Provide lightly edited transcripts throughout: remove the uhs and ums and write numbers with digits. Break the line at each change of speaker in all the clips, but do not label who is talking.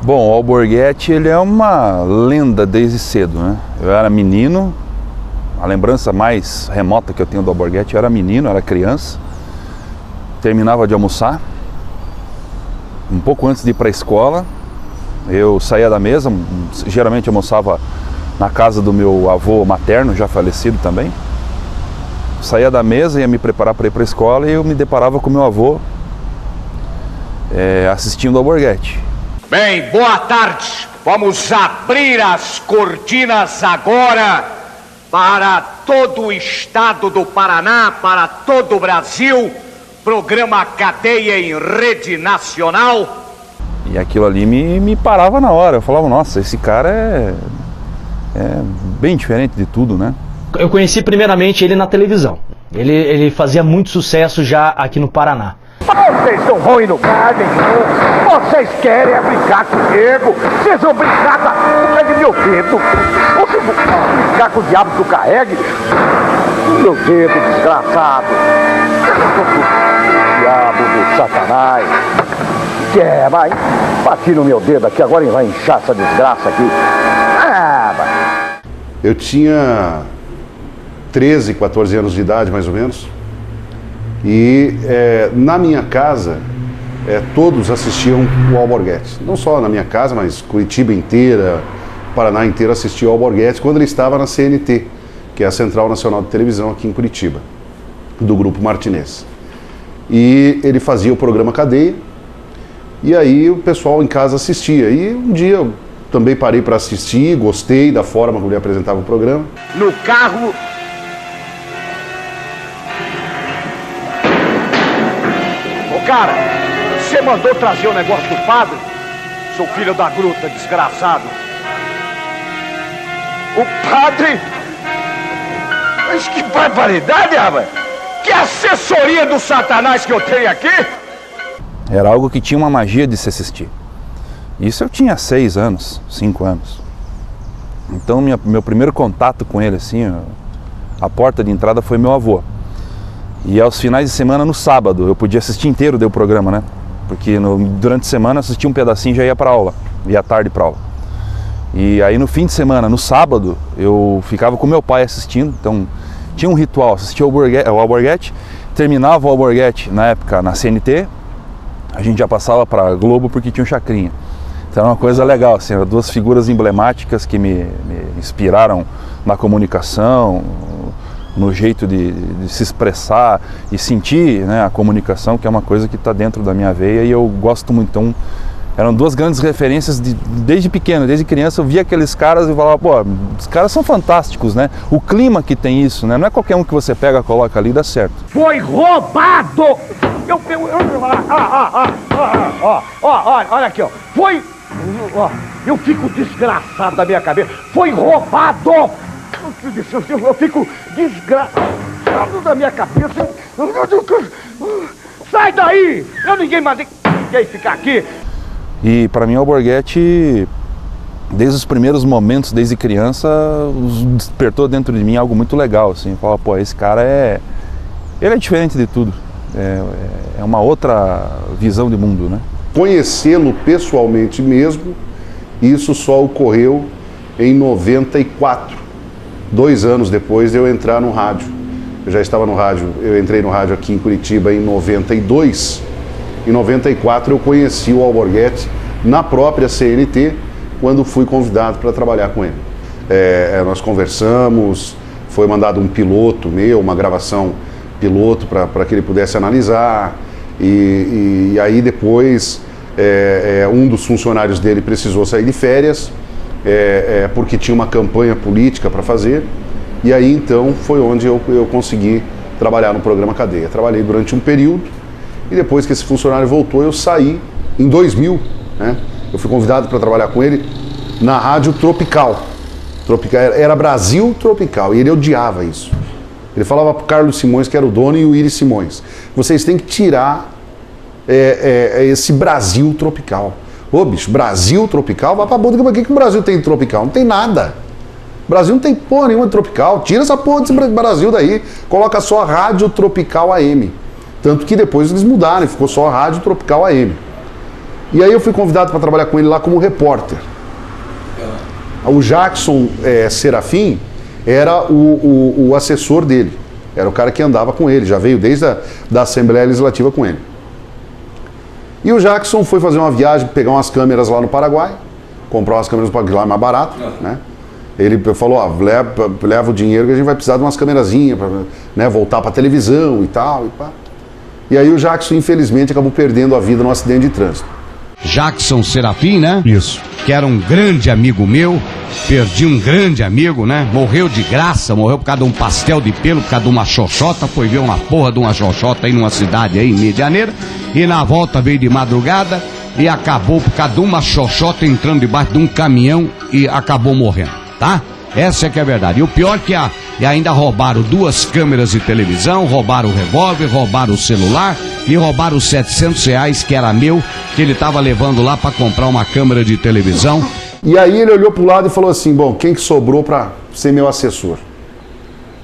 Bom, o Alborguete, ele é uma lenda desde cedo, né? Eu era menino, a lembrança mais remota que eu tenho do Alborguete, eu era menino, era criança, terminava de almoçar, um pouco antes de ir para a escola, eu saía da mesa, geralmente almoçava na casa do meu avô materno, já falecido também. Saía da mesa, ia me preparar para ir para a escola e eu me deparava com meu avô assistindo ao Alborguete.
Bem, boa tarde. Vamos abrir as cortinas agora para todo o estado do Paraná, para todo o Brasil. Programa Cadeia em Rede Nacional.
E aquilo ali me parava na hora. Eu falava, nossa, esse cara é bem diferente de tudo, né?
Eu conheci primeiramente ele na televisão. Ele fazia muito sucesso já aqui no Paraná.
Vocês são ruins no carne, vocês querem brincar comigo. Vocês vão brincar com a de meu dedo. Vocês vão brincar com o diabo que eu carregue. Meu dedo, desgraçado. O diabo do Satanás. Mas bati no meu dedo aqui, agora vai inchar essa desgraça aqui.
Eu tinha 13, 14 anos de idade, mais ou menos. E na minha casa, todos assistiam o Alborguete. Não só na minha casa, mas Curitiba inteira, Paraná inteiro assistia ao Alborguete quando ele estava na CNT, que é a Central Nacional de Televisão aqui em Curitiba, do Grupo Martinez. E ele fazia o programa Cadeia, e aí o pessoal em casa assistia. E um dia eu também parei para assistir, gostei da forma como ele apresentava o programa.
No carro... Cara, você mandou trazer o negócio do padre? Seu filho da gruta, desgraçado. O padre? Mas que barbaridade, rapaz! Que assessoria do Satanás que eu tenho aqui!
Era algo que tinha uma magia de se assistir. Isso eu tinha 6 anos, 5 anos. Então meu primeiro contato com ele, assim, a porta de entrada foi meu avô. E aos finais de semana, no sábado, eu podia assistir inteiro do programa, né? Porque durante a semana eu assistia um pedacinho e já ia para aula, ia à tarde para aula. E aí no fim de semana, no sábado, eu ficava com meu pai assistindo. Então tinha um ritual, assistia o Alborguete, terminava o Alborguete na época na CNT, a gente já passava para Globo porque tinha um Chacrinha. Então era uma coisa legal, assim, eram 2 figuras emblemáticas que me inspiraram na comunicação, no jeito de se expressar e sentir, né, a comunicação, que é uma coisa que está dentro da minha veia e eu gosto muito. Então, eram 2 grandes referências desde pequeno, desde criança eu via aqueles caras e falava, pô, os caras são fantásticos, né? O clima que tem isso, né? Não é qualquer um que você pega, coloca ali e dá certo.
Foi roubado! Olha aqui, ó. Foi... Ó, eu fico desgraçado da minha cabeça. Foi roubado! Eu fico desgraçado da minha cabeça. Sai daí! Ninguém mandei ficar aqui.
E para mim o Alborguete, desde os primeiros momentos, desde criança, despertou dentro de mim algo muito legal, assim. Eu falava, pô, esse cara ele é diferente de tudo. É uma outra visão de mundo, né?
Conhecê-lo pessoalmente mesmo, isso só ocorreu em 94. 2 anos depois de eu entrar no rádio. Eu já estava no rádio, eu entrei no rádio aqui em Curitiba em 92. Em 94 eu conheci o Alborguete na própria CNT, quando fui convidado para trabalhar com ele. Nós conversamos, foi mandado um piloto meu, uma gravação piloto para que ele pudesse analisar. E aí depois um dos funcionários dele precisou sair de férias, porque tinha uma campanha política para fazer, e aí então foi onde eu consegui trabalhar no programa Cadeia. Trabalhei durante um período, e depois que esse funcionário voltou, eu saí em 2000, né? Eu fui convidado para trabalhar com ele na Rádio Tropical. Era Brasil Tropical, e ele odiava isso. Ele falava para o Carlos Simões, que era o dono, e o Iris Simões, vocês têm que tirar esse Brasil Tropical. Ô, bicho, Brasil Tropical? Vai pra bunda, o que o Brasil tem de tropical? Não tem nada. O Brasil não tem porra nenhuma de tropical. Tira essa porra desse Brasil daí. Coloca só a Rádio Tropical AM. Tanto que depois eles mudaram, ficou só a Rádio Tropical AM. E aí eu fui convidado para trabalhar com ele lá como repórter. O Jackson Serafim era o assessor dele, era o cara que andava com ele, já veio desde da Assembleia Legislativa com ele. E o Jackson foi fazer uma viagem, pegar umas câmeras lá no Paraguai, comprar umas câmeras para lá mais barato, né? Ele falou, leva o dinheiro que a gente vai precisar de umas câmerazinhas para, né, voltar para televisão e tal. E aí o Jackson, infelizmente, acabou perdendo a vida num acidente de trânsito.
Jackson Serafim, né?
Isso.
Que era um grande amigo meu, perdi um grande amigo, né? Morreu de graça, morreu por causa de um pastel de pelo, por causa de uma xoxota, foi ver uma porra de uma xoxota aí numa cidade aí em Medianeira, e na volta veio de madrugada e acabou por causa de uma xoxota entrando debaixo de um caminhão e acabou morrendo, tá? Essa é que é a verdade. E o pior que ainda roubaram 2 câmeras de televisão, roubaram o revólver, roubaram o celular e roubaram os R$700 que era meu, que ele estava levando lá para comprar uma câmera de televisão.
E aí ele olhou pro lado e falou assim, bom, quem que sobrou para ser meu assessor?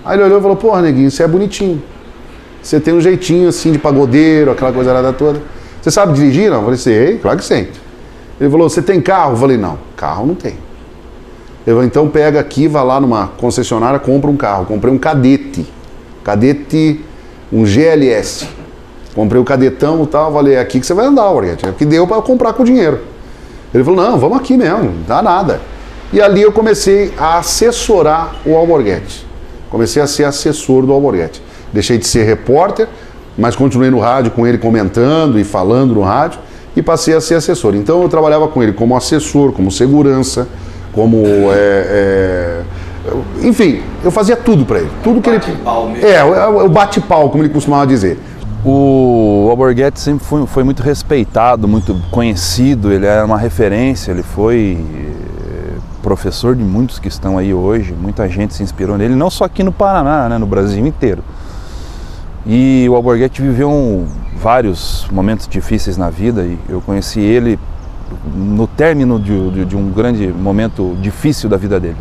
Aí ele olhou e falou, porra, neguinho, você é bonitinho. Você tem um jeitinho assim de pagodeiro, aquela coisa lá toda. Você sabe dirigir? Não. Eu falei, sei, claro que sei. Ele falou, você tem carro? Eu falei, não, carro não tem. Eu falei, então pega aqui, vai lá numa concessionária, compra um carro. Comprei um Cadete, um GLS. Comprei o Cadetão e tal, falei, é aqui que você vai andar, Alborguete, é o que deu para comprar com o dinheiro. Ele falou, não, vamos aqui mesmo, não dá nada. E ali eu comecei a assessorar o Alborguete. Comecei a ser assessor do Alborguete. Deixei de ser repórter, mas continuei no rádio com ele comentando e falando no rádio e passei a ser assessor. Então eu trabalhava com ele como assessor, como segurança, como enfim, eu fazia tudo para ele, tudo que ele o bate-pau, como ele costumava dizer.
O Alborguete sempre foi muito respeitado, muito conhecido, ele era uma referência, ele foi professor de muitos que estão aí hoje, muita gente se inspirou nele, não só aqui no Paraná, né, no Brasil inteiro. E o Alborguete viveu vários momentos difíceis na vida e eu conheci ele no término de um grande momento difícil da vida dele.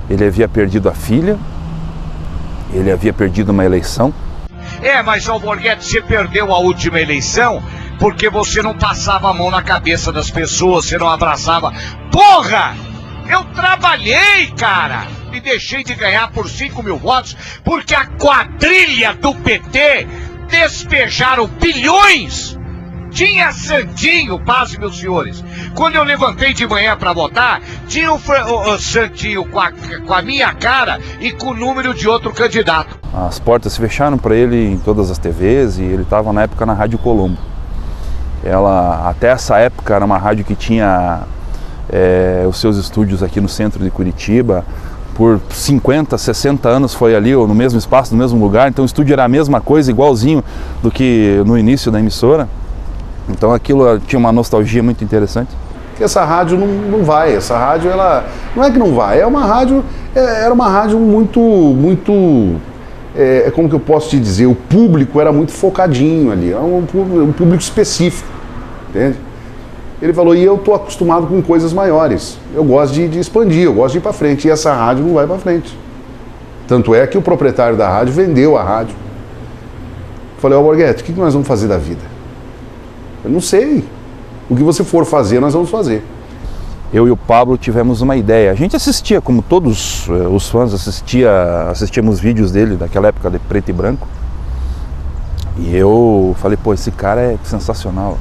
Ele havia perdido a filha, ele havia perdido uma eleição.
Mas Alborguete, você perdeu a última eleição porque você não passava a mão na cabeça das pessoas, você não abraçava. Porra! Eu trabalhei, cara! E deixei de ganhar por 5.000 votos porque a quadrilha do PT despejaram bilhões. Tinha Santinho, paz, meus senhores. Quando eu levantei de manhã para votar, tinha o Santinho com a minha cara e com o número de outro candidato.
As portas se fecharam para ele em todas as TVs e ele estava na época na Rádio Colombo. Ela, até essa época, era uma rádio que tinha os seus estúdios aqui no centro de Curitiba. Por 50, 60 anos foi ali, ou no mesmo espaço, no mesmo lugar. Então o estúdio era a mesma coisa, igualzinho do que no início da emissora. Então aquilo tinha uma nostalgia muito interessante.
Essa rádio não vai, essa rádio, ela não é que não vai, é uma rádio, era uma rádio muito, como que eu posso te dizer, o público era muito focadinho ali, era um público específico, entende? Ele falou, e eu estou acostumado com coisas maiores, eu gosto de expandir, eu gosto de ir para frente, e essa rádio não vai para frente. Tanto é que o proprietário da rádio vendeu a rádio. Eu falei, Alborguete, o que nós vamos fazer da vida? Eu não sei. O que você for fazer, nós vamos fazer.
Eu e o Pablo tivemos uma ideia. A gente assistia, como todos os fãs, assistíamos vídeos dele daquela época de preto e branco. E eu falei, pô, esse cara é sensacional.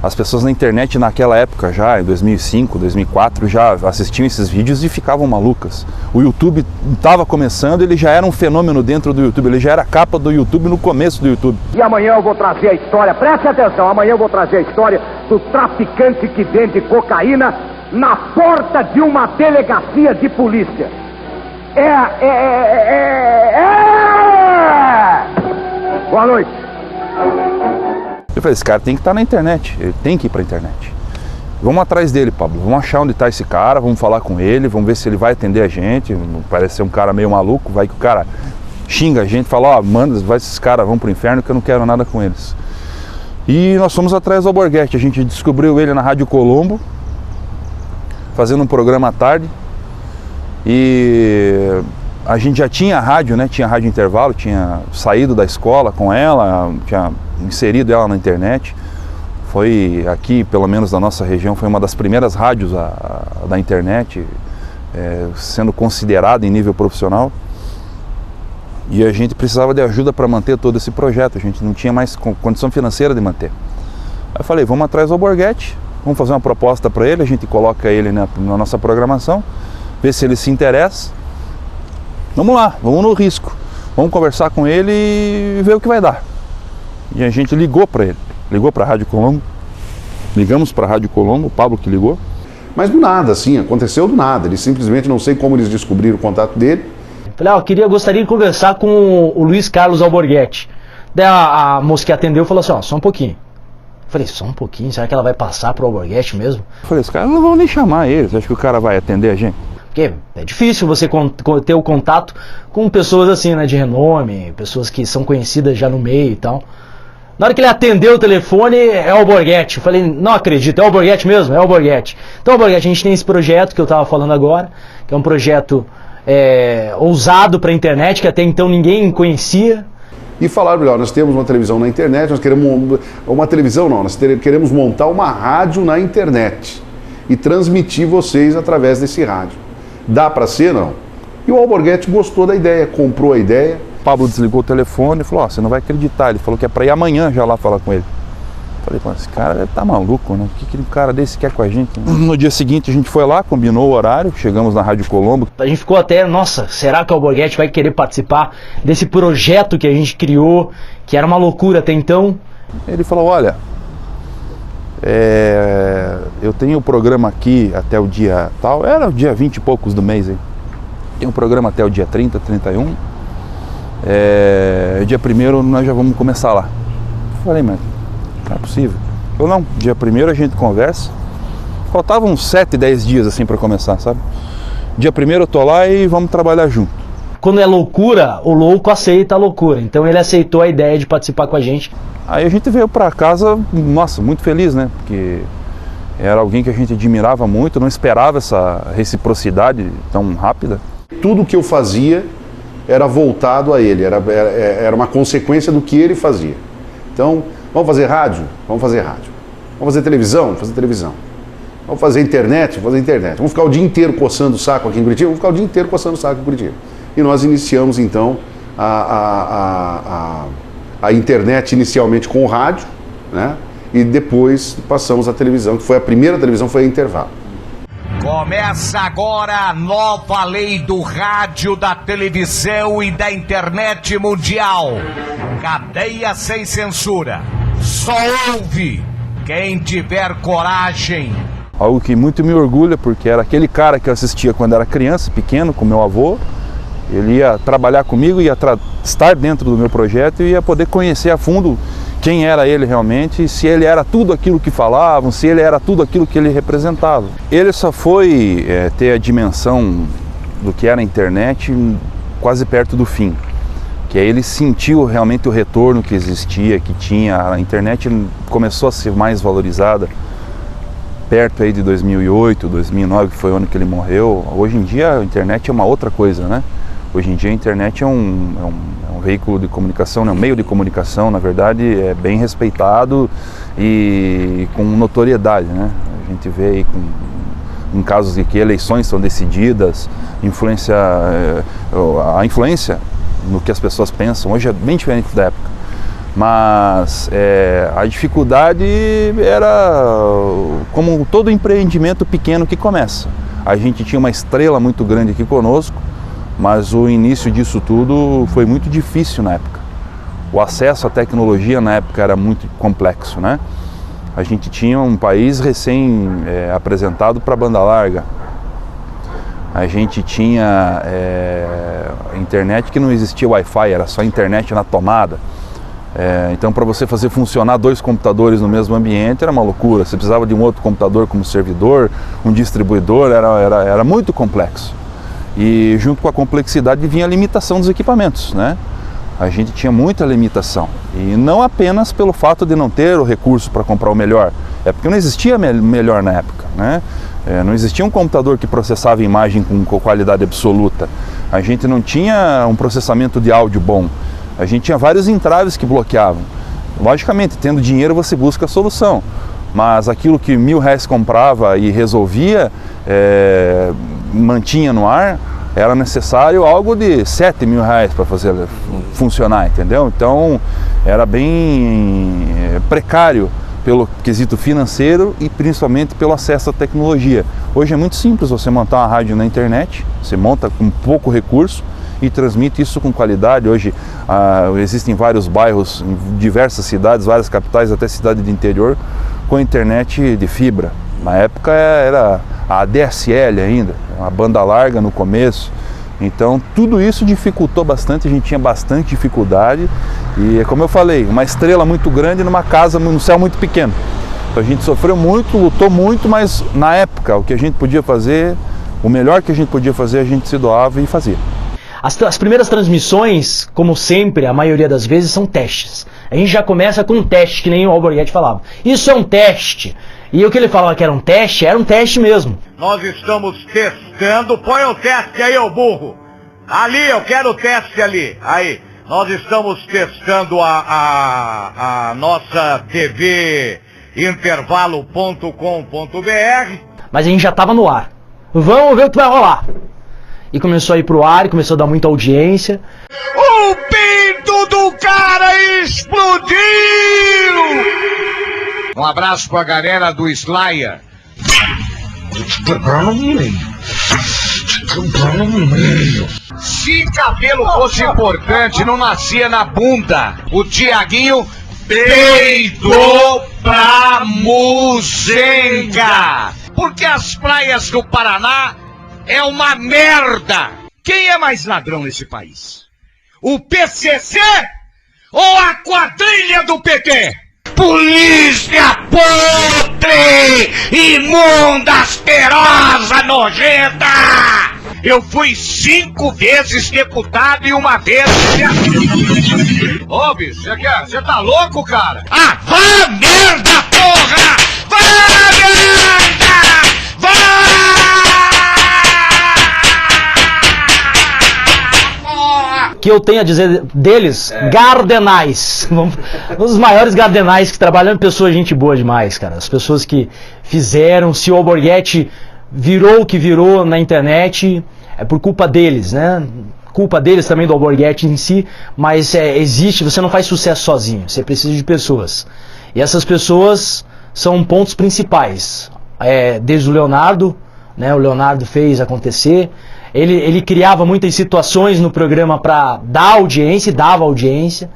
As pessoas na internet naquela época já, em 2005, 2004, já assistiam esses vídeos e ficavam malucas. O YouTube estava começando, ele já era um fenômeno dentro do YouTube, ele já era a capa do YouTube no começo do YouTube.
E amanhã eu vou trazer a história, preste atenção, amanhã eu vou trazer a história do traficante que vende cocaína na porta de uma delegacia de polícia. Boa noite.
Eu falei, esse cara tem que estar na internet, ele tem que ir para a internet. Vamos atrás dele, Pablo, vamos achar onde está esse cara, vamos falar com ele, vamos ver se ele vai atender a gente. Parece ser um cara meio maluco, vai que o cara xinga a gente, fala, manda, vai esses caras, vão pro inferno que eu não quero nada com eles. E nós fomos atrás do Alborguete, a gente descobriu ele na Rádio Colombo, fazendo um programa à tarde. E a gente já tinha rádio, né? Tinha rádio intervalo, tinha saído da escola com ela, tinha inserido ela na internet. Foi aqui, pelo menos na nossa região, foi uma das primeiras rádios da internet, sendo considerada em nível profissional. E a gente precisava de ajuda para manter todo esse projeto, a gente não tinha mais condição financeira de manter. Aí eu falei, vamos atrás do Alborguete, vamos fazer uma proposta para ele, a gente coloca ele na nossa programação, vê se ele se interessa. Vamos lá, vamos no risco, vamos conversar com ele e ver o que vai dar. E a gente ligou para ele, ligou para a Rádio Colombo, ligamos para a Rádio Colombo, o Pablo que ligou.
Mas do nada, assim, aconteceu do nada, eles simplesmente, não sei como eles descobriram o contato dele.
Falei, gostaria de conversar com o Luiz Carlos Alborguete. Daí a moça que atendeu falou assim, ó, só um pouquinho. Falei, só um pouquinho, será que ela vai passar pro Alborguete mesmo?
Eu falei, os caras não vão nem chamar ele, você acha que o cara vai atender a gente?
Porque é difícil você ter o contato com pessoas assim, né, de renome, pessoas que são conhecidas já no meio e tal. Na hora que ele atendeu o telefone, é o Alborguete. Eu falei, não acredito, é o Alborguete mesmo? É o Alborguete. Então, Alborguete, a gente tem esse projeto que eu estava falando agora, que é um projeto ousado para a internet, que até então ninguém conhecia.
E falaram, melhor, nós temos uma televisão na internet, nós queremos uma televisão não, nós queremos montar uma rádio na internet e transmitir vocês através desse rádio. Dá para ser, não? E o Alborguete gostou da ideia, comprou a ideia.
O Pablo desligou o telefone e falou, ó, você não vai acreditar, ele falou que é para ir amanhã já lá falar com ele. Falei, pô, esse cara tá maluco, né? O que um cara desse quer com a gente? No dia seguinte a gente foi lá, combinou o horário, chegamos na Rádio Colombo.
A gente ficou até, nossa, será que o Alborguete vai querer participar desse projeto que a gente criou, que era uma loucura até então?
Ele falou, olha, eu tenho o programa aqui até o dia tal, era o dia 20 e poucos do mês aí. Tem um programa até o dia 30, 31. Dia 1º nós já vamos começar lá. Falei, mas não é possível. Eu não, dia 1º a gente conversa. Faltavam uns 7, 10 dias assim para começar, sabe? Dia 1º eu tô lá e vamos trabalhar junto.
Quando é loucura, o louco aceita a loucura. Então ele aceitou a ideia de participar com a gente.
Aí a gente veio para casa, nossa, muito feliz, né? Porque era alguém que a gente admirava muito, não esperava essa reciprocidade tão rápida.
Tudo que eu fazia era voltado a ele, era uma consequência do que ele fazia. Então, vamos fazer rádio? Vamos fazer rádio. Vamos fazer televisão? Vamos fazer televisão. Vamos fazer internet? Vamos fazer internet. Vamos ficar o dia inteiro coçando o saco aqui em Curitiba? Vamos ficar o dia inteiro coçando o saco em Curitiba. E nós iniciamos, então, a internet inicialmente com o rádio, né? E depois passamos à televisão, que foi a primeira televisão, foi a Intervalo.
Começa agora a nova lei do rádio, da televisão e da internet mundial. Cadeia sem censura. Só ouve quem tiver coragem.
Algo que muito me orgulha, porque era aquele cara que eu assistia quando era criança, pequeno, com meu avô. Ele ia trabalhar comigo, ia estar dentro do meu projeto e ia poder conhecer a fundo quem era ele realmente, se ele era tudo aquilo que falavam, se ele era tudo aquilo que ele representava. Ele só foi ter a dimensão do que era a internet quase perto do fim, que aí ele sentiu realmente o retorno que existia, que tinha. A internet começou a ser mais valorizada perto aí de 2008, 2009, que foi o ano que ele morreu. Hoje em dia a internet é uma outra coisa, né? Hoje em dia a internet é um veículo de comunicação, né? Um meio de comunicação, na verdade, é bem respeitado e com notoriedade, né? A gente vê aí em casos de que eleições são decididas, a influência no que as pessoas pensam hoje é bem diferente da época. Mas a dificuldade era como todo empreendimento pequeno que começa. A gente tinha uma estrela muito grande aqui conosco, mas o início disso tudo foi muito difícil na época. O acesso à tecnologia na época era muito complexo, né? A gente tinha um país recém apresentado para banda larga. A gente tinha internet que não existia Wi-Fi, era só internet na tomada. Então, para você fazer funcionar 2 computadores no mesmo ambiente era uma loucura. Você precisava de um outro computador como servidor, um distribuidor, era muito complexo. E junto com a complexidade vinha a limitação dos equipamentos, né? A gente tinha muita limitação. E não apenas pelo fato de não ter o recurso para comprar o melhor. É porque não existia melhor na época, né? Não existia um computador que processava imagem com qualidade absoluta. A gente não tinha um processamento de áudio bom. A gente tinha vários entraves que bloqueavam. Logicamente, tendo dinheiro você busca a solução, mas aquilo que R$1.000 comprava e resolvia, mantinha no ar, era necessário algo de R$7.000 para fazer funcionar, entendeu? Então era bem precário pelo quesito financeiro e principalmente pelo acesso à tecnologia. Hoje é muito simples você montar uma rádio na internet, você monta com pouco recurso e transmite isso com qualidade. Hoje existem vários bairros, em diversas cidades, várias capitais, até cidade de interior, com internet de fibra. Na época era a DSL ainda, uma banda larga no começo. Então tudo isso dificultou bastante, a gente tinha bastante dificuldade e, como eu falei, uma estrela muito grande numa casa, num céu muito pequeno. Então a gente sofreu muito, lutou muito, mas na época o que a gente podia fazer, o melhor que a gente podia fazer, a gente se doava e fazia.
As primeiras transmissões, como sempre, a maioria das vezes, são testes. A gente já começa com um teste, que nem o Alborguete falava. Isso é um teste. E o que ele falava que era um teste mesmo.
Nós estamos testando, põe o teste aí, ô burro. Ali, eu quero o teste ali. Aí, nós estamos testando a nossa TV intervalo.com.br.
Mas a gente já estava no ar. Vamos ver o que vai rolar. E começou a ir pro ar, e começou a dar muita audiência.
O pinto do cara explodiu! Um abraço pra galera do Slayer. Se cabelo fosse importante, não nascia na bunda. O Tiaguinho peidou pra muzenga. Porque as praias do Paraná é uma merda. Quem é mais ladrão nesse país? O PCC ou a quadrilha do PT? Polícia podre, imunda, asquerosa, nojenta! Eu fui 5 vezes deputado e uma vez... Ô, bicho, você tá louco, cara? Ah, vá merda, porra! Vá merda! Vá!
Que eu tenho a dizer deles, gardenais. Os maiores gardenais que trabalham, pessoas, gente boa demais, cara. As pessoas que fizeram, se o Alborguete virou o que virou na internet, é por culpa deles, né? Culpa deles também, do Alborguete em si, mas existe, você não faz sucesso sozinho, você precisa de pessoas. E essas pessoas são pontos principais. Desde o Leonardo, né? O Leonardo fez acontecer. Ele criava muitas situações no programa para dar audiência, e dava audiência.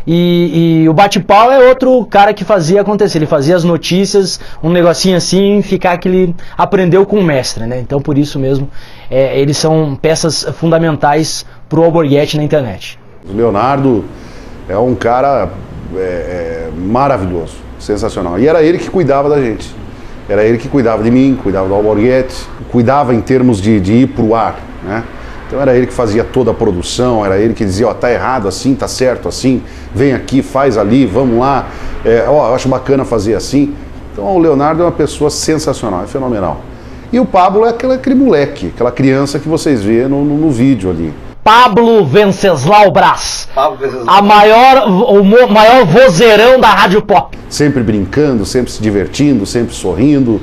E o Bate-Pau é outro cara que fazia acontecer. Ele fazia as notícias, um negocinho assim, ficar que ele aprendeu com o mestre, né? Então, por isso mesmo, eles são peças fundamentais pro Alborguete na internet.
O Leonardo é um cara maravilhoso, sensacional. E era ele que cuidava da gente. Era ele que cuidava de mim, cuidava do Alborguete, cuidava em termos de ir pro ar, né? Então era ele que fazia toda a produção, era ele que dizia, tá errado assim, tá certo assim, vem aqui, faz ali, vamos lá, eu acho bacana fazer assim. Então o Leonardo é uma pessoa sensacional, é fenomenal. E o Pablo é aquele moleque, aquela criança que vocês vê no vídeo ali.
Pablo Venceslau Brás, o maior vozeirão da Rádio Pop.
Sempre brincando, sempre se divertindo, sempre sorrindo.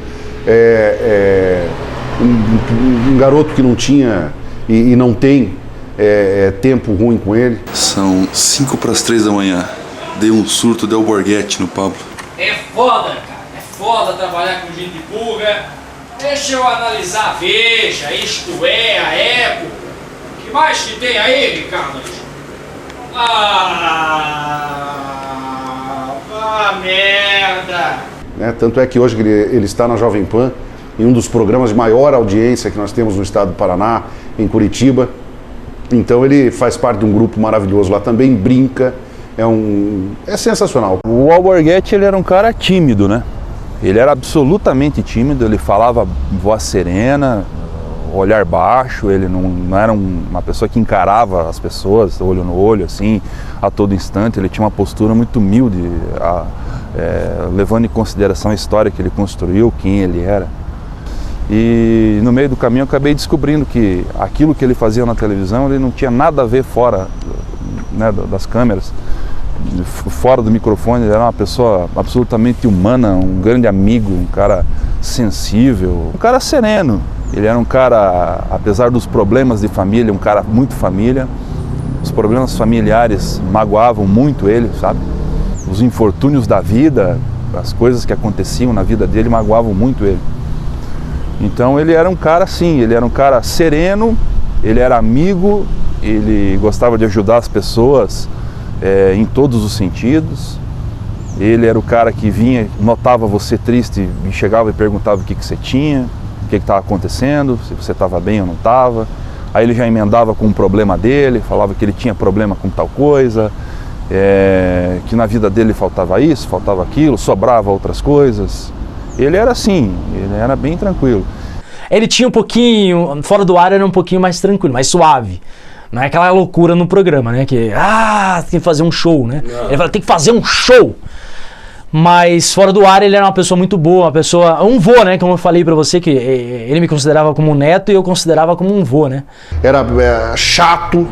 Um garoto que não tinha e não tem tempo ruim com ele.
São 2:55 da manhã. Dei um surto de Alborguete no Pablo.
É foda, cara. É foda trabalhar com gente burra. Deixa eu analisar a Veja, Isto É, a Eco. O que mais que tem aí, Ricardo? Merda!
Né? Tanto é que hoje ele está na Jovem Pan, em um dos programas de maior audiência que nós temos no estado do Paraná, em Curitiba. Então ele faz parte de um grupo maravilhoso lá também, brinca, é sensacional.
O Alborguete, ele era um cara tímido, né? Ele era absolutamente tímido, ele falava voz serena, olhar baixo, ele não era uma pessoa que encarava as pessoas olho no olho, assim, a todo instante. Ele tinha uma postura muito humilde, levando em consideração a história que ele construiu, quem ele era. E no meio do caminho eu acabei descobrindo que aquilo que ele fazia na televisão, ele não tinha nada a ver fora, né, das câmeras. fora do microfone, ele era uma pessoa absolutamente humana, um grande amigo, um cara sensível, um cara sereno. Ele era um cara, apesar dos problemas de família, um cara muito família. Os problemas familiares magoavam muito ele, sabe? Os infortúnios da vida, as coisas que aconteciam na vida dele magoavam muito ele. Então ele era um cara assim, ele era um cara sereno, ele era amigo, ele gostava de ajudar as pessoas em todos os sentidos. Ele era o cara que vinha, notava você triste e chegava e perguntava o que você tinha, o que estava acontecendo, se você estava bem ou não estava. Aí ele já emendava com um problema dele, falava que ele tinha problema com tal coisa, que na vida dele faltava isso, faltava aquilo, sobrava outras coisas. Ele era assim, ele era bem tranquilo.
Ele tinha um pouquinho, fora do ar era um pouquinho mais tranquilo, mais suave. Não é aquela loucura no programa, né? Que, tem que fazer um show, né? Ele fala, tem que fazer um show. Mas fora do ar ele era uma pessoa muito boa, uma pessoa, um vô, né? Como eu falei pra você, que ele me considerava como um neto e eu considerava como um vô, né?
Era chato,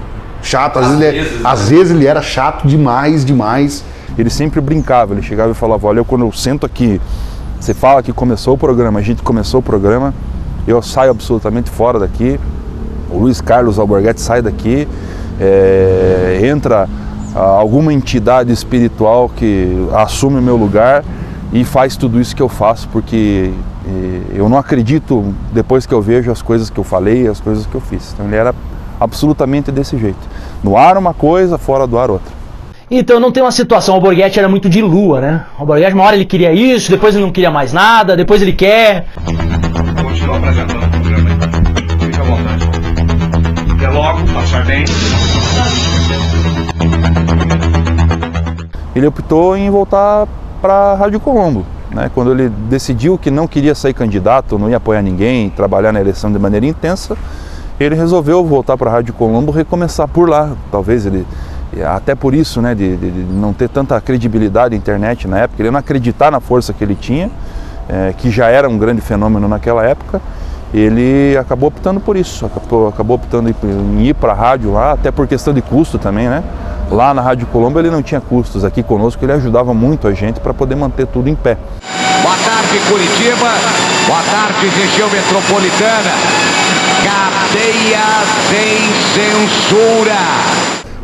às vezes ele era chato demais.
Ele sempre brincava, ele chegava e falava, olha, quando eu sento aqui, você fala que começou o programa, a gente começou o programa, eu saio absolutamente fora daqui, o Luiz Carlos Alborguete sai daqui, entra alguma entidade espiritual que assume o meu lugar e faz tudo isso que eu faço, porque eu não acredito depois que eu vejo as coisas que eu falei, as coisas que eu fiz. Então ele era absolutamente desse jeito. No ar uma coisa, fora do ar outra.
Então não tem uma situação, o Alborguete era muito de lua, né? O Alborguete uma hora ele queria isso, depois ele não queria mais nada, depois ele quer.
Continua apresentando o programa aí. Fique à vontade. Até logo, passar bem.
Ele optou em voltar para a Rádio Colombo, né? Quando ele decidiu que não queria sair candidato, não ia apoiar ninguém, trabalhar na eleição de maneira intensa, ele resolveu voltar para a Rádio Colombo, recomeçar por lá. Talvez ele, até por isso, né, de não ter tanta credibilidade na internet na época, ele não acreditar na força que ele tinha, que já era um grande fenômeno naquela época, ele acabou optando por isso, acabou optando em ir para a rádio lá, até por questão de custo também, né? Lá na Rádio Colombo ele não tinha custos, aqui conosco ele ajudava muito a gente para poder manter tudo em pé.
Boa tarde, Curitiba. Boa tarde, região metropolitana. Cadeia sem censura.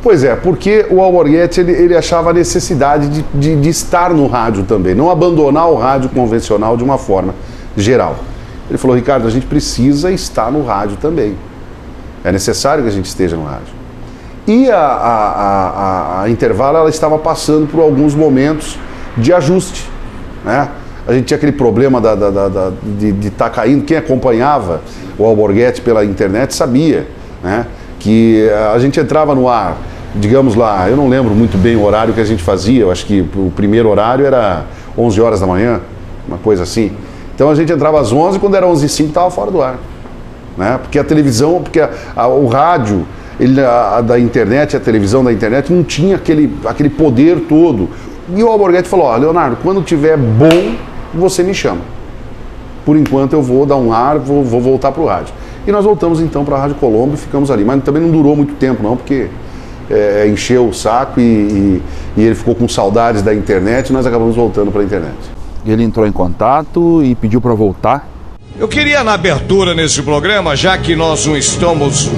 Pois é, porque o Alborguete ele achava a necessidade de estar no rádio também, não abandonar o rádio convencional de uma forma geral. Ele falou, Ricardo, a gente precisa estar no rádio também. É necessário que a gente esteja no rádio. E a Intervalo ela estava passando por alguns momentos de ajuste, né? A gente tinha aquele problema de estar caindo. Quem acompanhava o Alborguete pela internet sabia, né, que a gente entrava no ar, digamos lá, eu não lembro muito bem o horário que a gente fazia, eu acho que o primeiro horário era 11 horas da manhã, uma coisa assim. Então a gente entrava às 11 e quando era 11h05 estava fora do ar, né? Porque a televisão, o rádio da internet, a televisão da internet não tinha aquele poder todo. E o Alborguete falou, Leonardo, quando tiver bom, você me chama. Por enquanto eu vou dar um ar, vou voltar para o rádio. E nós voltamos então para a Rádio Colombo e ficamos ali. Mas também não durou muito tempo não, porque encheu o saco e ele ficou com saudades da internet e nós acabamos voltando para a internet.
Ele entrou em contato e pediu para voltar.
Eu queria na abertura nesse programa, já que nós não estamos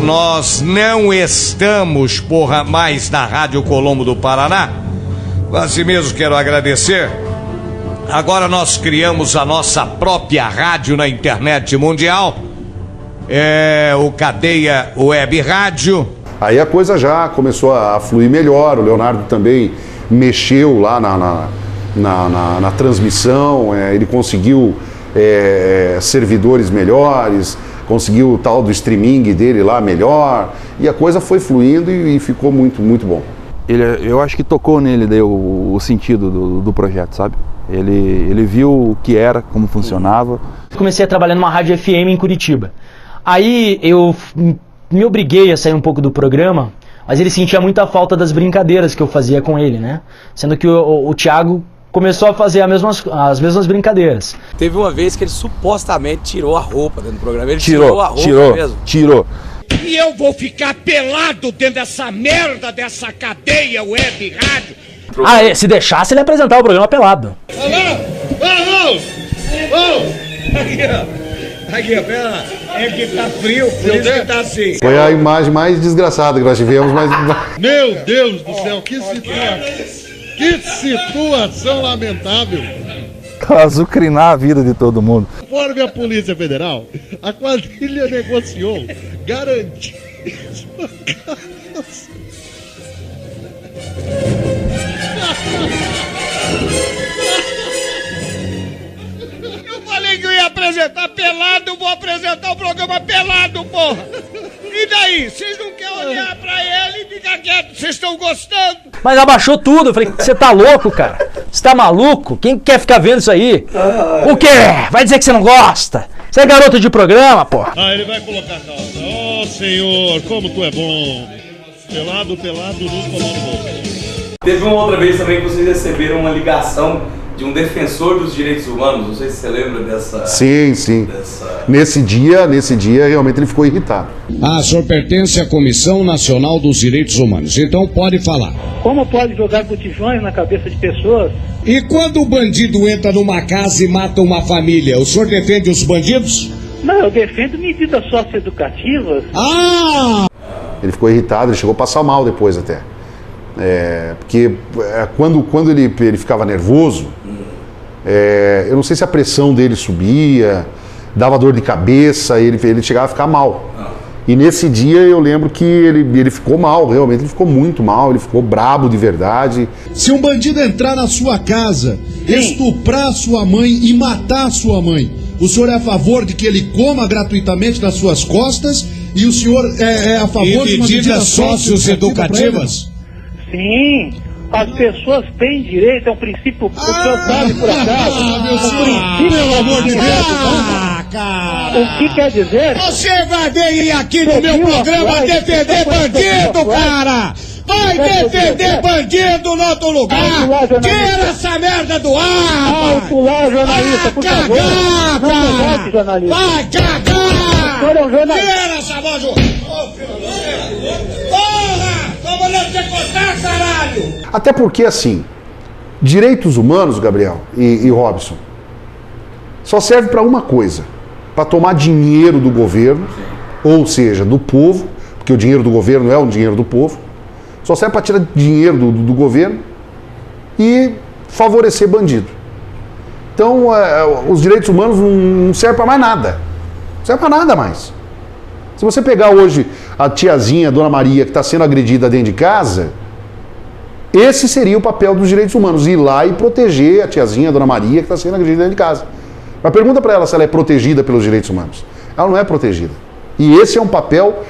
mais na Rádio Colombo do Paraná, assim mesmo quero agradecer. Agora nós criamos a nossa própria rádio na internet mundial, o Cadeia Web Rádio.
Aí a coisa já começou a fluir melhor, o Leonardo também mexeu lá na transmissão, ele conseguiu servidores melhores, conseguiu o tal do streaming dele lá melhor, e a coisa foi fluindo e ficou muito, muito bom.
Eu acho que tocou nele o sentido do projeto, sabe? Ele viu o que era, como funcionava.
Comecei a trabalhar numa rádio FM em Curitiba. Aí eu me obriguei a sair um pouco do programa, mas ele sentia muita falta das brincadeiras que eu fazia com ele, né? Sendo que o Thiago começou a fazer as mesmas brincadeiras.
Teve uma vez que ele supostamente tirou a roupa dentro do programa. Ele tirou a roupa mesmo.
Tirou. E eu vou ficar pelado dentro dessa merda dessa cadeia web rádio.
Ah, se deixasse ele apresentar o programa pelado.
Aqui, ó, pera. É que tá frio, por isso que tá assim.
Foi a imagem mais desgraçada que nós tivemos, mas...
Meu Deus do céu, que situação lamentável.
Azucrinar a vida de todo mundo.
Conforme a Polícia Federal, a quadrilha negociou garantias bancárias.
Eu falei que eu ia apresentar pelado, vou apresentar o programa pelado, porra! E daí? Vocês não querem olhar pra ele e ficar quieto? Vocês estão gostando?
Mas abaixou tudo. Eu falei, você tá louco, cara? Você tá maluco? Quem quer ficar vendo isso aí? O quê? Vai dizer que você não gosta? Você é garoto de programa, porra?
Ah, ele vai colocar a calça. Oh, senhor, como tu é bom. Pelado, nunca lá no bolso.
Teve uma outra vez também que vocês receberam uma ligação de um defensor dos direitos humanos, não sei se você lembra dessa...
Sim. Nesse dia, realmente ele ficou irritado.
Ah, o senhor pertence à Comissão Nacional dos Direitos Humanos, então pode falar.
Como pode jogar botijões na cabeça de pessoas?
E quando o bandido entra numa casa e mata uma família, o senhor defende os bandidos?
Não, eu defendo medidas socioeducativas.
Ah!
Ele ficou irritado, ele chegou a passar mal depois até. Porque quando ele ficava nervoso, eu não sei se a pressão dele subia, dava dor de cabeça, ele chegava a ficar mal. E nesse dia eu lembro que ele ficou mal, realmente ele ficou muito mal, ele ficou brabo de verdade.
Se um bandido entrar na sua casa, estuprar sua mãe e matar sua mãe, o senhor é a favor de que ele coma gratuitamente nas suas costas e o senhor é a favor de medidas socioeducativas?
Sim, as pessoas têm direito, é um princípio, o senhor sabe por acaso, o princípio, pelo amor de Deus,
cara!
O que quer dizer?
Você vai vir aqui no meu programa defender bandido, cara! Vai defender bandido no outro lugar! Tira essa merda do ar!
Alto lá, jornalista, por favor! Não jornalista!
Vai cagar!
O senhor é um jornalista!
Tira essa voz! Ô, filho da porra! Tô mandando você cortar, caralho!
Até porque, assim, direitos humanos, Gabriel e Robson, só serve para uma coisa: para tomar dinheiro do governo, ou seja, do povo, porque o dinheiro do governo é um dinheiro do povo, só serve para tirar dinheiro do governo e favorecer bandido. Então, os direitos humanos não servem para mais nada. Não serve para nada mais. Se você pegar hoje a tiazinha, a Dona Maria, que está sendo agredida dentro de casa, esse seria o papel dos direitos humanos: ir lá e proteger a tiazinha, a Dona Maria, que está sendo agredida dentro de casa. Mas pergunta para ela se ela é protegida pelos direitos humanos. Ela não é protegida. E esse é um papel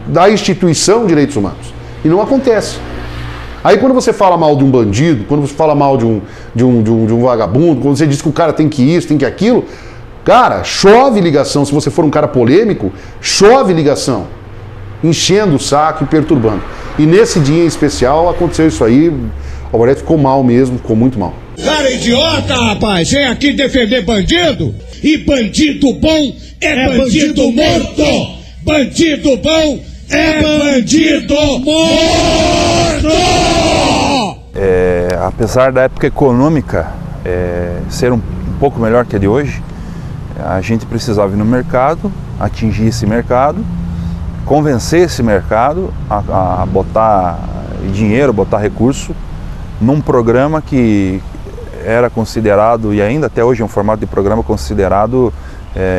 da instituição Direitos Humanos. E não acontece. Aí quando você fala mal de um bandido, quando você fala mal de um vagabundo, quando você diz que o cara tem que isso, tem que aquilo, cara, chove ligação. Se você for um cara polêmico, chove ligação, enchendo o saco e perturbando. E nesse dia em especial aconteceu isso aí. O Alborguete ficou mal mesmo, ficou muito mal.
Cara idiota, rapaz, vem aqui defender bandido. E bandido bom é bandido morto. Bandido bom é bandido morto.
Apesar da época econômica ser um pouco melhor que a de hoje, a gente precisava ir no mercado, atingir esse mercado, convencer esse mercado a botar dinheiro, botar recurso num programa que era considerado, e ainda até hoje é um formato de programa considerado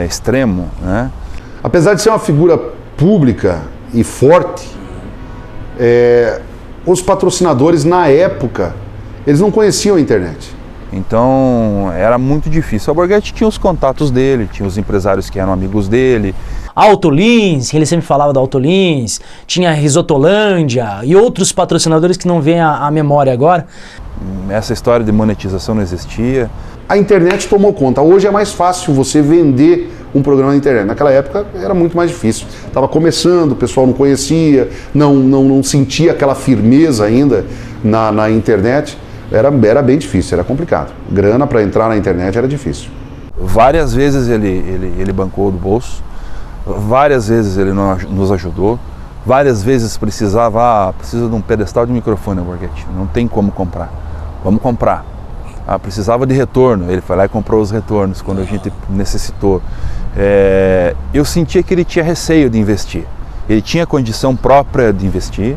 extremo, né?
Apesar de ser uma figura pública e forte, os patrocinadores na época, eles não conheciam a internet.
Então era muito difícil. O Alborguete tinha os contatos dele, tinha os empresários que eram amigos dele.
Autolins, que ele sempre falava da Autolins, tinha Risotolândia e outros patrocinadores que não vêm à memória agora.
Essa história de monetização não existia.
A internet tomou conta. Hoje é mais fácil você vender um programa na internet. Naquela época era muito mais difícil. Estava começando, o pessoal não conhecia, não sentia aquela firmeza ainda na internet. Era bem difícil, era complicado. Grana para entrar na internet era difícil.
Várias vezes ele bancou do bolso, várias vezes ele nos ajudou, várias vezes precisa de um pedestal de microfone, Alborguete, não tem como comprar, vamos comprar. Precisava de retorno, ele foi lá e comprou os retornos quando a gente necessitou. Eu sentia que ele tinha receio de investir, ele tinha condição própria de investir.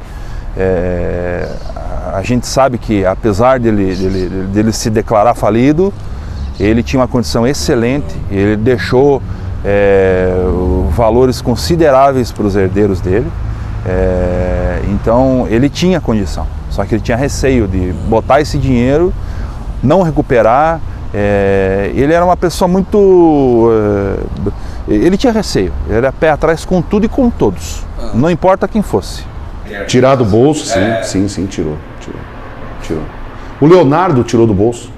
A gente sabe que apesar dele se declarar falido, ele tinha uma condição excelente, ele deixou valores consideráveis para os herdeiros dele, então ele tinha condição, só que ele tinha receio de botar esse dinheiro, não recuperar. Ele era uma pessoa muito... ele tinha receio, ele era pé atrás com tudo e com todos, não importa quem fosse.
Tirar do bolso, sim, tirou. O Leonardo tirou do bolso.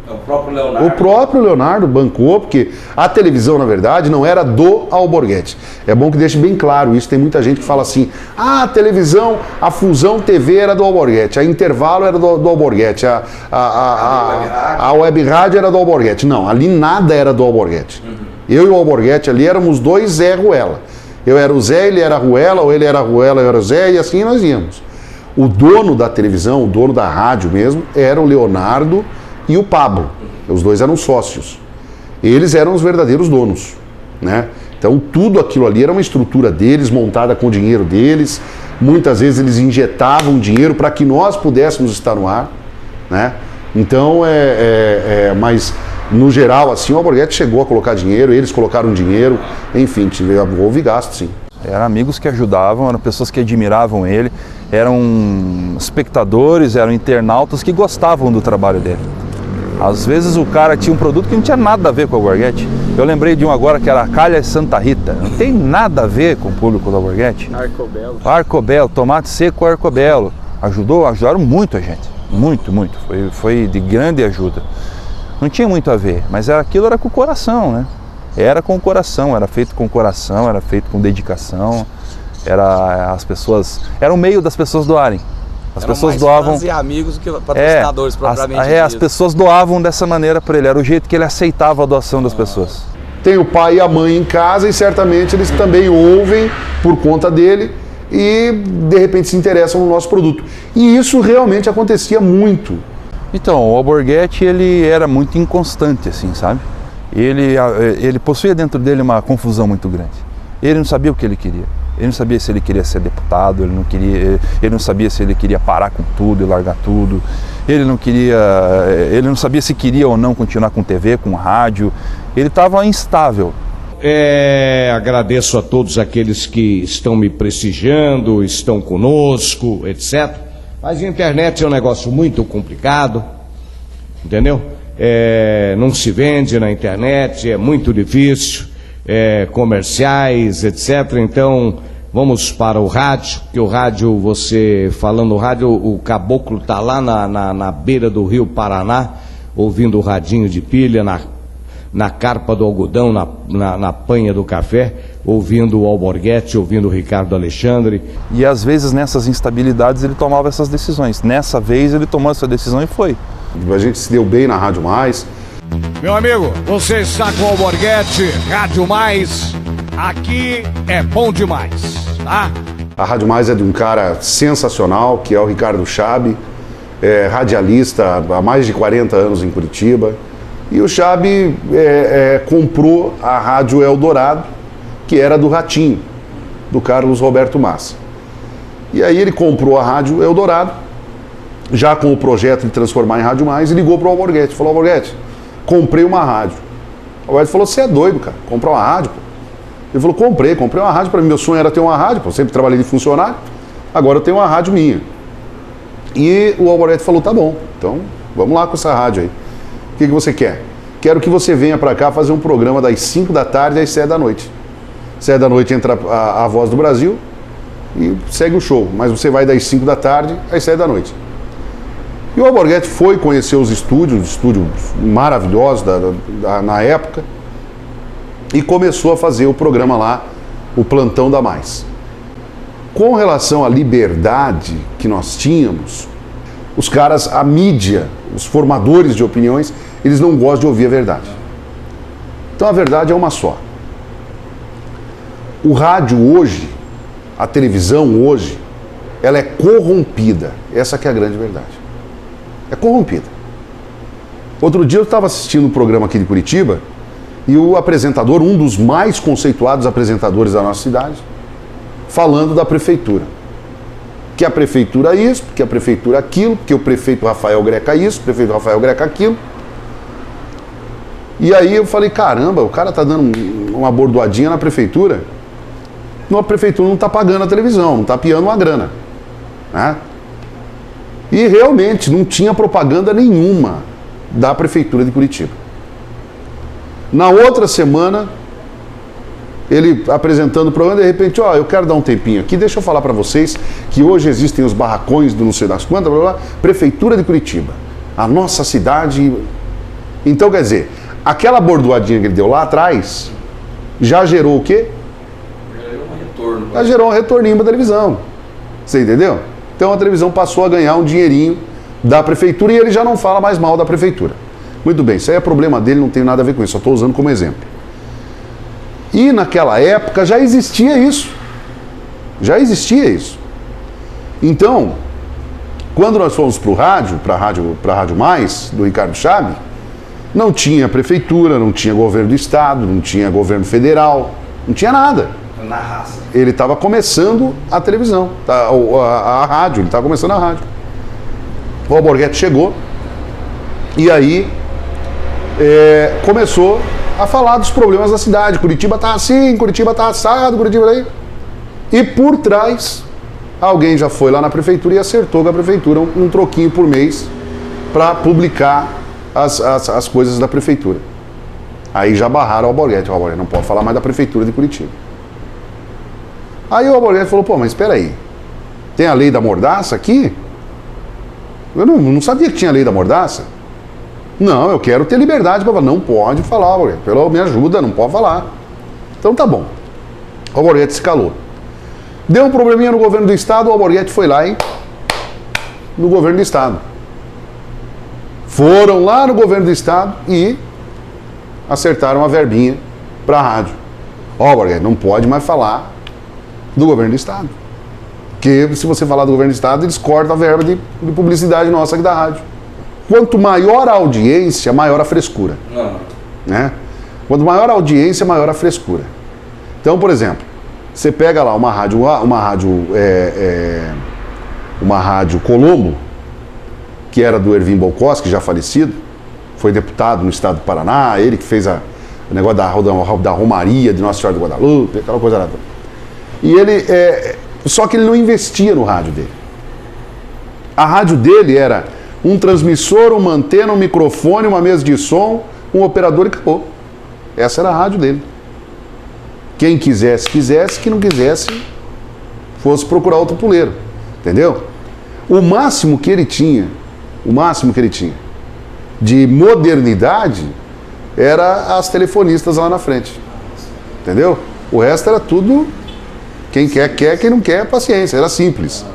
O próprio Leonardo?
O próprio Leonardo bancou, porque a televisão, na verdade, não era do Alborguete. É bom que deixe bem claro isso. Tem muita gente que fala assim, a televisão, a Fusão TV era do Alborguete, a Intervalo era do Alborguete, a Web Rádio era do Alborguete. Não, ali nada era do Alborguete. Eu e o Alborguete ali éramos dois Zé Ruela. Eu era o Zé, ele era a Ruela, ou ele era a Ruela, eu era o Zé, e assim nós íamos. O dono da televisão, o dono da rádio mesmo, era o Leonardo e o Pablo. Os dois eram sócios. Eles eram os verdadeiros donos, né? Então tudo aquilo ali era uma estrutura deles, montada com o dinheiro deles. Muitas vezes eles injetavam dinheiro para que nós pudéssemos estar no ar, né? Então, mas no geral, assim, o Alborguete chegou a colocar dinheiro, eles colocaram dinheiro, enfim, houve gasto, sim.
Eram amigos que ajudavam, eram pessoas que admiravam ele, eram espectadores, eram internautas que gostavam do trabalho dele. Às vezes o cara tinha um produto que não tinha nada a ver com o Alborguete. Eu lembrei de um agora que era a Calha Santa Rita, não tem nada a ver com o público do Alborguete. Arcobelo, tomate seco Arcobelo. Ajudaram muito a gente, muito. Foi de grande ajuda. Não tinha muito a ver, mas aquilo era com o coração, né? Era com o coração, era feito com o coração, era feito com dedicação. Era o meio das pessoas doarem. As pessoas doavam.
Fãs e amigos que patrocinadores, propriamente.
As pessoas doavam dessa maneira para ele, era o jeito que ele aceitava a doação das pessoas.
Tem o pai e a mãe em casa e certamente eles também ouvem por conta dele e de repente se interessam no nosso produto. E isso realmente acontecia muito.
Então, o Alborguete, ele era muito inconstante, assim, sabe? Ele possuía dentro dele uma confusão muito grande. Ele não sabia o que ele queria. Ele não sabia se ele queria ser deputado, ele não sabia se ele queria parar com tudo e largar tudo. Ele não sabia se queria ou não continuar com TV, com rádio. Ele estava instável.
Agradeço a todos aqueles que estão me prestigiando, estão conosco, etc. Mas a internet é um negócio muito complicado, entendeu? Não se vende na internet, é muito difícil, comerciais, etc. Então, vamos para o rádio, que o rádio, você falando no rádio, o caboclo está lá na beira do rio Paraná, ouvindo o radinho de pilha, na carpa do algodão, na panha do café, ouvindo o Alborguete, ouvindo o Ricardo Alexandre.
E às vezes nessas instabilidades ele tomava essas decisões. Nessa vez ele tomou essa decisão e foi.
A gente se deu bem na Rádio Mais.
Meu amigo, você está com o Alborguete, Rádio Mais, aqui é bom demais, tá?
A Rádio Mais é de um cara sensacional, que é o Ricardo Chabe, radialista há mais de 40 anos em Curitiba. E o Chabe comprou a Rádio Eldorado, que era do Ratinho, do Carlos Roberto Massa. E aí ele comprou a Rádio Eldorado, já com o projeto de transformar em Rádio Mais, e ligou para o Alborguete. Falou, Alborguete, comprei uma rádio. O Alborguete falou, você é doido, cara, comprar uma rádio, pô. Ele falou, comprei uma rádio, para mim meu sonho era ter uma rádio, pô. Eu sempre trabalhei de funcionário, agora eu tenho uma rádio minha. E o Alborguete falou, tá bom, então vamos lá com essa rádio aí. O que você quer? Quero que você venha para cá fazer um programa das 5 da tarde às 7 da noite. 7 da noite entra a Voz do Brasil e segue o show. Mas você vai das 5 da tarde às 7 da noite. E o Alborguete foi conhecer os estúdios maravilhosos na época, e começou a fazer o programa lá, o Plantão da Mais. Com relação à liberdade que nós tínhamos, os caras, a mídia, os formadores de opiniões, eles não gostam de ouvir a verdade. Então a verdade é uma só. O rádio hoje, a televisão hoje, ela é corrompida. Essa que é a grande verdade. É corrompida. Outro dia eu estava assistindo um programa aqui de Curitiba e o apresentador, um dos mais conceituados apresentadores da nossa cidade, falando da prefeitura. Que a prefeitura isso, que a prefeitura aquilo, que o prefeito Rafael Greca isso, o prefeito Rafael Greca aquilo. E aí eu falei, caramba, o cara tá dando uma bordoadinha na prefeitura. A prefeitura não tá pagando a televisão, não tá piando uma grana. Né? E realmente não tinha propaganda nenhuma da prefeitura de Curitiba. Na outra semana, ele apresentando o programa, de repente, ó, eu quero dar um tempinho aqui, deixa eu falar para vocês que hoje existem os barracões do não sei das quantas, blá, blá, blá, prefeitura de Curitiba, a nossa cidade. Então, quer dizer, aquela bordoadinha que ele deu lá atrás, já gerou o quê? Já gerou um retorninho para a televisão. Você entendeu? Então a televisão passou a ganhar um dinheirinho da prefeitura e ele já não fala mais mal da prefeitura. Muito bem, isso aí é problema dele, não tem nada a ver com isso, só estou usando como exemplo. E naquela época já existia isso. Já existia isso. Então, quando nós fomos para a Rádio Mais, do Ricardo Chaves, não tinha prefeitura, não tinha governo do estado, não tinha governo federal, não tinha nada.
Na raça.
Ele estava começando a televisão, a rádio, ele estava começando a rádio. O Alborguete chegou e aí começou a falar dos problemas da cidade. Curitiba tá assim, Curitiba tá assado, Curitiba aí. E por trás, alguém já foi lá na prefeitura e acertou com a prefeitura um troquinho por mês para publicar as coisas da prefeitura. Aí já barraram o Alborguete. O Alborguete não pode falar mais da prefeitura de Curitiba. Aí o Alborguete falou, pô, mas espera aí, tem a lei da mordaça aqui? Eu não sabia que tinha lei da mordaça. Não, eu quero ter liberdade para falar. Não pode falar, Alborguete, me ajuda, não pode falar. Então tá bom. O Alborguete se calou. Deu um probleminha no governo do estado, o Alborguete foi lá no governo do estado. Foram lá no governo do estado e acertaram a verbinha para a rádio. Ó, Alborguete, não pode mais falar do governo do estado. Porque se você falar do governo do estado, eles cortam a verba de publicidade nossa aqui da rádio. Quanto maior a audiência, maior a frescura. Né? Quanto maior a audiência, maior a frescura. Então, por exemplo, você pega lá uma rádio Colombo, que era do Ervim Bolkowski, já falecido, foi deputado no estado do Paraná, ele que fez o negócio da Romaria de Nossa Senhora de Guadalupe, aquela coisa lá. E ele, só que ele não investia no rádio dele. A rádio dele era um transmissor, uma antena, um microfone, uma mesa de som, um operador e acabou. Essa era a rádio dele. Quem quisesse, que não quisesse, fosse procurar outro puleiro. Entendeu? O máximo que ele tinha de modernidade era as telefonistas lá na frente. Entendeu? O resto era tudo, quem quer, quem não quer, paciência, era simples.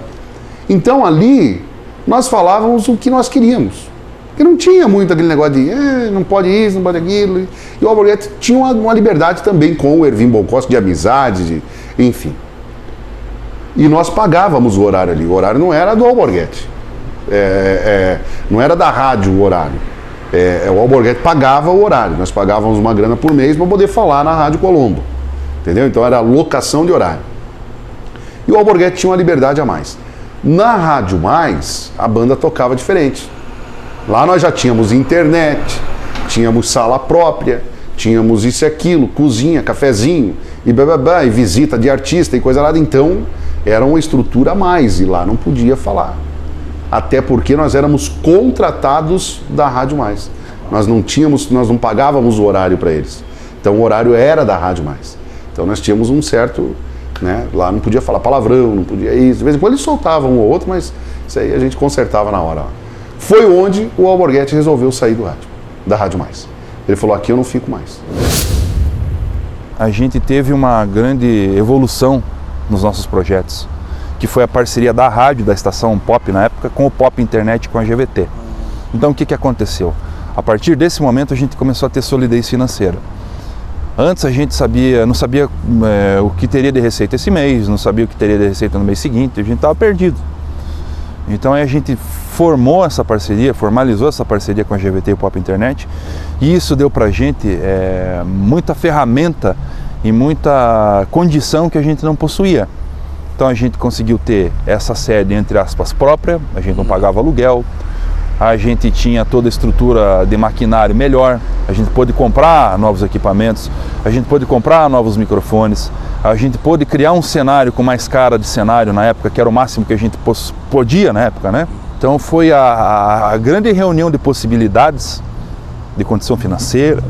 Então ali, nós falávamos o que nós queríamos. Porque não tinha muito aquele negócio de não pode isso, não pode aquilo. E o Alborguete tinha uma liberdade também com o Ervim Bolkowski, de amizade, enfim. E nós pagávamos o horário ali. O horário não era do Alborguete. Não era da rádio o horário. O Alborguete pagava o horário. Nós pagávamos uma grana por mês para poder falar na Rádio Colombo. Entendeu? Então era locação de horário. E o Alborguete tinha uma liberdade a mais. Na Rádio Mais, a banda tocava diferente. Lá nós já tínhamos internet, tínhamos sala própria, tínhamos isso e aquilo, cozinha, cafezinho, e bababá, e visita de artista e coisa lá. Então, era uma estrutura a mais, e lá não podia falar. Até porque nós éramos contratados da Rádio Mais. Nós não pagávamos o horário para eles. Então, o horário era da Rádio Mais. Então, nós tínhamos um certo... Né? Lá não podia falar palavrão, não podia isso. De vez em quando eles soltavam um ou outro, mas isso aí a gente consertava na hora. Foi onde o Alborguete resolveu sair da Rádio Mais. Ele falou, aqui eu não fico mais.
A gente teve uma grande evolução nos nossos projetos, que foi a parceria da rádio, da estação Pop na época, com o Pop Internet e com a GVT. Então o que aconteceu? A partir desse momento a gente começou a ter solidez financeira. Antes a gente não sabia o que teria de receita esse mês, não sabia o que teria de receita no mês seguinte, a gente estava perdido. Então aí a gente formalizou essa parceria com a GVT e o Pop Internet, e isso deu pra gente muita ferramenta e muita condição que a gente não possuía. Então a gente conseguiu ter essa sede, entre aspas, própria, a gente não pagava aluguel, a gente tinha toda a estrutura de maquinário melhor, a gente pôde comprar novos equipamentos, a gente pôde comprar novos microfones, a gente pôde criar um cenário com mais cara de cenário na época, que era o máximo que a gente podia na época, né? Então foi a grande reunião de possibilidades, de condição financeira,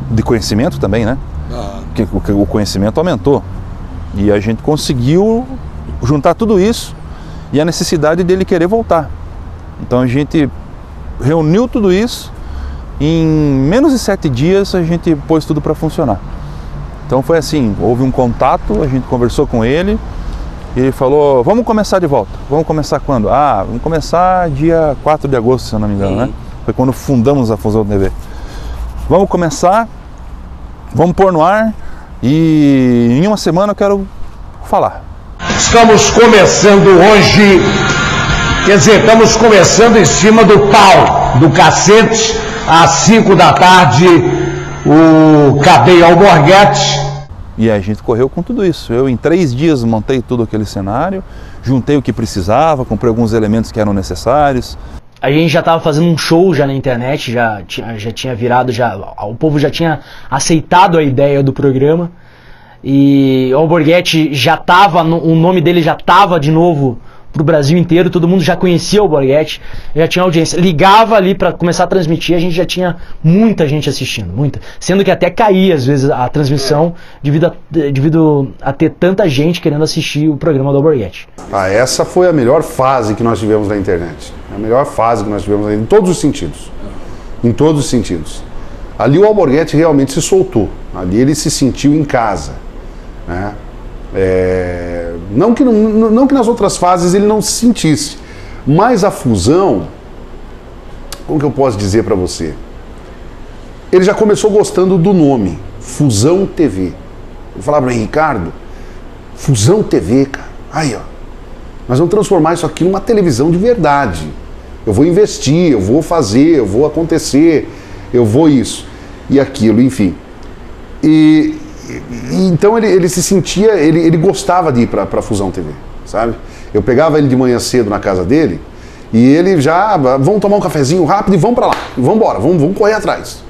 de conhecimento também, né? Porque o conhecimento aumentou e a gente conseguiu juntar tudo isso e a necessidade dele querer voltar. Então a gente reuniu tudo isso, em menos de 7 dias a gente pôs tudo para funcionar. Então foi assim, houve um contato, a gente conversou com ele, e ele falou, vamos começar de volta. Vamos começar quando? Vamos começar dia 4 de agosto, se eu não me engano, né? Foi quando fundamos a Fusão TV. Vamos começar, vamos pôr no ar, e em uma semana eu quero falar.
Estamos começando hoje, quer dizer, estamos começando em cima do pau, do cacete, às 5 da tarde, o Cadeia Alborguete.
E a gente correu com tudo isso. Eu, em 3 dias, montei todo aquele cenário, juntei o que precisava, comprei alguns elementos que eram necessários.
A gente já estava fazendo um show já na internet, já tinha virado, o povo já tinha aceitado a ideia do programa. E o Alborguete já estava, o nome dele já estava de novo pro Brasil inteiro, todo mundo já conhecia o Alborguete, já tinha audiência. Ligava ali para começar a transmitir, a gente já tinha muita gente assistindo, muita. Sendo que até caía às vezes a transmissão devido a ter tanta gente querendo assistir o programa do Alborguete.
Essa foi a melhor fase que nós tivemos na internet. A melhor fase que nós tivemos em todos os sentidos. Em todos os sentidos. Ali o Alborguete realmente se soltou. Ali ele se sentiu em casa, né? Não que nas outras fases ele não se sentisse, mas a fusão, como que eu posso dizer para você? Ele já começou gostando do nome, Fusão TV. Ele falava para mim, Ricardo, Fusão TV, cara, aí ó, nós vamos transformar isso aqui numa televisão de verdade. Eu vou investir, eu vou fazer, eu vou acontecer, eu vou isso e aquilo, enfim. Então ele se sentia, ele gostava de ir para a Fusão TV, sabe? Eu pegava ele de manhã cedo na casa dele e ele já, vamos tomar um cafezinho rápido e vamos para lá, vamos embora, vamos correr atrás,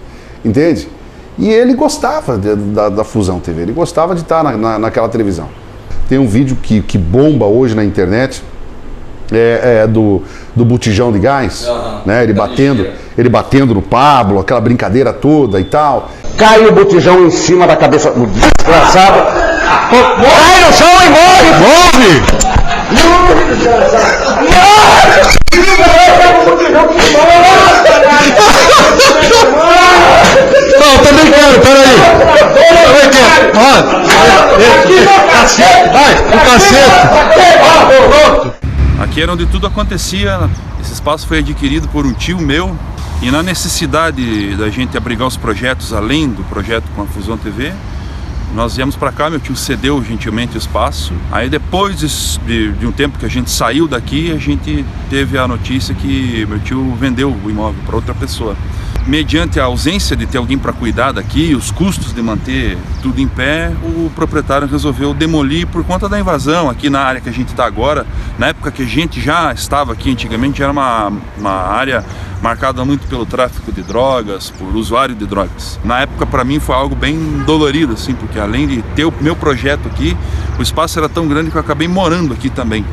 entende? E ele gostava da Fusão TV, ele gostava de estar naquela televisão. Tem um vídeo que bomba hoje na internet, do botijão de gás, né? Ele batendo no Pablo, aquela brincadeira toda e tal.
Cai o botijão em cima da cabeça do desgraçado. Cai no chão e morre!
Não, também quero, peraí. Também quero. Vai, o cacete.
Aqui era onde tudo acontecia. Esse espaço foi adquirido por um tio meu. E na necessidade da gente abrigar os projetos além do projeto com a Fusão TV, nós viemos para cá, meu tio cedeu gentilmente o espaço. Aí depois de um tempo que a gente saiu daqui, a gente teve a notícia que meu tio vendeu o imóvel para outra pessoa. Mediante a ausência de ter alguém para cuidar daqui, os custos de manter tudo em pé, o proprietário resolveu demolir por conta da invasão aqui na área que a gente está agora. Na época que a gente já estava aqui, antigamente era uma área marcada muito pelo tráfico de drogas, por usuário de drogas. Na época, para mim, foi algo bem dolorido, assim, porque além de ter o meu projeto aqui, o espaço era tão grande que eu acabei morando aqui também.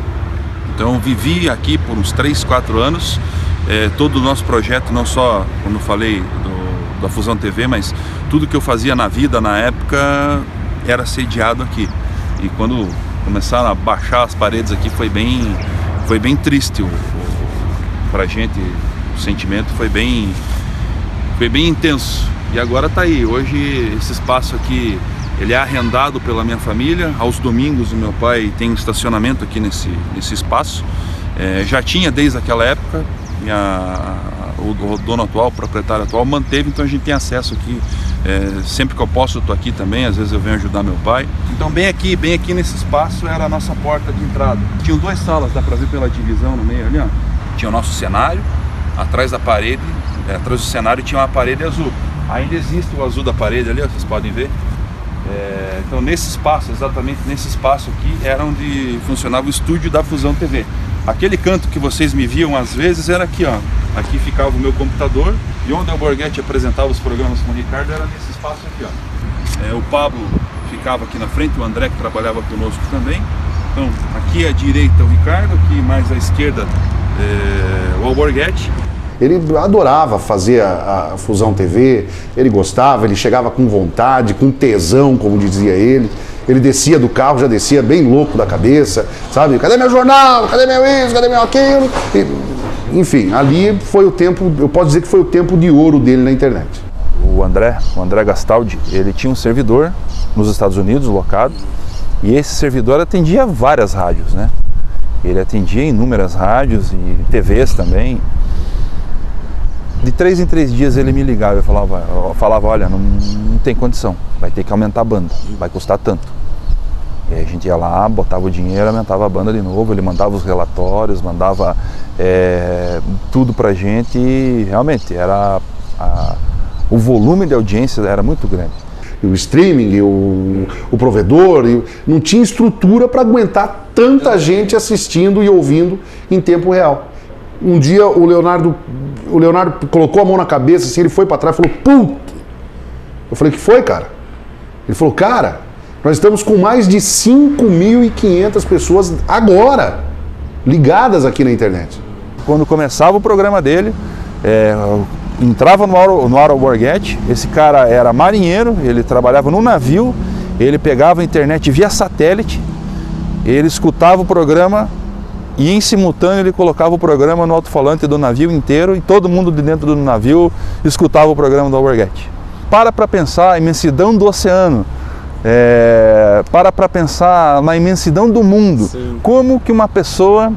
Então, vivi aqui por uns 3, 4 anos. Todo o nosso projeto, não só, como eu falei, da Fusão TV, mas tudo que eu fazia na vida, na época, era sediado aqui. E quando começaram a baixar as paredes aqui, foi bem triste pra gente. O sentimento foi bem intenso. E agora tá aí. Hoje esse espaço aqui, ele é arrendado pela minha família. Aos domingos o meu pai tem um estacionamento aqui nesse espaço. Já tinha desde aquela época. O dono atual, o proprietário atual, manteve, então a gente tem acesso aqui Sempre que eu posso eu estou aqui também, às vezes eu venho ajudar meu pai. Então bem aqui nesse espaço era a nossa porta de entrada. Tinham 2 salas, dá para ver pela divisão no meio ali, ó. Tinha o nosso cenário, atrás da parede, atrás do cenário tinha uma parede azul. Ainda existe o azul da parede ali, ó, vocês podem ver. Então nesse espaço, exatamente nesse espaço aqui, era onde funcionava o estúdio da Fusão TV. Aquele canto que vocês me viam às vezes era aqui, ó. Aqui ficava o meu computador e onde o Borghetti apresentava os programas com o Ricardo era nesse espaço aqui, ó. O Pablo ficava aqui na frente, o André que trabalhava conosco também. Então aqui à direita o Ricardo, aqui mais à esquerda o Alborguete.
Ele adorava fazer a Fusão TV, ele gostava, ele chegava com vontade, com tesão, como dizia ele. Ele descia do carro, já descia bem louco da cabeça, sabe? Cadê meu jornal? Cadê meu isso? Cadê meu aquilo? Enfim, ali foi o tempo, eu posso dizer que foi o tempo de ouro dele na internet.
O André Gastaldi, ele tinha um servidor nos Estados Unidos, locado, e esse servidor atendia várias rádios, né? Ele atendia inúmeras rádios e TVs também. De 3 em 3 dias ele me ligava e falava, olha, não tem condição, vai ter que aumentar a banda, vai custar tanto. E aí a gente ia lá, botava o dinheiro, aumentava a banda de novo, ele mandava os relatórios, mandava tudo pra gente e realmente era o volume de audiência era muito grande.
O streaming, o provedor, não tinha estrutura para aguentar tanta gente assistindo e ouvindo em tempo real. Um dia o Leonardo colocou a mão na cabeça, assim, ele foi para trás e falou, puta! Eu falei, que foi, cara? Ele falou, cara, nós estamos com mais de 5.500 pessoas agora ligadas aqui na internet.
Quando começava o programa dele, entrava no ar Alborguete, esse cara era marinheiro, ele trabalhava num navio, ele pegava a internet via satélite, ele escutava o programa e em simultâneo ele colocava o programa no alto-falante do navio inteiro e todo mundo de dentro do navio escutava o programa do Alborguete. Para pensar a imensidão do oceano, para pensar na imensidão do mundo. Sim. Como que uma pessoa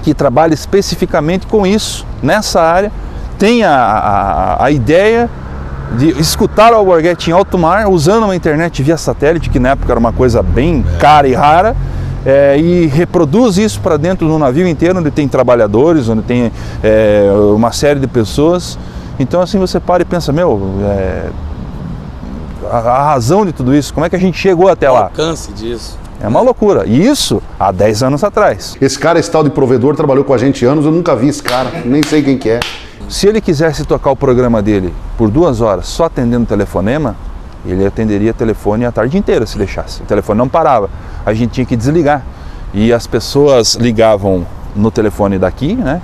que trabalha especificamente com isso, nessa área, tem a ideia de escutar o Alborguete em alto mar, usando uma internet via satélite, que na época era uma coisa bem cara e rara, e reproduz isso para dentro do navio inteiro, onde tem trabalhadores, onde tem uma série de pessoas. Então assim você para e pensa, a razão de tudo isso, como é que a gente chegou até lá? O
alcance disso.
É uma loucura. E isso há 10 anos atrás.
Esse cara, esse tal de provedor, trabalhou com a gente anos, eu nunca vi esse cara, nem sei quem que é.
Se ele quisesse tocar o programa dele por 2 horas só atendendo telefonema, ele atenderia telefone a tarde inteira se deixasse. O telefone não parava, a gente tinha que desligar. E as pessoas ligavam no telefone daqui, né,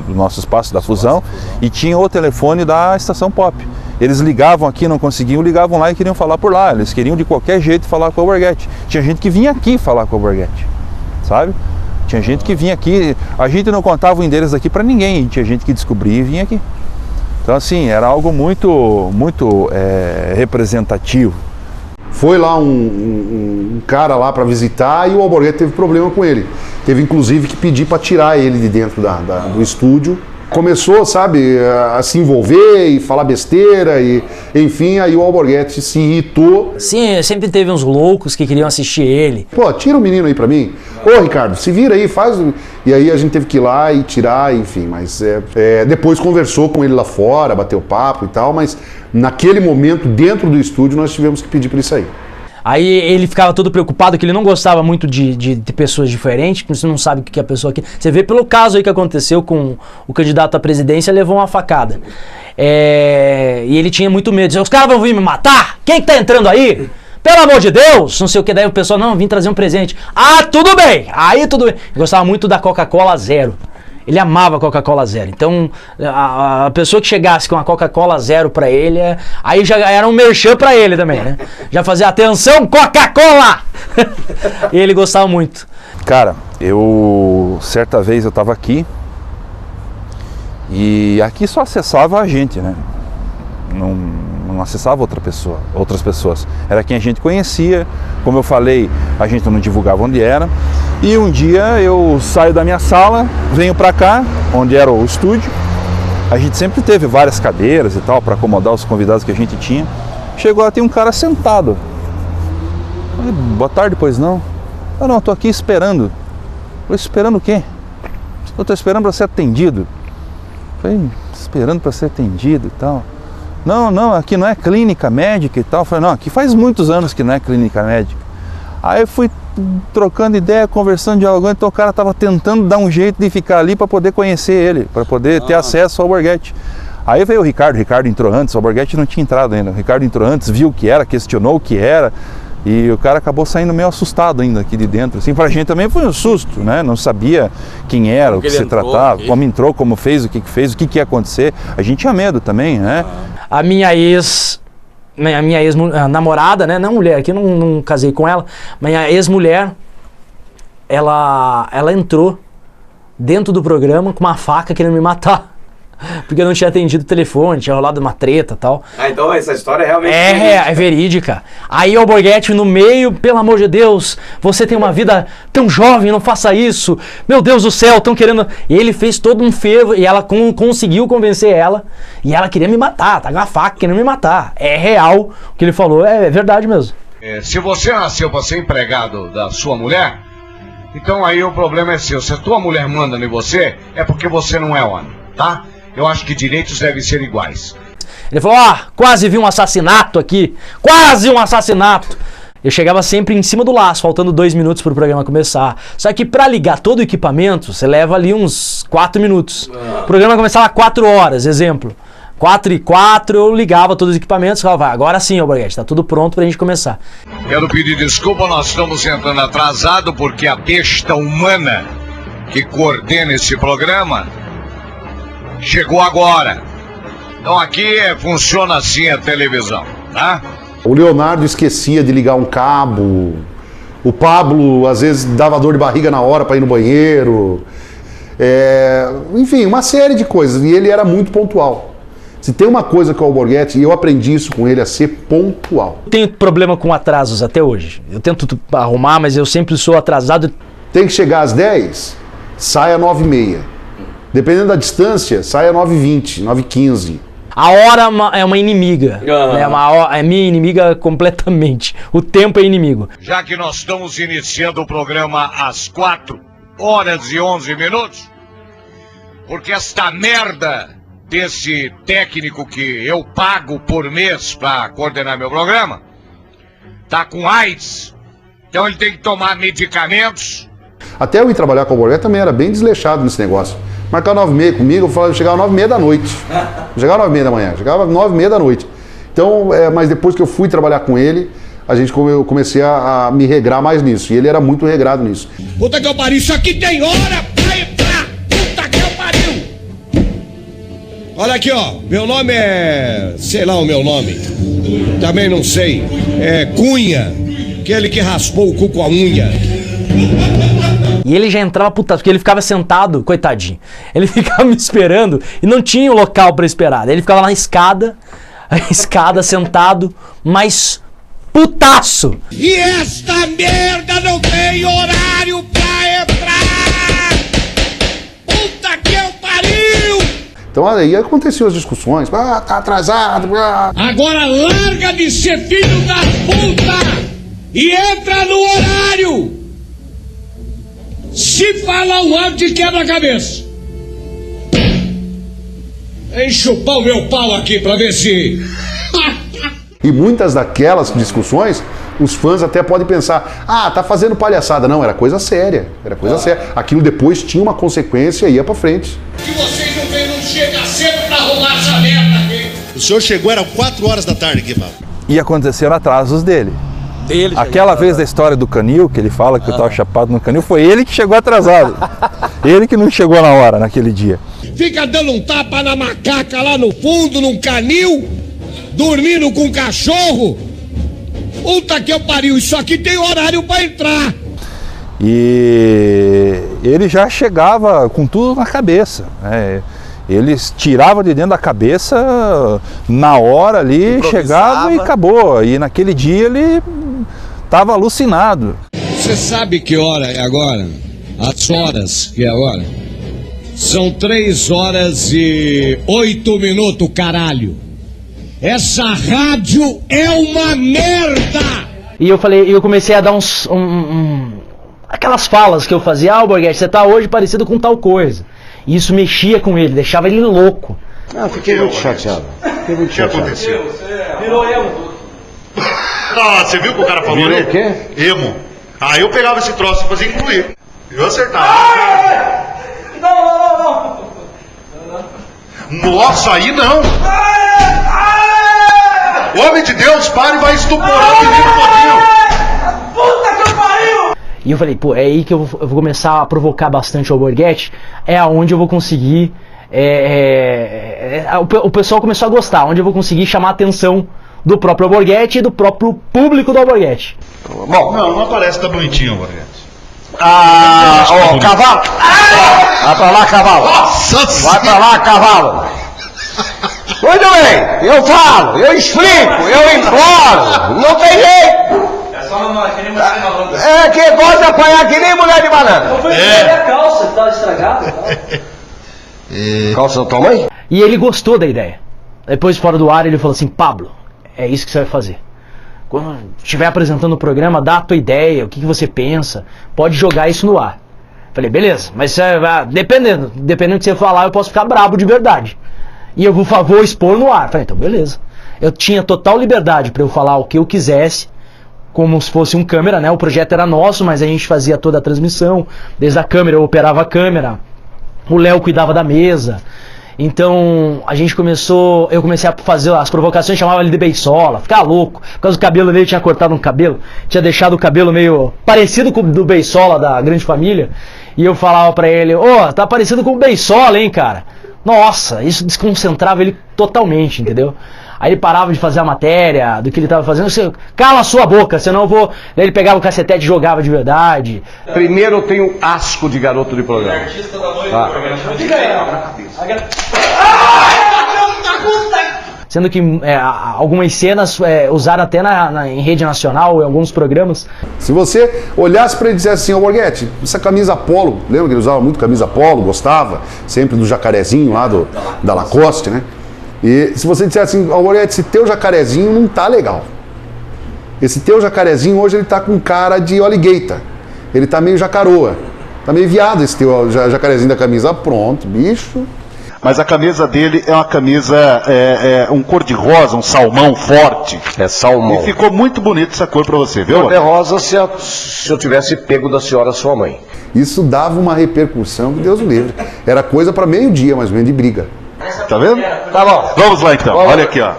do nosso espaço da Fusão, e tinha o telefone da Estação Pop. Eles ligavam aqui, não conseguiam, ligavam lá e queriam falar por lá. Eles queriam de qualquer jeito falar com o Alborguete. Tinha gente que vinha aqui falar com o Alborguete, sabe? Tinha gente que vinha aqui, a gente não contava o endereço daqui para ninguém, tinha gente que descobria e vinha aqui. Então assim, era algo muito representativo.
Foi lá um cara lá para visitar e o Alborguete teve problema com ele. Teve inclusive que pedir para tirar ele de dentro do estúdio. Começou, sabe, a se envolver e falar besteira e, enfim, aí o Alborguete se irritou.
Sim, sempre teve uns loucos que queriam assistir ele.
Pô, tira o menino aí pra mim. Ô, Ricardo, se vira aí, faz. E aí a gente teve que ir lá e tirar, enfim, mas depois conversou com ele lá fora, bateu papo e tal, mas naquele momento, dentro do estúdio, nós tivemos que pedir pra ele sair.
Aí ele ficava todo preocupado, que ele não gostava muito de pessoas diferentes, porque você não sabe o que a pessoa quer. Você vê pelo caso aí que aconteceu com o candidato à presidência, levou uma facada. E ele tinha muito medo. Os caras vão vir me matar? Quem que tá entrando aí? Pelo amor de Deus! Não sei o que. Daí o pessoal, não, vim trazer um presente. Ah, tudo bem! Aí tudo bem. Ele gostava muito da Coca-Cola Zero. Ele amava a Coca-Cola Zero. Então, a pessoa que chegasse com a Coca-Cola Zero pra ele, aí já era um merchan pra ele também, né? Já fazia, atenção, Coca-Cola! E ele gostava muito.
Cara, certa vez eu tava aqui, e aqui só acessava a gente, né? Não acessava outras pessoas. Era quem a gente conhecia. Como eu falei, a gente não divulgava onde era. E um dia eu saio da minha sala, venho para cá, onde era o estúdio. A gente sempre teve várias cadeiras e tal para acomodar os convidados que a gente tinha. Chegou lá, tem um cara sentado. Falei, boa tarde, pois não? Ah, não, tô aqui esperando. Falei, esperando o quê? Eu tô esperando para ser atendido. Falei, esperando para ser atendido e tal. Não, aqui não é clínica médica e tal. Falei, não, aqui faz muitos anos que não é clínica médica. Aí eu fui trocando ideia, conversando, dialogando, então o cara estava tentando dar um jeito de ficar ali para poder conhecer ele, para poder ter acesso ao Alborguete. Aí veio o Ricardo entrou antes, o Alborguete não tinha entrado ainda. O Ricardo entrou antes, viu o que era, questionou o que era, e o cara acabou saindo meio assustado ainda aqui de dentro. Assim, pra gente também foi um susto, né? Não sabia quem era, como o que se tratava, como entrou, como fez, o que fez, o que ia acontecer. A gente tinha medo também, né?
A minha ex-namorada, né, não mulher, aqui eu não casei com ela, mas minha ex-mulher, ela entrou dentro do programa com uma faca querendo me matar, porque eu não tinha atendido o telefone, tinha rolado uma treta e tal.
Ah, então essa história é realmente
é verídica. Aí o Alborguete no meio, pelo amor de Deus, você tem uma vida tão jovem, não faça isso, meu Deus do céu, estão querendo... E ele fez todo um fervo, e ela conseguiu convencer ela, e ela queria me matar, tá com uma faca querendo me matar. É real, o que ele falou é verdade mesmo.
Se você nasceu para ser empregado da sua mulher, então aí o problema é seu. Se a tua mulher manda em você, é porque você não é homem, tá? Eu acho que direitos devem ser iguais.
Ele falou, quase vi um assassinato aqui. Quase um assassinato. Eu chegava sempre em cima do laço, faltando 2 minutos para o programa começar. Só que para ligar todo o equipamento, você leva ali uns 4 minutos. O programa começava 4 horas, exemplo. 4h04 eu ligava todos os equipamentos e falava, agora sim, Alborguete, tá tudo pronto pra gente começar.
Quero pedir desculpa, nós estamos entrando atrasado porque a besta humana que coordena esse programa chegou agora. Então aqui funciona assim a televisão, tá?
O Leonardo esquecia de ligar um cabo. O Pablo, às vezes, dava dor de barriga na hora para ir no banheiro. Enfim, uma série de coisas. E ele era muito pontual. Se tem uma coisa que o Alborguete, e eu aprendi isso com ele, é ser pontual.
Eu tenho problema com atrasos até hoje. Eu tento arrumar, mas eu sempre sou atrasado.
Tem que chegar às 10, sai às 9h30. Dependendo da distância, sai às 9h20, 9h15.
A hora é uma inimiga. É minha inimiga completamente. O tempo é inimigo.
Já que nós estamos iniciando o programa às 4h11, porque esta merda desse técnico que eu pago por mês para coordenar meu programa tá com AIDS, então ele tem que tomar medicamentos.
Até eu ir trabalhar com o Alborguete também era bem desleixado nesse negócio. Marcar 9h30 comigo, eu chegava às 9h30 da noite. Não chegava às 9h30 da manhã, chegava às 9h30 da noite. Então, mas depois que eu fui trabalhar com ele, eu comecei a me regrar mais nisso. E ele era muito regrado nisso.
Puta que eu pariu, isso aqui tem hora pra entrar! Puta que eu pariu! Olha aqui, ó, meu nome é... sei lá o meu nome. Também não sei. É Cunha, aquele que raspou o cu com a unha.
E ele já entrava putado, porque ele ficava sentado, coitadinho. Ele ficava me esperando e não tinha um local pra esperar. Daí ele ficava lá na escada, sentado, mas putaço.
E esta merda não tem horário pra entrar! Puta que eu pariu!
Então aí aconteciam as discussões. Tá atrasado.
Agora larga de ser filho da puta e entra no horário! Se falar um áudio de quebra-cabeça. Enche o pau meu pau aqui pra ver se...
E muitas daquelas discussões, os fãs até podem pensar, tá fazendo palhaçada. Não, era coisa séria. Era coisa séria. Aquilo depois tinha uma consequência e ia pra frente.
Que vocês não chegam cedo pra arrumar essa merda aqui.
O senhor chegou, eram 4 horas da tarde aqui, Paulo.
E aconteceram atrasos dele. Aquela vez da história do canil, que ele fala que eu tava chapado no canil, foi ele que chegou atrasado. Ele que não chegou na hora, naquele dia.
Fica dando um tapa na macaca lá no fundo, num canil, dormindo com um cachorro. Puta que eu pariu, isso aqui tem horário pra entrar.
E ele já chegava com tudo na cabeça, né? Eles tiravam de dentro da cabeça na hora ali, chegava e acabou. E naquele dia ele estava alucinado.
Você sabe que hora é agora? As horas que é agora? São 3h08, caralho. Essa rádio é uma merda!
E eu comecei a dar aquelas falas que eu fazia, Alborguete, você tá hoje parecido com tal coisa. E isso mexia com ele, deixava ele louco.
Ah, fiquei muito chateado.
O que aconteceu?
Virou emo.
Ah, você viu o que o cara falou ali?
O quê?
Emo. Ah, eu pegava esse troço e fazia incluir. Eu acertava.
Não.
Nossa, aí não! Homem de Deus, pare e vai estuprar o menino todinho!
Puta que pariu!
E eu falei, pô, é aí que eu vou começar a provocar bastante o Alborguete, é aonde eu vou conseguir, o pessoal começou a gostar, onde eu vou conseguir chamar a atenção do próprio Alborguete e do próprio público do Alborguete.
Bom, não aparece, tá bonitinho, Alborguete.
Cavalo! Vai pra lá, cavalo!
Nossa!
Vai pra lá, cavalo! Muito bem, eu falo, eu explico, eu imploro, não tem jeito!
É só uma que nem mulher de banana.
É que gosta de apanhar que nem mulher de banana.
Eu fui ver a calça, que tava estragada.
Calça da tua mãe?
E ele gostou da ideia. Depois, fora do ar, ele falou assim, Pablo, é isso que você vai fazer. Quando estiver apresentando o programa, dá a tua ideia, o que você pensa, pode jogar isso no ar. Falei, beleza, mas dependendo do que você falar, eu posso ficar brabo de verdade. E eu vou expor no ar. Falei, então beleza. Eu tinha total liberdade para eu falar o que eu quisesse, como se fosse um câmera, né? O projeto era nosso, mas a gente fazia toda a transmissão. Desde a câmera, eu operava a câmera. O Léo cuidava da mesa. Então, eu comecei a fazer as provocações, chamava ele de beisola, ficar louco. Por causa do cabelo dele, tinha cortado um cabelo, tinha deixado o cabelo meio parecido com o do beisola da Grande Família. E eu falava pra ele, tá parecido com o beisola, hein, cara? Nossa, isso desconcentrava ele totalmente, entendeu? Aí ele parava de fazer a matéria, do que ele tava fazendo, você, cala a sua boca, senão eu vou... Aí ele pegava o cacetete e jogava de verdade.
Primeiro eu tenho asco de garoto de programa.
Artista da noite,
Sendo que algumas cenas usaram até em rede nacional, em alguns programas.
Se você olhasse para ele e dissesse assim, Alborguete, essa camisa polo, lembra que ele usava muito camisa polo, gostava, sempre do jacarezinho lá da Lacoste, né? E se você dissesse assim, Alborguete, esse teu jacarezinho não tá legal. Esse teu jacarezinho hoje ele tá com cara de alligator. Ele tá meio jacaroa. Tá meio viado esse teu jacarezinho da camisa. Pronto, bicho.
Mas a camisa dele é uma camisa, um cor-de-rosa, um salmão forte.
É salmão.
E ficou muito bonito essa cor pra você, viu?
Cor-de-rosa se eu tivesse pego da senhora sua mãe.
Isso dava uma repercussão que Deus o livre. Era coisa para meio-dia, mais ou menos, de briga.
Tá vendo?
Tá bom.
Vamos lá então, olha aqui, ó.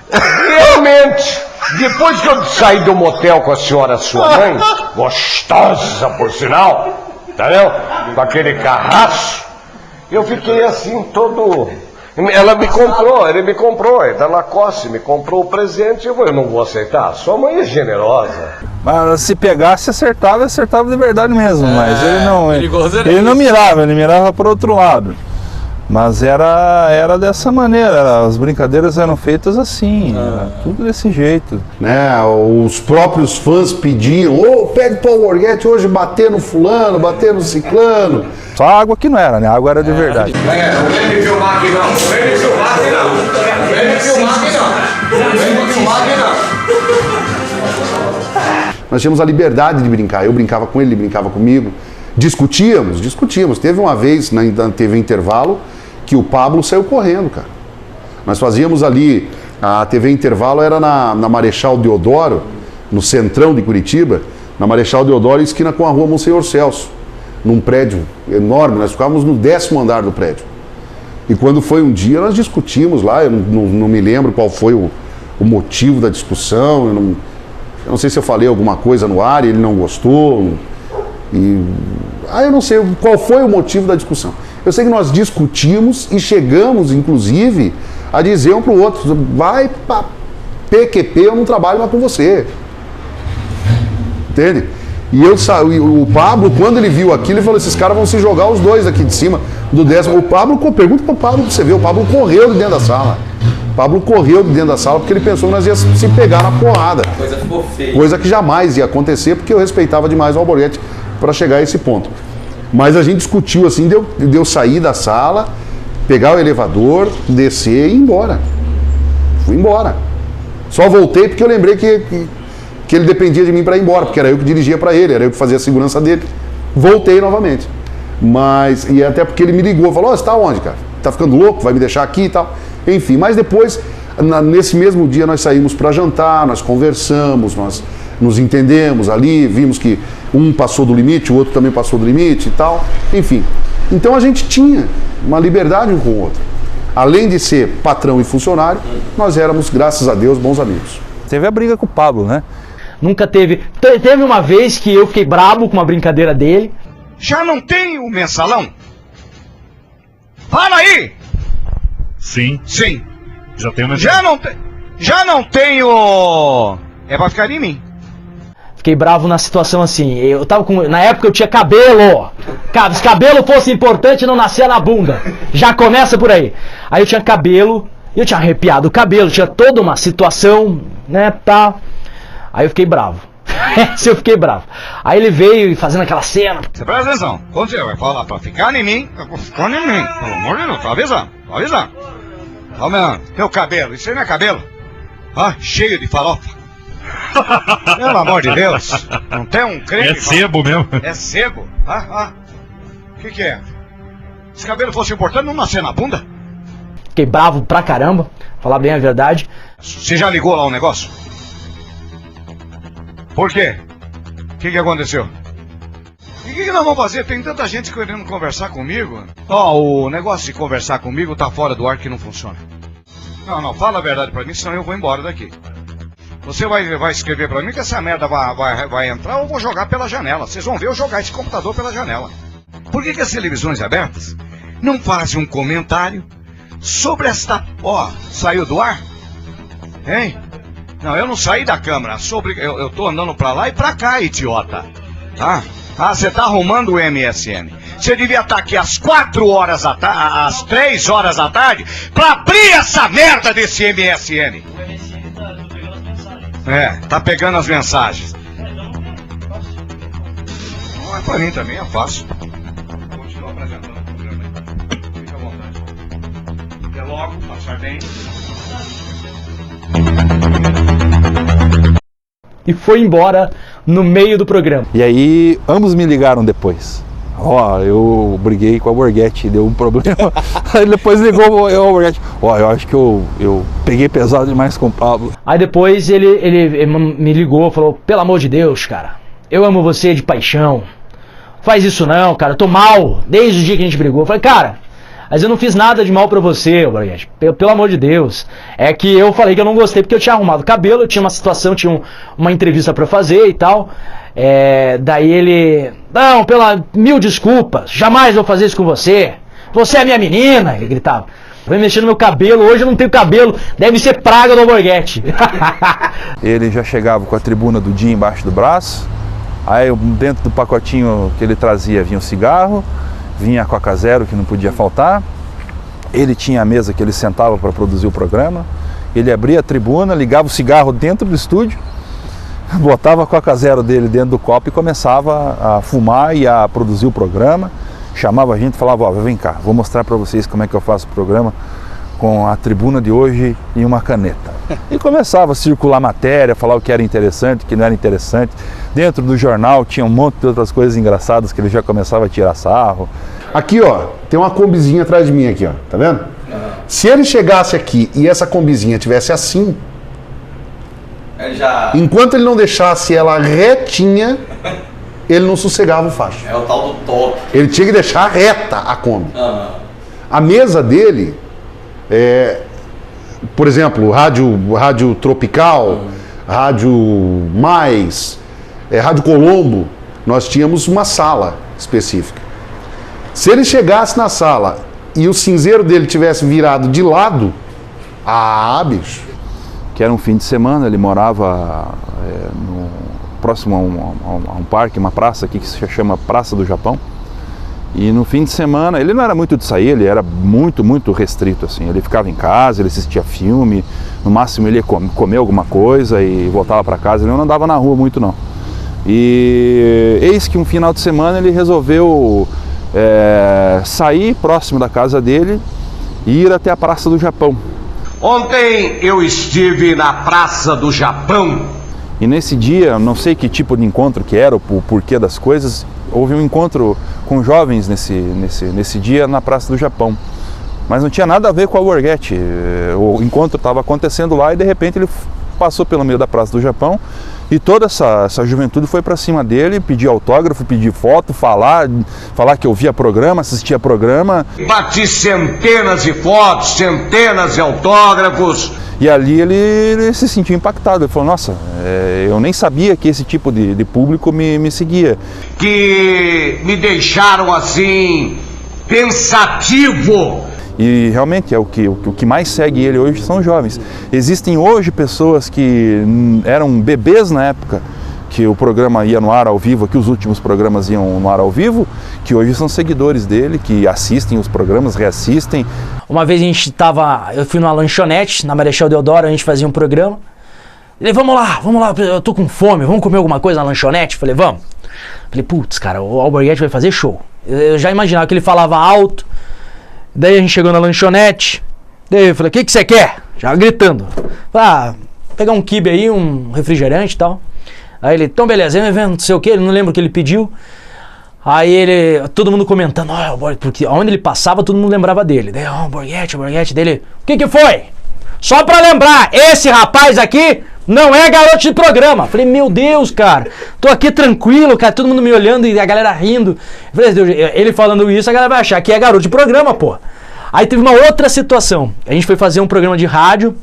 Realmente, depois que eu saí do motel com a senhora sua mãe, gostosa por sinal, tá vendo? Com aquele carrasco, eu fiquei assim todo... Ele me comprou, é da Lacoste, me comprou o presente, eu não vou aceitar, sua mãe é generosa.
Mas se pegasse, acertava de verdade mesmo, mas ele não mirava, ele mirava para outro lado. Mas era dessa maneira, as brincadeiras eram feitas assim, era tudo desse jeito.
Né, os próprios fãs pediam, pede para o Alborguete hoje bater no fulano, bater no ciclano.
Só água que não era, né? A água era de verdade.
Não vem me filmar aqui não, vem me filmar aqui não, vem me filmar aqui não, vem me filmar aqui não.
Nós tínhamos a liberdade de brincar, eu brincava com ele brincava comigo, discutíamos. Teve uma vez na TV Intervalo que o Pablo saiu correndo, cara. Nós fazíamos ali, a TV Intervalo era na Marechal Deodoro, no centrão de Curitiba, na Marechal Deodoro, esquina com a rua Monsenhor Celso, num prédio enorme, nós ficávamos no 10º andar do prédio. E quando foi um dia, nós discutimos lá, eu não me lembro qual foi o motivo da discussão, eu não sei se eu falei alguma coisa no ar e ele não gostou, eu não sei qual foi o motivo da discussão. Eu sei que nós discutimos e chegamos, inclusive, a dizer um para o outro, vai para PQP, eu não trabalho mais com você. Entende? E o Pablo, quando ele viu aquilo, ele falou, esses caras vão se jogar os dois aqui de cima do 10º. O Pablo, pergunta para o Pablo para você ver, o Pablo correu de dentro da sala. O Pablo correu de dentro da sala porque ele pensou que nós ia se pegar na porrada.
A coisa ficou feia.
Coisa que jamais ia acontecer, porque eu respeitava demais o Alborguete para chegar a esse ponto. Mas a gente discutiu assim, deu sair da sala, pegar o elevador, descer e ir embora. Fui embora. Só voltei porque eu lembrei que ele dependia de mim para ir embora, porque era eu que dirigia para ele, era eu que fazia a segurança dele. Voltei novamente. E até porque ele me ligou, falou, você tá onde, cara? Tá ficando louco? Vai me deixar aqui e tal? Enfim, mas depois, nesse mesmo dia, nós saímos para jantar, nós conversamos, nós nos entendemos ali, vimos que um passou do limite, o outro também passou do limite e tal. Enfim, então a gente tinha uma liberdade um com o outro. Além de ser patrão e funcionário, nós éramos, graças a Deus, bons amigos.
Teve a briga com o Pablo, né?
Nunca teve. Teve uma vez que eu fiquei brabo com uma brincadeira dele.
Já não tem o mensalão? Fala aí!
Sim.
Sim.
Já tem o mensalão.
Já não tem o... É pra ficar em mim.
Fiquei bravo na situação assim. Eu tava com... Na época eu tinha cabelo. Se cabelo fosse importante, não nascia na bunda. Já começa por aí. Aí eu tinha cabelo, eu tinha arrepiado o cabelo, tinha toda uma situação, né, tá. Aí eu fiquei bravo. Eu fiquei bravo. Aí ele veio fazendo aquela cena.
Você presta atenção. Quando você vai falar pra ficar em mim, eu vou ficar em mim. Pelo amor de Deus, tô avisando. Ó, meu, teu cabelo, isso aí não é cabelo. Ah, cheio de farofa. Pelo amor de Deus, não tem um creme?
É sebo mesmo.
É sebo? O que é? Se cabelo fosse importante, não nascer na bunda?
Fiquei bravo pra caramba, falar bem a verdade.
Você já ligou lá o negócio? Por quê? O que aconteceu? E o que nós vamos fazer? Tem tanta gente querendo conversar comigo. O negócio de conversar comigo tá fora do ar que não funciona. Não, fala a verdade pra mim, senão eu vou embora daqui. Você vai escrever pra mim que essa merda vai entrar ou eu vou jogar pela janela. Vocês vão ver eu jogar esse computador pela janela. Por que as televisões abertas não fazem um comentário sobre esta... saiu do ar? Hein? Não, eu não saí da câmera. Eu tô andando pra lá e pra cá, idiota. Você tá arrumando o MSN. Você devia estar aqui às 4 horas da tarde, às 3 horas da tarde, pra abrir essa merda desse MSN. Tá pegando as mensagens. Não é pra mim também, é fácil. Continua apresentando o programa aí. Fica à vontade. Até logo, passar bem.
E foi embora no meio do programa.
E aí, ambos me ligaram depois. Eu briguei com a Borghetti, deu um problema. Aí depois ligou o Borghetti. Eu acho que eu peguei pesado demais com o Pablo.
Aí depois ele me ligou, falou, pelo amor de Deus, cara, eu amo você de paixão. Faz isso não, cara, eu tô mal, desde o dia que a gente brigou. Eu falei, cara, mas eu não fiz nada de mal pra você, Borghetti, pelo amor de Deus. É que eu falei que eu não gostei porque eu tinha arrumado o cabelo, eu tinha uma situação, tinha uma entrevista pra fazer e tal. Daí ele... Não, mil desculpas, jamais vou fazer isso com você. Você é minha menina, ele gritava. Vai mexer no meu cabelo, hoje eu não tenho cabelo, deve ser praga do Borghetti.
Ele já chegava com a tribuna do dia embaixo do braço. Aí dentro do pacotinho que ele trazia vinha o cigarro, vinha a Coca Zero, que não podia faltar. Ele tinha a mesa que ele sentava para produzir o programa. Ele abria a tribuna, ligava o cigarro dentro do estúdio, botava a Coca Zero dele dentro do copo e começava a fumar e a produzir o programa. Chamava a gente e falava, vem cá, vou mostrar para vocês como é que eu faço o programa com a tribuna de hoje e uma caneta. E começava a circular matéria, falar o que era interessante, o que não era interessante. Dentro do jornal tinha um monte de outras coisas engraçadas que ele já começava a tirar sarro.
Aqui, tem uma combizinha atrás de mim aqui, tá vendo? Se ele chegasse aqui e essa combizinha tivesse assim, enquanto ele não deixasse ela retinha, ele não sossegava o facho.
É o tal do toque.
Ele tinha que deixar reta a Kombi. A mesa dele, por exemplo, rádio Tropical, Rádio Mais, Rádio Colombo, nós tínhamos uma sala específica. Se ele chegasse na sala e o cinzeiro dele tivesse virado de lado, bicho.
Que era um fim de semana, ele morava próximo a um parque, uma praça aqui que se chama Praça do Japão. E no fim de semana, ele não era muito de sair, ele era muito, muito restrito, assim. Ele ficava em casa, ele assistia filme, no máximo ele ia comer alguma coisa e voltava para casa, ele não andava na rua muito não. E eis que um final de semana ele resolveu sair próximo da casa dele e ir até a Praça do Japão.
Ontem eu estive na Praça do Japão.
E nesse dia, não sei que tipo de encontro que era, o porquê das coisas, houve um encontro com jovens nesse dia na Praça do Japão. Mas não tinha nada a ver com a Alborguete. O encontro estava acontecendo lá e de repente ele passou pelo meio da Praça do Japão e toda essa juventude foi para cima dele, pedir autógrafo, pedir foto, falar que eu via programa, assistia programa.
Bati centenas de fotos, centenas de autógrafos.
E ali ele se sentiu impactado, ele falou, nossa, eu nem sabia que esse tipo de público me seguia.
Que me deixaram assim, pensativo.
E realmente o que mais segue ele hoje são jovens. Existem hoje pessoas que eram bebês na época que o programa ia no ar ao vivo, que os últimos programas iam no ar ao vivo, que hoje são seguidores dele, que assistem os programas, reassistem.
Uma vez eu fui numa lanchonete, na Marechal Deodoro, a gente fazia um programa. Ele, vamos lá, eu tô com fome, vamos comer alguma coisa na lanchonete? Falei, vamos. Falei, putz, cara, o Alborguete vai fazer show. Eu já imaginava que ele falava alto. Daí a gente chegou na lanchonete. Daí eu falei, o que você quer? Já gritando. Falei, pegar um quibe aí, um refrigerante e tal. Aí ele, então beleza, não sei o que, ele não lembra o que ele pediu. Aí todo mundo comentando, porque onde ele passava todo mundo lembrava dele. Daí, Alborguete dele, o que foi? Só pra lembrar, esse rapaz aqui não é garoto de programa. Falei, meu Deus, cara, tô aqui tranquilo, cara, todo mundo me olhando e a galera rindo. Falei, ele falando isso, a galera vai achar que é garoto de programa, pô. Aí teve uma outra situação. A gente foi fazer um programa de rádio,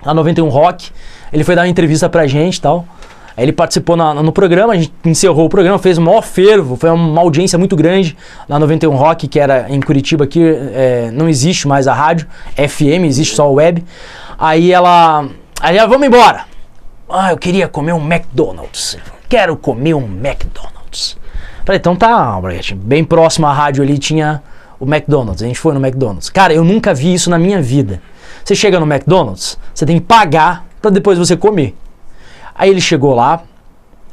na 91 Rock. Ele foi dar uma entrevista pra gente e tal. Aí ele participou no programa, a gente encerrou o programa, fez o maior fervo, foi uma audiência muito grande na 91 Rock, que era em Curitiba, aqui não existe mais a rádio, FM, existe só a web. Aí ela, vamos embora. Eu queria comer um McDonald's, quero comer um McDonald's. Falei, então tá, Alborguete, bem próximo à rádio ali tinha o McDonald's, a gente foi no McDonald's. Cara, eu nunca vi isso na minha vida. Você chega no McDonald's, você tem que pagar pra depois você comer. Aí ele chegou lá,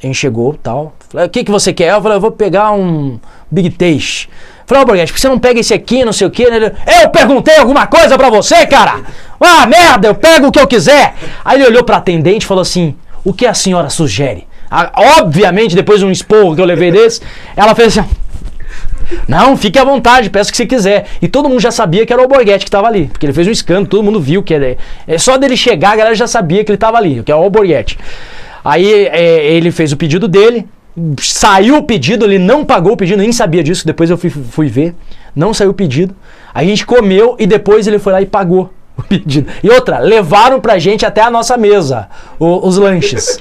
a gente chegou e tal. Falei, o que você quer? Eu falei, eu vou pegar um Big Taste. Falei, Alborguete, por que você não pega esse aqui, não sei o que? Eu perguntei alguma coisa pra você, cara? Merda, eu pego o que eu quiser. Aí ele olhou pra atendente e falou assim, o que a senhora sugere? Obviamente, depois de um esporro que eu levei desse, ela fez assim, não, fique à vontade, peça o que você quiser. E todo mundo já sabia que era o Alborguete que estava ali, porque ele fez um escândalo, todo mundo viu que era. Só dele chegar, a galera já sabia que ele estava ali, que é o Alborguete. Aí ele fez o pedido dele, saiu o pedido, ele não pagou o pedido, nem sabia disso, depois eu fui ver, não saiu o pedido. A gente comeu e depois ele foi lá e pagou o pedido. E outra, levaram pra gente até a nossa mesa os lanches.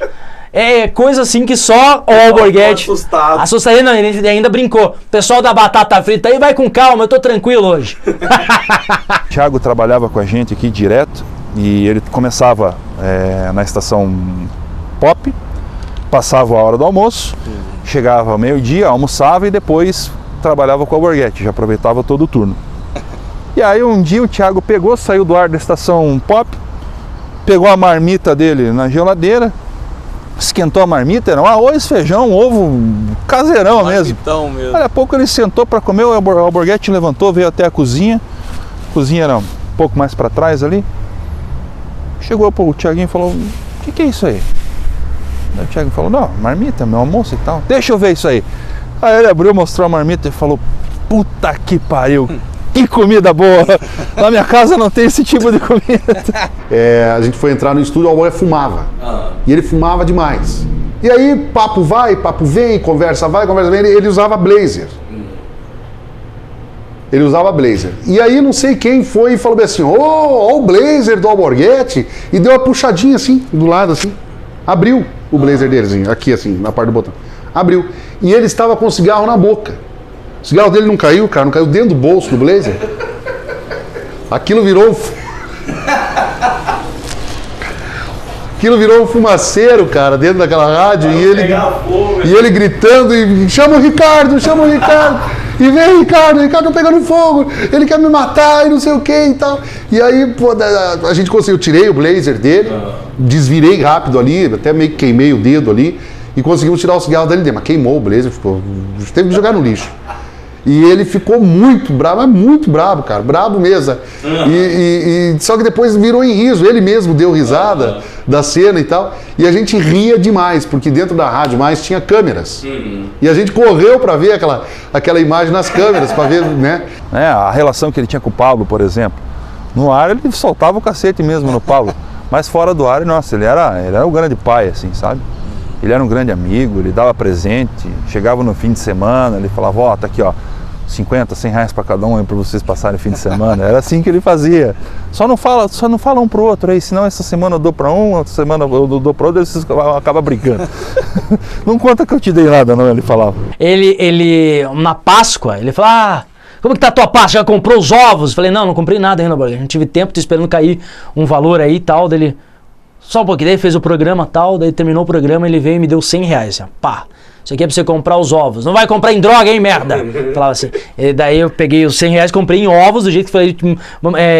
É coisa assim que só o Alborguete assustado. Não, ele ainda brincou. Pessoal da batata frita aí, vai com calma, eu tô tranquilo hoje.
O Thiago trabalhava com a gente aqui direto e ele começava na estação Pop, passava a hora do almoço, chegava ao meio-dia, almoçava e depois trabalhava com o Alborguete, já aproveitava todo o turno. E aí um dia o Thiago saiu do ar da estação Pop, pegou a marmita dele na geladeira, esquentou a marmita, era um arroz, feijão, ovo, caseirão mesmo. Daqui a pouco ele sentou para comer, o Alborguete levantou, veio até a cozinha era um pouco mais para trás ali. Chegou pro Thiaguinho e falou, o que é isso aí? Aí o Thiago falou, não, marmita, meu almoço e tal. Deixa eu ver isso aí. Aí ele abriu, mostrou a marmita e falou, puta que pariu, que comida boa. Na minha casa não tem esse tipo de comida.
A gente foi entrar no estúdio, o Alborguete fumava. E ele fumava demais. E aí, papo vai, papo vem, conversa vai, conversa vem. Ele usava blazer. Ele usava blazer. E aí não sei quem foi e falou bem assim, ó o blazer do Alborguete. E deu uma puxadinha assim, do lado assim. Abriu o blazer dele, assim, aqui assim, na parte do botão. Abriu. E ele estava com um cigarro na boca. O cigarro dele não caiu, cara, não caiu dentro do bolso do blazer. Aquilo virou um fumaceiro, cara, dentro daquela rádio. E ele gritando e chama o Ricardo. E vem, Ricardo tá pegando fogo, ele quer me matar e não sei o que e tal. E aí, pô, a gente conseguiu, eu tirei o blazer dele, desvirei rápido ali, até meio que queimei o dedo ali, e conseguimos tirar o cigarro dele, mas queimou o blazer, teve que jogar no lixo. E ele ficou muito bravo, mas muito bravo, cara, bravo mesmo. Só que depois virou em riso, ele mesmo deu risada da cena e tal. E a gente ria demais, porque dentro da Rádio Mais tinha câmeras. E a gente correu para ver aquela imagem nas câmeras, para ver, né?
A relação que ele tinha com o Pablo, por exemplo. No ar ele soltava o cacete mesmo no Pablo. Mas fora do ar, nossa, ele era o grande pai, assim, sabe? Ele era um grande amigo, ele dava presente, chegava no fim de semana, ele falava, ó, tá aqui, ó, 50, 100 reais para cada um aí para vocês passarem o fim de semana. Era assim que ele fazia. Só não fala um pro outro aí, senão essa semana eu dou para um, outra semana eu dou para outro, eles acabam brincando. Não conta que eu te dei nada, não, ele falava.
Ele na Páscoa, ele falava, como que tá a tua Páscoa? Já comprou os ovos? Falei, não comprei nada ainda, Borghetti. Não tive tempo, tô esperando cair um valor aí e tal. Dele, só um pouquinho, daí fez o programa e tal, daí terminou o programa, ele veio e me deu 100 reais. Assim, pá, isso aqui é pra você comprar os ovos. Não vai comprar em droga, hein, merda? Falava assim. E daí eu peguei os 100 reais, comprei em ovos, do jeito que falei,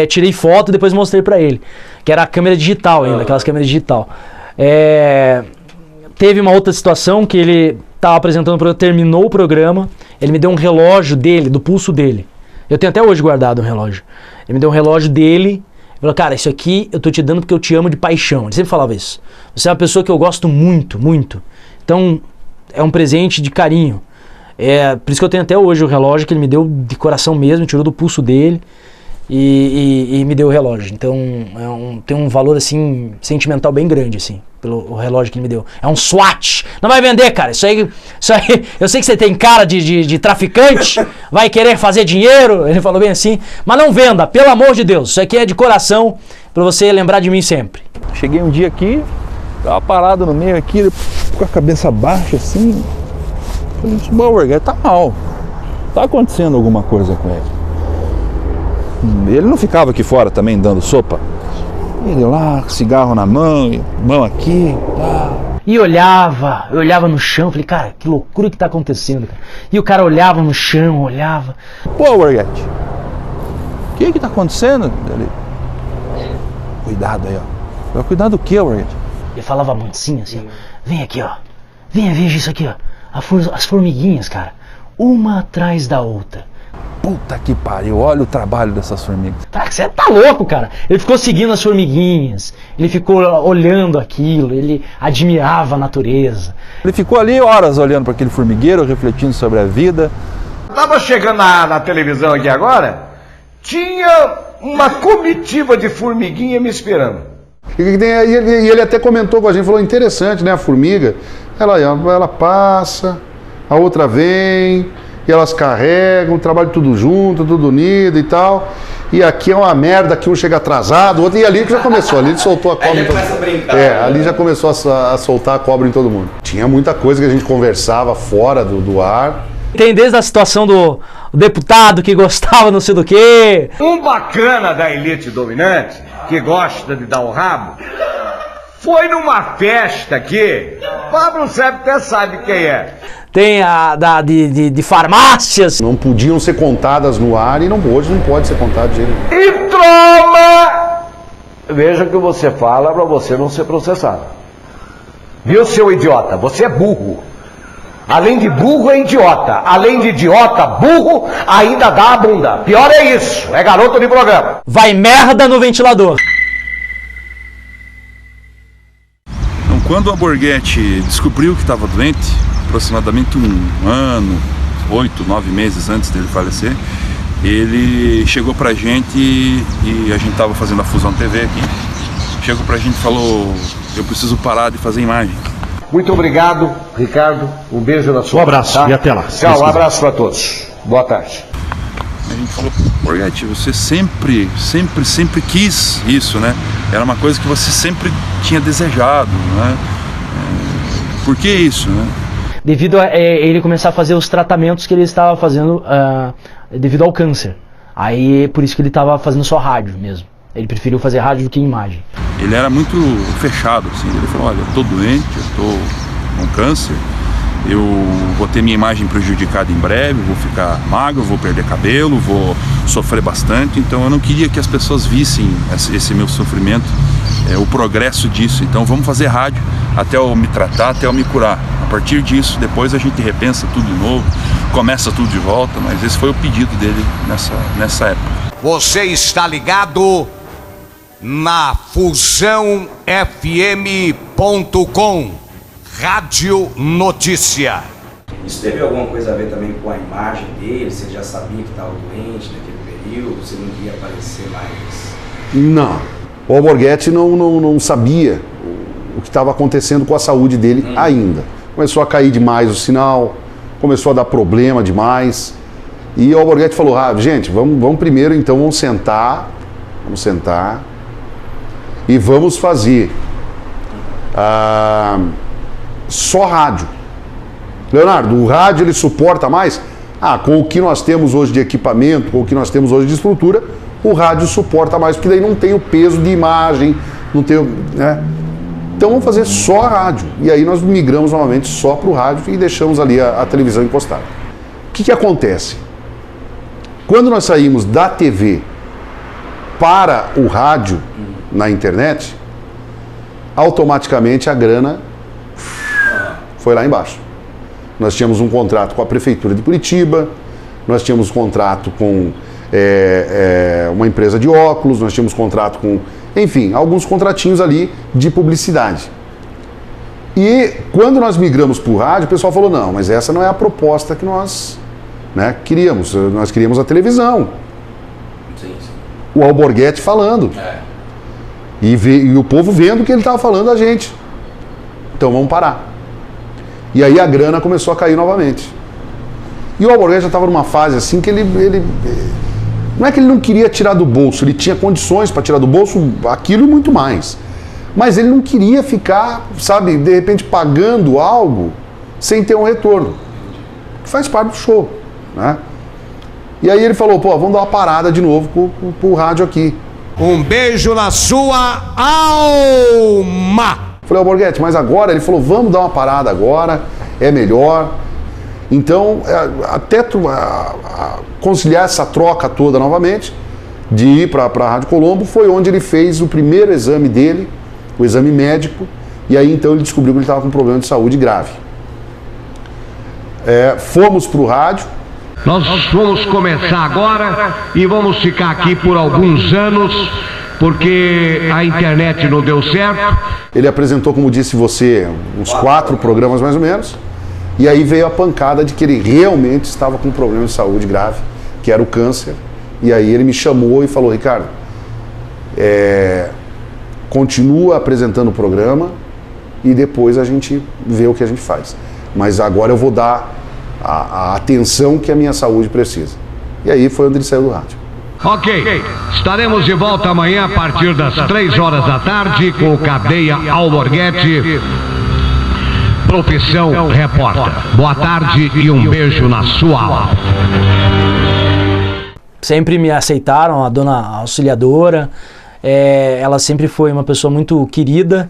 tirei foto e depois mostrei pra ele. Que era a câmera digital ainda, aquelas câmeras digital. Teve uma outra situação que ele tava apresentando o programa, terminou o programa, ele me deu um relógio dele, do pulso dele. Eu tenho até hoje guardado um relógio. Ele me deu um relógio dele, ele falou, cara, isso aqui eu tô te dando porque eu te amo de paixão. Ele sempre falava isso. Você é uma pessoa que eu gosto muito, muito. Então, é um presente de carinho. Por isso que eu tenho até hoje o relógio que ele me deu de coração mesmo, tirou do pulso dele e me deu o relógio. Então, tem um valor, assim, sentimental bem grande, assim, pelo relógio que ele me deu. É um Swatch. Não vai vender, cara. Isso aí eu sei que você tem cara de traficante, vai querer fazer dinheiro, ele falou bem assim, mas não venda, pelo amor de Deus. Isso aqui é de coração, pra você lembrar de mim sempre.
Cheguei um dia aqui, tava parado no meio aqui, com a cabeça baixa, assim. Falei, o Borghetti tá mal. Tá acontecendo alguma coisa com ele. Ele não ficava aqui fora também dando sopa? Ele lá, cigarro na mão, mão aqui, tá.
E eu olhava no chão, falei, cara, que loucura que tá acontecendo, cara. E o cara olhava no chão, olhava.
Pô, Borghetti, o que tá acontecendo? Ele, cuidado aí, ó. Cuidado do que, Borghetti?
Ele falava mansinho assim, ó. Vem aqui, ó. Venha, veja isso aqui, ó. As formiguinhas, cara. Uma atrás da outra.
Puta que pariu, olha o trabalho dessas formigas.
Você tá louco, cara. Ele ficou seguindo as formiguinhas, ele ficou olhando aquilo, ele admirava a natureza.
Ele ficou ali horas olhando para aquele formigueiro, refletindo sobre a vida.
Tava chegando na televisão aqui agora, tinha uma comitiva de formiguinha me esperando.
E ele até comentou com a gente, falou, interessante, né, a formiga, ela passa, a outra vem... E elas carregam, trabalham tudo junto, tudo unido e tal. E aqui é uma merda que um chega atrasado, o outro... E ali que já começou, ali ele soltou a cobra em todo mundo. Ali já começou a soltar a cobra em todo mundo. Tinha muita coisa que a gente conversava fora do ar.
Tem desde a situação do deputado que gostava não sei do quê.
Um bacana da elite dominante, que gosta de dar o rabo, foi numa festa aqui, Pablo até sabe quem é.
Tem de farmácias.
Não podiam ser contadas no ar e hoje não pode ser contado de jeito nenhum.
E troma! Veja o que você fala pra você não ser processado. Viu, seu idiota? Você é burro. Além de burro, é idiota. Além de idiota, burro, ainda dá a bunda. Pior é isso, é garoto de programa.
Vai merda no ventilador.
Então, quando a Borghetti descobriu que estava doente, aproximadamente um ano, 8, 9 meses antes dele falecer, ele chegou pra gente e a gente tava fazendo a Fusão TV aqui. Chegou pra gente e falou, eu preciso parar de fazer imagem.
Muito obrigado, Ricardo. Um beijo na sua.
Um abraço, tá? E até lá.
Tchau, um abraço pra todos. Boa tarde.
A gente falou, Borghetti, você sempre quis isso, né? Era uma coisa que você sempre tinha desejado, né? Por que isso, né?
Devido a ele começar a fazer os tratamentos que ele estava fazendo devido ao câncer. Aí por isso que ele estava fazendo só rádio mesmo. Ele preferiu fazer rádio do que imagem.
Ele era muito fechado, assim. Ele falou, olha, eu tô doente, eu tô com câncer, eu vou ter minha imagem prejudicada em breve, vou ficar magro, vou perder cabelo, vou sofrer bastante. Então eu não queria que as pessoas vissem esse meu sofrimento, o progresso disso. Então vamos fazer rádio. até eu me tratar, até eu me curar. A partir disso, depois a gente repensa tudo de novo, começa tudo de volta, mas esse foi o pedido dele nessa época.
Você está ligado na FusãoFM.com, Rádio Notícia.
Isso teve alguma coisa a ver também com a imagem dele? Você já sabia que estava doente naquele período? Você não queria aparecer mais?
Não. O Alborguete não sabia o que estava acontecendo com a saúde dele ainda. Começou a cair demais o sinal, começou a dar problema demais. E o Alborguete falou, gente, vamos primeiro então, vamos sentar e vamos fazer só rádio. Leonardo, o rádio ele suporta mais? Com o que nós temos hoje de equipamento, com o que nós temos hoje de estrutura, o rádio suporta mais, porque daí não tem o peso de imagem, não tem, né? Então vamos fazer só a rádio. E aí nós migramos novamente só para o rádio e deixamos ali a televisão encostada. O que acontece? Quando nós saímos da TV para o rádio na internet, automaticamente a grana foi lá embaixo. Nós tínhamos um contrato com a Prefeitura de Curitiba, nós tínhamos contrato com uma empresa de óculos, nós tínhamos contrato com, enfim, alguns contratinhos ali de publicidade. E quando nós migramos para o rádio, o pessoal falou, não, mas essa não é a proposta que nós queríamos. Nós queríamos a televisão.
Sim.
O Alborguete falando. E o povo vendo o que ele estava falando a gente. Então vamos parar. E aí a grana começou a cair novamente. E o Alborguete já estava numa fase assim que ele não é que ele não queria tirar do bolso, ele tinha condições para tirar do bolso aquilo e muito mais. Mas ele não queria ficar, sabe, de repente pagando algo sem ter um retorno. Que faz parte do show, né? E aí ele falou, vamos dar uma parada de novo pro rádio aqui.
Um beijo na sua alma!
Falei, Alborguete, mas agora? Ele falou, vamos dar uma parada agora, é melhor. Então, até conciliar essa troca toda novamente, de ir para a Rádio Colombo, foi onde ele fez o primeiro exame dele, o exame médico, e aí então ele descobriu que ele estava com um problema de saúde grave. Fomos para o rádio.
Nós vamos começar agora e vamos ficar aqui por alguns anos, porque a internet não deu certo.
Ele apresentou, como disse você, uns 4 programas mais ou menos, e aí veio a pancada de que ele realmente estava com um problema de saúde grave, que era o câncer. E aí ele me chamou e falou, Ricardo, continua apresentando o programa e depois a gente vê o que a gente faz. Mas agora eu vou dar a atenção que a minha saúde precisa. E aí foi onde ele saiu do rádio.
Ok, estaremos de volta amanhã a partir das 3 horas da tarde com o Cadeia Alborguete, Profissão Repórter. Boa tarde e um beijo na sua alma.
Sempre me aceitaram, a dona auxiliadora, ela sempre foi uma pessoa muito querida,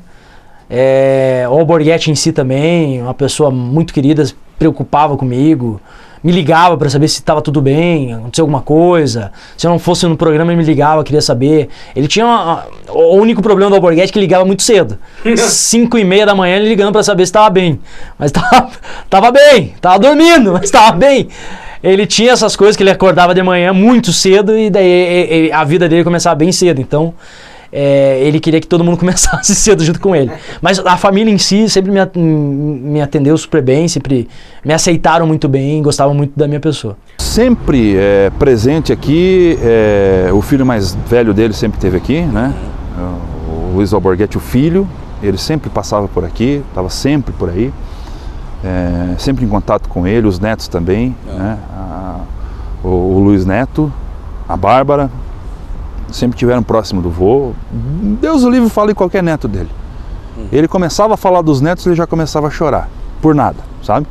o Alborguete em si também, uma pessoa muito querida, se preocupava comigo, me ligava para saber se estava tudo bem, aconteceu alguma coisa. Se eu não fosse no programa, ele me ligava, queria saber. Ele tinha o único problema do Alborguete que ele ligava muito cedo. 5:30 da manhã ele ligando para saber se estava bem. Mas tava bem, tava dormindo, mas estava bem. Ele tinha essas coisas que ele acordava de manhã muito cedo e daí a vida dele começava bem cedo. Então ele queria que todo mundo começasse cedo junto com ele. Mas a família em si sempre me atendeu super bem, sempre me aceitaram muito bem, gostavam muito da minha pessoa.
Sempre presente aqui, o filho mais velho dele sempre esteve aqui, né? O Luiz Alborguete, o filho, ele sempre passava por aqui, estava sempre por aí, sempre em contato com ele, os netos também, né? O Luiz Neto, a Bárbara, sempre estiveram próximo do vô. Deus o livre, fala em qualquer neto dele. Ele começava a falar dos netos, ele já começava a chorar, por nada, sabe?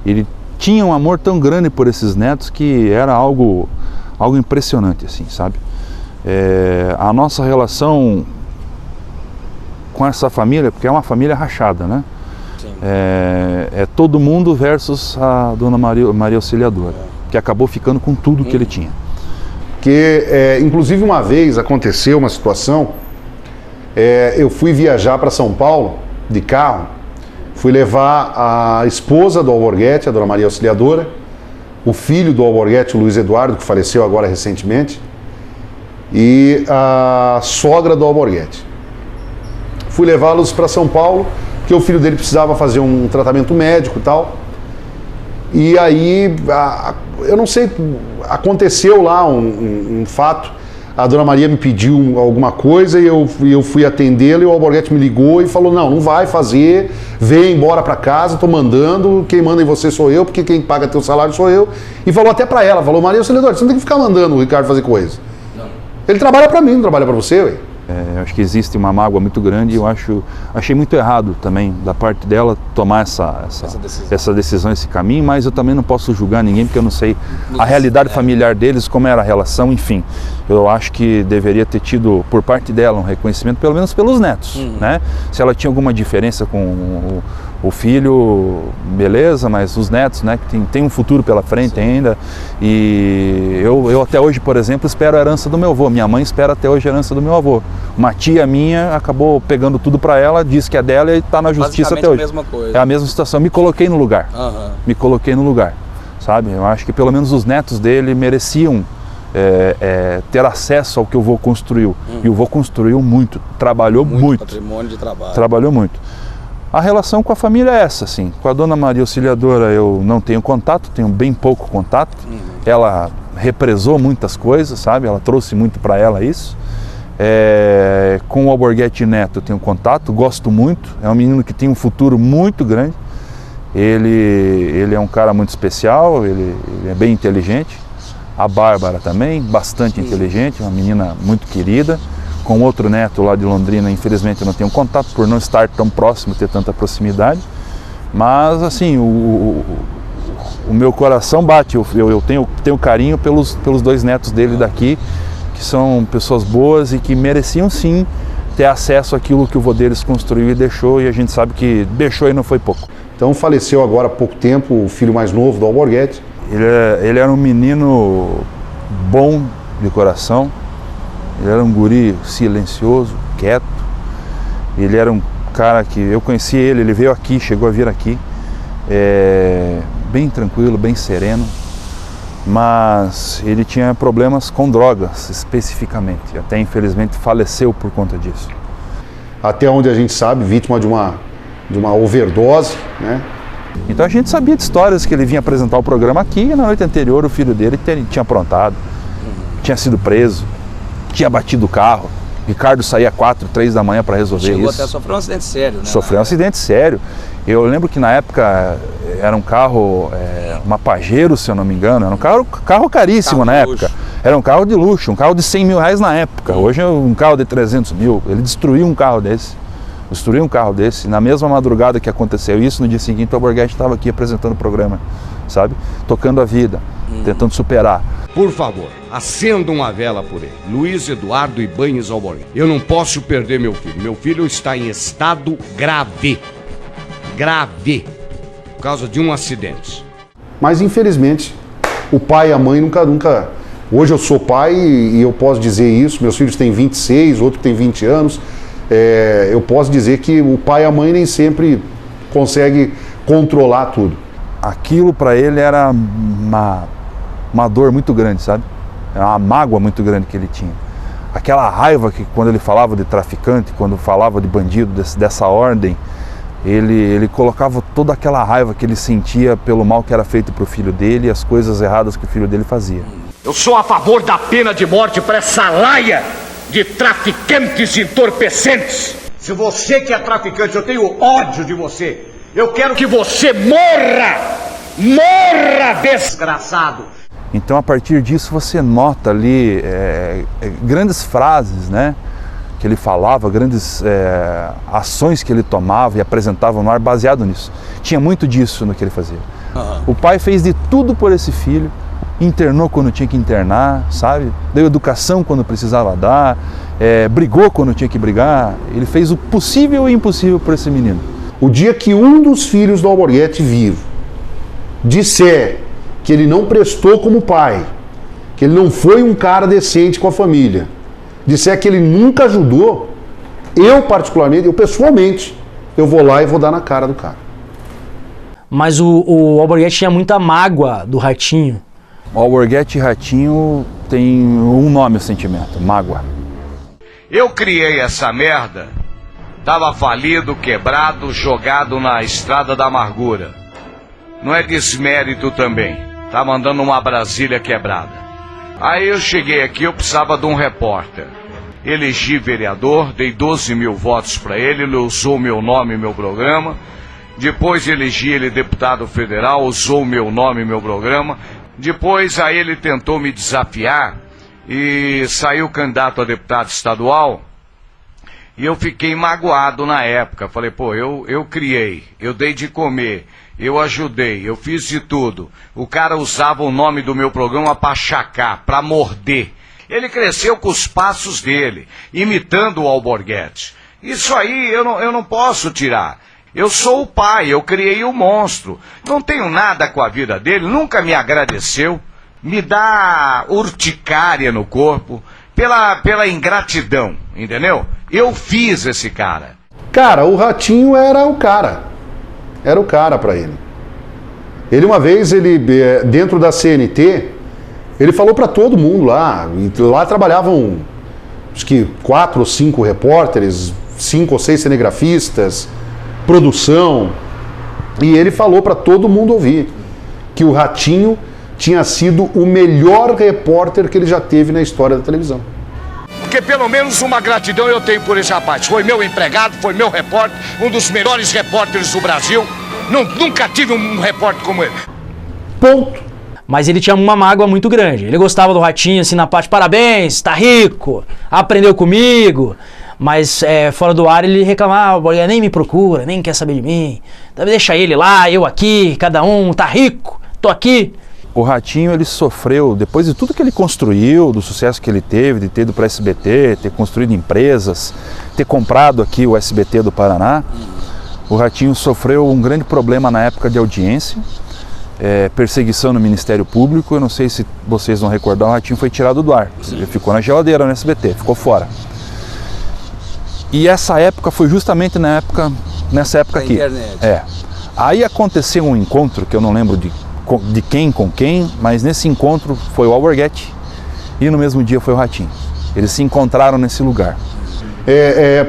Ele tinha um amor tão grande por esses netos que era algo impressionante, assim, sabe? A nossa relação com essa família, porque é uma família rachada, né? É todo mundo versus a dona Maria Auxiliadora, que acabou ficando com tudo que ele tinha.
Porque, inclusive, uma vez aconteceu uma situação, eu fui viajar para São Paulo de carro Fui levar a esposa do Alborguete, a Dona Maria Auxiliadora, o filho do Alborguete, o Luiz Eduardo, que faleceu agora recentemente, e a sogra do Alborguete. Fui levá-los para São Paulo, porque o filho dele precisava fazer um tratamento médico e tal. E aí, eu não sei, aconteceu lá um fato. A Dona Maria me pediu alguma coisa e eu fui atendê-la e o Alborguete me ligou e falou, não vai fazer, vem embora para casa, tô mandando, quem manda em você sou eu, porque quem paga teu salário sou eu. E falou até para ela, falou, Maria Auxiliadora, você não tem que ficar mandando o Ricardo fazer coisa. Não. Ele trabalha para mim, não trabalha para você, ué.
Eu acho que existe uma mágoa muito grande e eu achei muito errado também da parte dela tomar essa decisão, esse caminho, mas eu também não posso julgar ninguém porque eu não sei a realidade familiar deles, como era a relação, enfim. Eu acho que deveria ter tido por parte dela um reconhecimento, pelo menos pelos netos, né? Se ela tinha alguma diferença com o filho, beleza, mas os netos, né, que tem um futuro pela frente ainda. E eu até hoje, por exemplo, espero a herança do meu avô. Minha mãe espera até hoje a herança do meu avô. Uma tia minha acabou pegando tudo para ela, disse que é dela e está na justiça até hoje.
A mesma coisa.
É a mesma situação. Me coloquei no lugar. Me coloquei no lugar, sabe? Eu acho que pelo menos os netos dele mereciam ter acesso ao que o vô construiu. E o vô construiu muito, trabalhou muito.
Patrimônio de trabalho.
Trabalhou muito. A relação com a família é essa, assim. Com a Dona Maria Auxiliadora eu não tenho contato, tenho bem pouco contato. Ela represou muitas coisas, sabe? Ela trouxe muito para ela isso. Com o Alborguete Neto eu tenho contato, gosto muito. É um menino que tem um futuro muito grande. Ele é um cara muito especial, ele é bem inteligente. A Bárbara também, bastante inteligente, uma menina muito querida. Com outro neto lá de Londrina, infelizmente eu não tenho contato por não estar tão próximo, ter tanta proximidade. Mas assim, o meu coração bate, eu tenho carinho pelos dois netos dele daqui, que são pessoas boas e que mereciam sim ter acesso àquilo que o vô deles construiu e deixou, e a gente sabe que deixou e não foi pouco.
Então faleceu agora há pouco tempo o filho mais novo do Alborguete.
Ele era um menino bom de coração. Ele era um guri silencioso, quieto. Ele era um cara que eu conheci ele veio aqui, chegou a vir aqui, bem tranquilo, bem sereno, mas ele tinha problemas com drogas especificamente, até infelizmente faleceu por conta disso.
Até onde a gente sabe, vítima de uma overdose, né?
Então a gente sabia de histórias que ele vinha apresentar o programa aqui e na noite anterior o filho dele tinha aprontado, tinha sido preso, tinha batido o carro. Ricardo saía 4, 3 da manhã para resolver isso.
Chegou até a sofrer um acidente sério, né?
Sofreu um acidente sério. Eu lembro que na época era um carro, uma Pajero, se eu não me engano, era um carro caríssimo na época. Era um carro de luxo, um carro de 100 mil reais na época. Hoje é um carro de 300 mil. Ele destruiu um carro desse. Na mesma madrugada que aconteceu isso, no dia seguinte o Alborguete estava aqui apresentando o programa, sabe? Tocando a vida, tentando superar.
Por favor, acenda uma vela por ele. Luiz Eduardo Ibanhes Alborguete. Eu não posso perder meu filho. Meu filho está em estado grave. Grave. Por causa de um acidente.
Mas infelizmente, o pai e a mãe nunca... Hoje eu sou pai e eu posso dizer isso. Meus filhos têm 26, outro tem 20 anos. Eu posso dizer que o pai e a mãe nem sempre conseguem controlar tudo.
Aquilo para ele era uma dor muito grande, sabe? Era uma mágoa muito grande que ele tinha. Aquela raiva que quando ele falava de traficante, quando falava de bandido dessa ordem, ele colocava toda aquela raiva que ele sentia pelo mal que era feito para o filho dele e as coisas erradas que o filho dele fazia.
Eu sou a favor da pena de morte para essa laia de traficantes entorpecentes. Se você que é traficante, eu tenho ódio de você. Eu quero que você morra! Morra, desgraçado!
Então a partir disso você nota ali grandes frases, né? Que ele falava, grandes ações que ele tomava e apresentava no ar baseado nisso. Tinha muito disso no que ele fazia. O pai fez de tudo por esse filho, internou quando tinha que internar, sabe? Deu educação quando precisava dar, brigou quando tinha que brigar. Ele fez o possível e o impossível por esse menino.
O dia que um dos filhos do Alborguete vivo disser que ele não prestou como pai, que ele não foi um cara decente com a família, disser que ele nunca ajudou, eu particularmente, eu pessoalmente, eu vou lá e vou dar na cara do cara.
Mas o Alborguete tinha muita mágoa do Ratinho.
O Alborguete e Ratinho tem um nome, o sentimento, mágoa.
Eu criei essa merda, tava falido, quebrado, jogado na estrada da amargura. Não é desmérito também, tava andando uma Brasília quebrada. Aí eu cheguei aqui, eu precisava de um repórter. Elegi vereador, dei 12 mil votos para ele, ele usou meu nome e meu programa. Depois elegi ele deputado federal, usou meu nome e meu programa. Depois aí ele tentou me desafiar e saiu candidato a deputado estadual. E eu fiquei magoado na época. Falei, pô, eu criei, eu dei de comer, eu ajudei, eu fiz de tudo. O cara usava o nome do meu programa para chacar, para morder. Ele cresceu com os passos dele, imitando o Alborguete. Isso aí eu não posso tirar. Eu sou o pai, eu criei o monstro. Não tenho nada com a vida dele, nunca me agradeceu. Me dá urticária no corpo pela ingratidão, entendeu? Eu fiz esse cara.
Cara, o Ratinho era o cara. Era o cara pra ele. Ele uma vez, dentro da CNT, ele falou pra todo mundo lá. E lá trabalhavam, acho que 4 ou 5 repórteres, 5 ou 6 cinegrafistas, produção. E ele falou pra todo mundo ouvir que o Ratinho tinha sido o melhor repórter que ele já teve na história da televisão.
Porque pelo menos uma gratidão eu tenho por esse rapaz. Foi meu empregado, foi meu repórter, um dos melhores repórteres do Brasil. Nunca tive um repórter como ele.
Ponto.
Mas ele tinha uma mágoa muito grande. Ele gostava do Ratinho, assim, na parte, parabéns, tá rico, aprendeu comigo. Mas fora do ar ele reclamava, nem me procura, nem quer saber de mim. Deixa ele lá, eu aqui, cada um, tá rico, tô aqui.
O Ratinho, ele sofreu, depois de tudo que ele construiu, do sucesso que ele teve, de ter ido para o SBT, ter construído empresas, ter comprado aqui o SBT do Paraná, o Ratinho sofreu um grande problema na época de audiência, perseguição no Ministério Público. Eu não sei se vocês vão recordar, o Ratinho foi tirado do ar, ele ficou na geladeira no SBT, ficou fora. E essa época foi justamente nessa época aqui. Aí aconteceu um encontro, que eu não lembro de quem com quem, mas nesse encontro foi o Alborguete e no mesmo dia foi o Ratinho. Eles se encontraram nesse lugar.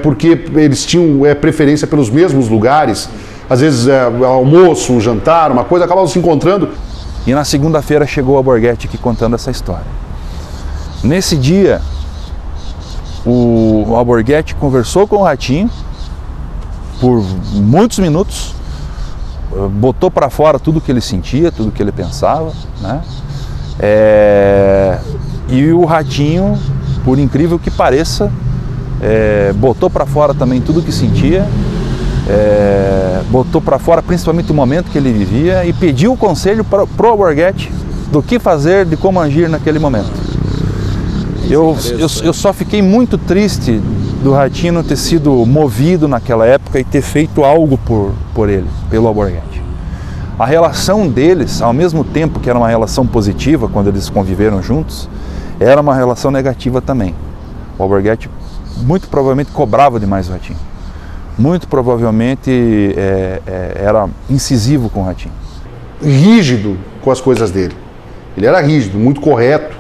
Porque eles tinham preferência pelos mesmos lugares, às vezes almoço, um jantar, uma coisa, acabavam se encontrando.
E na segunda-feira chegou o Alborguete aqui contando essa história. Nesse dia, o Alborguete conversou com o Ratinho por muitos minutos, botou para fora tudo que ele sentia, tudo que ele pensava, né? E o Ratinho, por incrível que pareça, botou para fora também tudo que sentia, botou para fora principalmente o momento que ele vivia e pediu o conselho pro Alborguete do que fazer, de como agir naquele momento. Eu só fiquei muito triste do Ratinho não ter sido movido naquela época e ter feito algo por ele, pelo Alborguete. A relação deles, ao mesmo tempo que era uma relação positiva quando eles conviveram juntos, era uma relação negativa também. O Alborguete muito provavelmente cobrava demais o Ratinho. Muito provavelmente era incisivo com o Ratinho.
Rígido com as coisas dele. Ele era rígido, muito correto,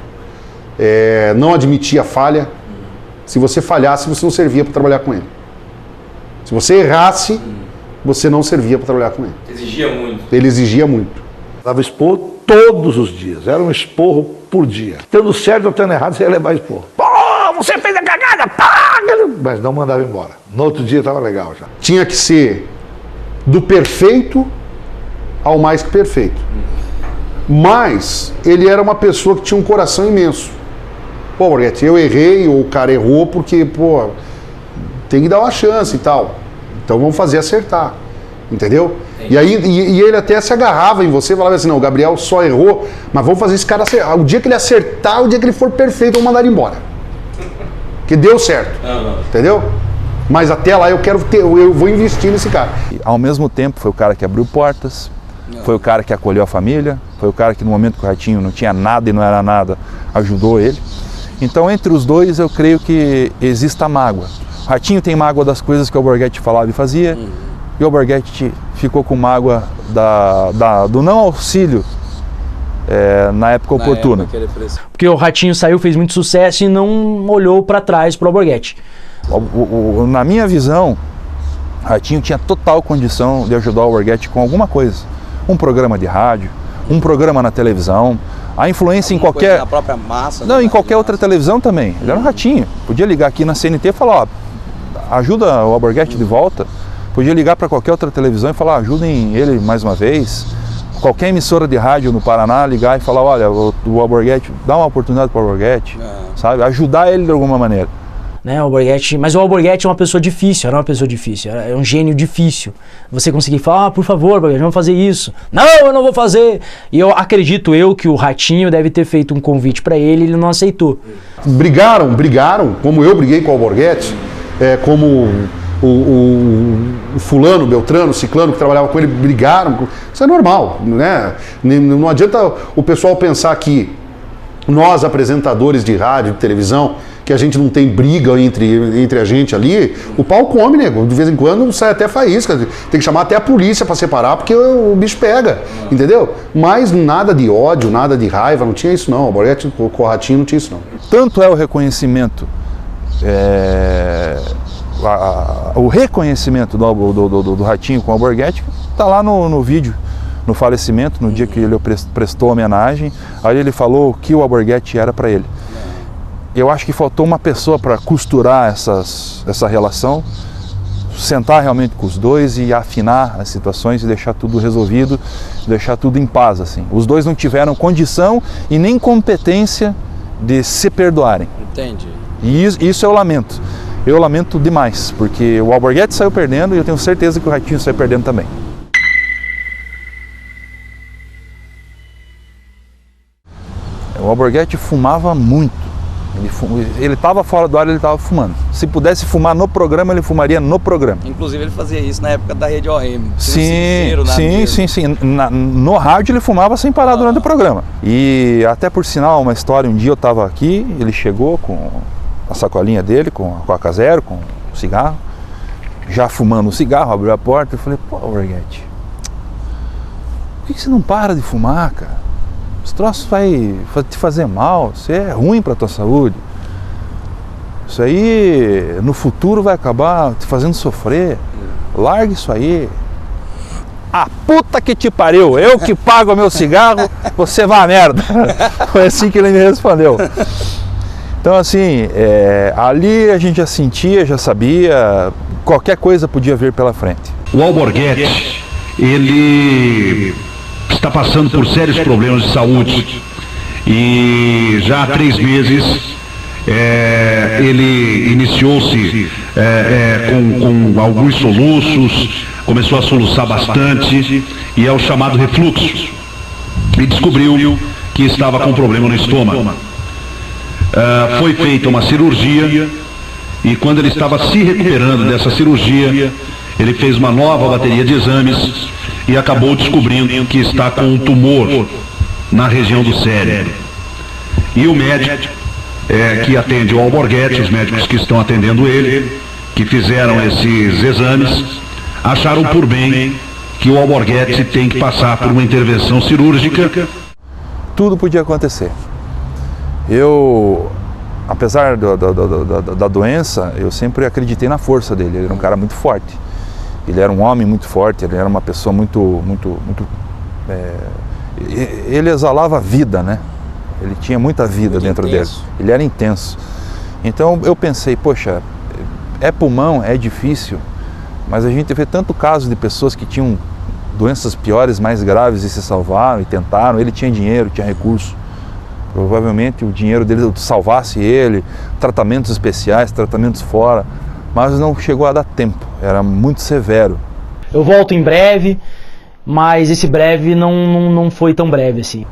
não admitia falha. Se você falhasse, você não servia para trabalhar com ele. Se você errasse, você não servia para trabalhar com ele.
Exigia muito.
Ele exigia muito.
Dava esporro todos os dias. Era um esporro por dia. Tendo certo ou tendo errado, você ia levar esporro. Pô, você fez a cagada! Pá! Mas não mandava embora. No outro dia estava legal já.
Tinha que ser do perfeito ao mais que perfeito. Mas ele era uma pessoa que tinha um coração imenso. Pô, Alborguete, eu errei, ou o cara errou porque, pô, tem que dar uma chance e tal. Então vamos fazer acertar. Entendeu? E aí ele até se agarrava em você e falava assim, não, o Gabriel só errou, mas vamos fazer esse cara acertar. O dia que ele acertar, o dia que ele for perfeito, vamos mandar ele embora. Que deu certo. Entendeu? Mas até lá eu vou investir nesse cara.
E, ao mesmo tempo, foi o cara que abriu portas, foi o cara que acolheu a família, foi o cara que no momento que o Ratinho não tinha nada e não era nada, ajudou ele. Então, entre os dois, eu creio que exista mágoa. O Ratinho tem mágoa das coisas que o Alborguete falava e fazia, e o Alborguete ficou com mágoa do não auxílio na época oportuna.
Porque o Ratinho saiu, fez muito sucesso e não olhou para trás pro Alborguete.
Na minha visão, Ratinho tinha total condição de ajudar o Alborguete com alguma coisa. Um programa de rádio, um programa na televisão, a influência em qualquer...
Na própria massa.
Não, em qualquer outra televisão também. Ele era um Ratinho. Podia ligar aqui na CNT e falar, ó, ajuda o Alborguete de volta. Podia ligar para qualquer outra televisão e falar, ajudem ele mais uma vez. Qualquer emissora de rádio no Paraná ligar e falar, olha, o Alborguete, dá uma oportunidade para o Alborguete, sabe? Ajudar ele de alguma maneira.
Né, mas o Alborguete é uma pessoa difícil, era uma pessoa difícil, é um gênio difícil. Você conseguir falar, por favor, Alborguete, vamos fazer isso. Não, eu não vou fazer. E eu acredito que o Ratinho deve ter feito um convite para ele e ele não aceitou.
Brigaram, como eu briguei com o Alborguete, como o fulano, Beltrano, Ciclano, que trabalhava com ele, brigaram. Isso é normal, né? Não adianta o pessoal pensar que nós, apresentadores de rádio, de televisão, que a gente não tem briga entre a gente ali, o pau come, nego. De vez em quando sai até faísca. Tem que chamar até a polícia para separar, porque o bicho pega, entendeu? Mas nada de ódio, nada de raiva, não tinha isso não. O Alborguete com o Ratinho não tinha isso não.
Tanto é o reconhecimento, o reconhecimento do Ratinho com o Alborguete, está lá no vídeo, no falecimento, no dia que ele prestou homenagem. Aí ele falou o que o Alborguete era para ele. Eu acho que faltou uma pessoa para costurar essa relação, sentar realmente com os dois e afinar as situações e deixar tudo resolvido, deixar tudo em paz, assim. Os dois não tiveram condição e nem competência de se perdoarem.
Entendi.
E isso eu lamento. Eu lamento demais, porque o Alborguete saiu perdendo e eu tenho certeza que o Ratinho saiu perdendo também. O Alborguete fumava muito. Ele estava fora do ar, ele estava fumando. Se pudesse fumar no programa, ele fumaria no programa.
Inclusive ele fazia isso na época da Rede OM.
Sim. No rádio ele fumava sem parar durante o programa. E até por sinal, uma história, um dia eu estava aqui, ele chegou com a sacolinha dele, com a Coca Zero, com o cigarro, já fumando o cigarro, abriu a porta e falei, pô, Alborguete, por que você não para de fumar, cara? Esse troço vai te fazer mal, isso é ruim para a tua saúde. Isso aí no futuro vai acabar te fazendo sofrer. Larga isso aí. Ah, puta que te pariu, eu que pago o meu cigarro, você vai a merda. Foi assim que ele me respondeu. Então assim, ali a gente já sentia, já sabia, qualquer coisa podia vir pela frente.
O Alborguete, ele está passando por sérios problemas de saúde e já há 3 meses ele iniciou-se com alguns soluços, começou a soluçar bastante e é o chamado refluxo e descobriu que estava com problema no estômago. Foi feita uma cirurgia e quando ele estava se recuperando dessa cirurgia, ele fez uma nova bateria de exames e acabou descobrindo que está com um tumor na região do cérebro. E o médico que atende o Alborguete, os médicos que estão atendendo ele, que fizeram esses exames, acharam por bem que o Alborguete tem que passar por uma intervenção cirúrgica.
Tudo podia acontecer. Eu, apesar da doença, eu sempre acreditei na força dele. Ele era um cara muito forte. Ele era um homem muito forte, ele era uma pessoa muito ele exalava vida, né? Ele tinha muita vida dentro dele. Ele era intenso. Então eu pensei, poxa, pulmão, é difícil, mas a gente vê tanto caso de pessoas que tinham doenças piores, mais graves e se salvaram e tentaram. Ele tinha dinheiro, tinha recurso. Provavelmente o dinheiro dele salvasse ele, tratamentos especiais, tratamentos fora. Mas não chegou a dar tempo, era muito severo.
Eu volto em breve, mas esse breve não foi tão breve assim.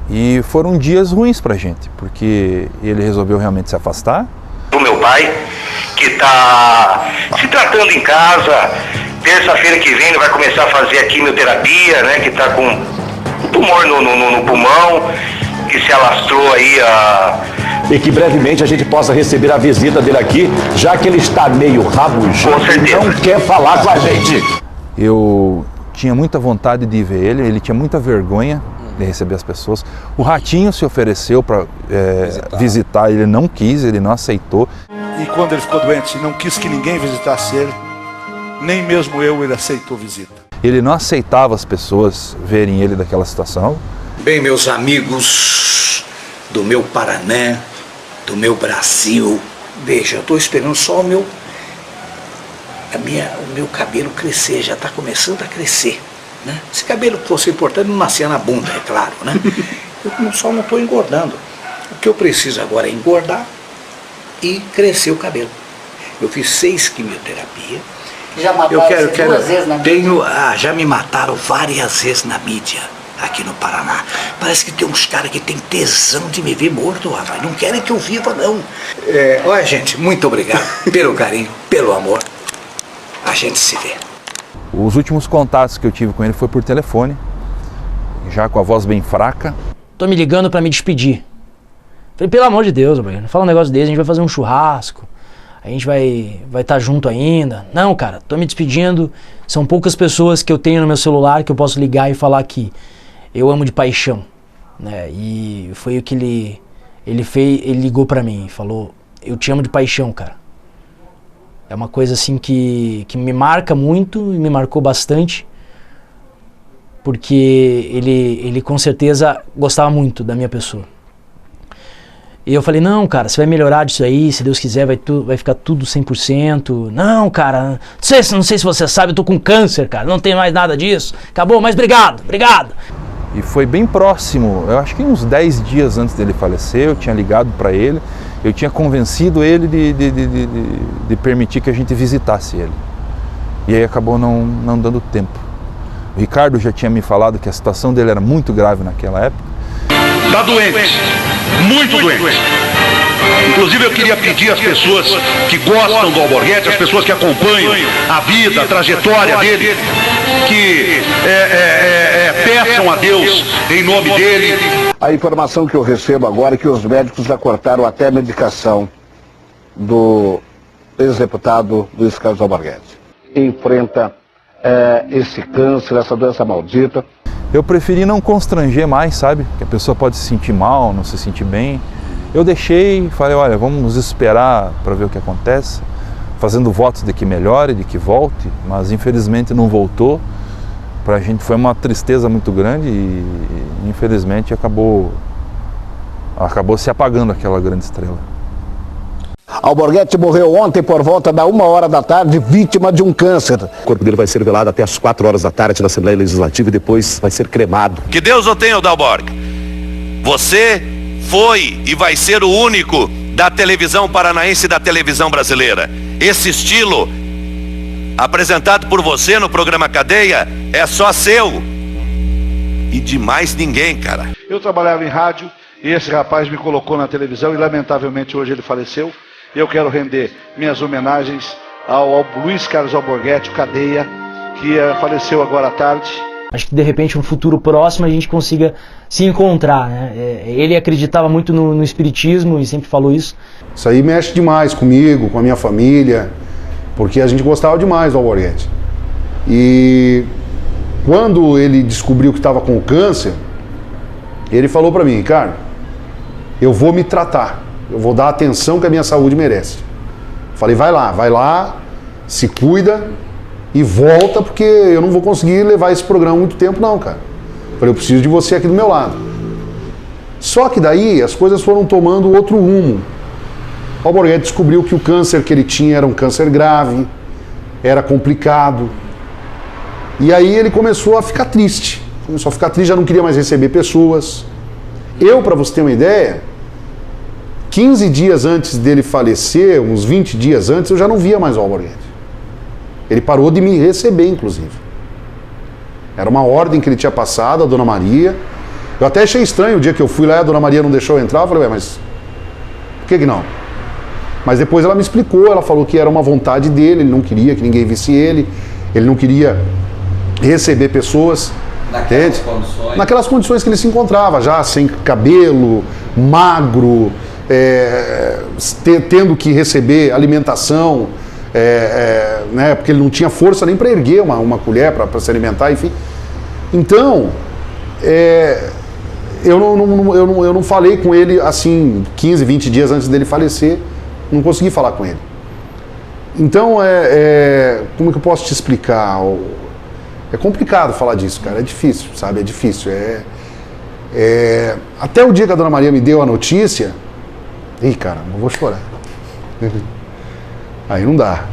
E foram dias ruins pra gente, porque ele resolveu realmente se afastar.
Do meu pai, que está se tratando em casa, terça-feira que vem ele vai começar a fazer a quimioterapia, né, que está com tumor no pulmão, que se alastrou aí
e que brevemente a gente possa receber a visita dele aqui, já que ele está meio rabugento e não quer falar com a gente.
Eu tinha muita vontade de ver ele, ele tinha muita vergonha de receber as pessoas. O Ratinho se ofereceu para visitar, ele não quis, ele não aceitou.
E quando ele ficou doente, não quis que ninguém visitasse ele, nem mesmo ele aceitou visita.
Ele não aceitava as pessoas verem ele daquela situação.
Bem, meus amigos do meu Paraná, do meu Brasil, veja, eu estou esperando só o meu cabelo crescer, já está começando a crescer, né? Se cabelo fosse importante, não nascia na bunda, é claro, né? Eu só não estou engordando. O que eu preciso agora é engordar e crescer o cabelo. Eu fiz 6 quimioterapias.
Já mataram duas vezes na mídia?
Já me mataram várias vezes na mídia, aqui no Paraná. Parece que tem uns caras que tem tesão de me ver morto, rapaz. Não querem que eu viva, não. Olha, gente, muito obrigado pelo carinho, pelo amor. A gente se vê.
Os últimos contatos que eu tive com ele foi por telefone, já com a voz bem fraca.
Tô me ligando pra me despedir. Falei, pelo amor de Deus, não fala um negócio desse, a gente vai fazer um churrasco, a gente vai estar junto ainda. Não, cara, tô me despedindo, são poucas pessoas que eu tenho no meu celular que eu posso ligar e falar que eu amo de paixão, né? E foi o que ele fez, ele ligou pra mim e falou, eu te amo de paixão, cara. É uma coisa assim que me marca muito e me marcou bastante, porque ele com certeza gostava muito da minha pessoa. E eu falei, não, cara, você vai melhorar disso aí, se Deus quiser vai ficar tudo 100%. Não, cara, não sei se você sabe, eu tô com câncer, cara, não tem mais nada disso. Acabou, mas obrigado.
E foi bem próximo, eu acho que uns 10 dias antes dele falecer, eu tinha ligado para ele, eu tinha convencido ele de permitir que a gente visitasse ele. E aí acabou não dando tempo. O Ricardo já tinha me falado que a situação dele era muito grave naquela época.
Está doente, muito doente. Inclusive eu queria pedir às pessoas que gostam do Alborguete, as pessoas que acompanham a vida, a trajetória dele, que peçam a Deus em nome dele.
A informação que eu recebo agora é que os médicos já cortaram até a medicação do ex-deputado Luiz Carlos Alborguete. Enfrenta esse câncer, essa doença maldita.
Eu preferi não constranger mais, sabe? Que a pessoa pode se sentir mal, não se sentir bem. Eu deixei e falei, olha, vamos nos esperar para ver o que acontece, fazendo votos de que melhore, de que volte, mas infelizmente não voltou. Pra gente foi uma tristeza muito grande e infelizmente acabou se apagando aquela grande estrela.
Alborguete morreu ontem por volta da 1h da tarde, vítima de um câncer.
O corpo dele vai ser velado até as 4h da tarde na Assembleia Legislativa e depois vai ser cremado.
Que Deus o tenha, Dalborg. Você foi e vai ser o único da televisão paranaense e da televisão brasileira. Esse estilo apresentado por você no programa Cadeia é só seu e de mais ninguém, cara.
Eu trabalhava em rádio e esse rapaz me colocou na televisão e lamentavelmente hoje ele faleceu. Eu quero render minhas homenagens ao Luiz Carlos Alborguete, o Cadeia, que faleceu agora à tarde.
Acho que de repente no futuro próximo a gente consiga se encontrar, né? Ele acreditava muito no espiritismo e sempre falou isso.
Isso aí mexe demais comigo, com a minha família, porque a gente gostava demais do Alborguete. E quando ele descobriu que estava com câncer, ele falou para mim, Ricardo, eu vou me tratar, eu vou dar a atenção que a minha saúde merece. Falei, vai lá, se cuida e volta, porque eu não vou conseguir levar esse programa muito tempo não, cara. Falei, eu preciso de você aqui do meu lado. Só que daí as coisas foram tomando outro rumo. O Alborguete descobriu que o câncer que ele tinha era um câncer grave, era complicado. E aí ele começou a ficar triste. Já não queria mais receber pessoas. Eu, para você ter uma ideia, 15 dias antes dele falecer, uns 20 dias antes, eu já não via mais o Alborguete. Ele parou de me receber, inclusive. Era uma ordem que ele tinha passado, a Dona Maria. Eu até achei estranho o dia que eu fui lá e a Dona Maria não deixou eu entrar. Eu falei, mas por que não? Mas depois ela me explicou, ela falou que era uma vontade dele, ele não queria que ninguém visse ele não queria receber pessoas. Naquelas condições que ele se encontrava, já sem cabelo, magro, tendo que receber alimentação, né, porque ele não tinha força nem para erguer uma colher para se alimentar, enfim. Então, eu não falei com ele assim 15, 20 dias antes dele falecer, não consegui falar com ele. Então, como que eu posso te explicar? É complicado falar disso, cara, é difícil, sabe? É difícil. Até o dia que a Dona Maria me deu a notícia, cara, não vou chorar. Aí não dá.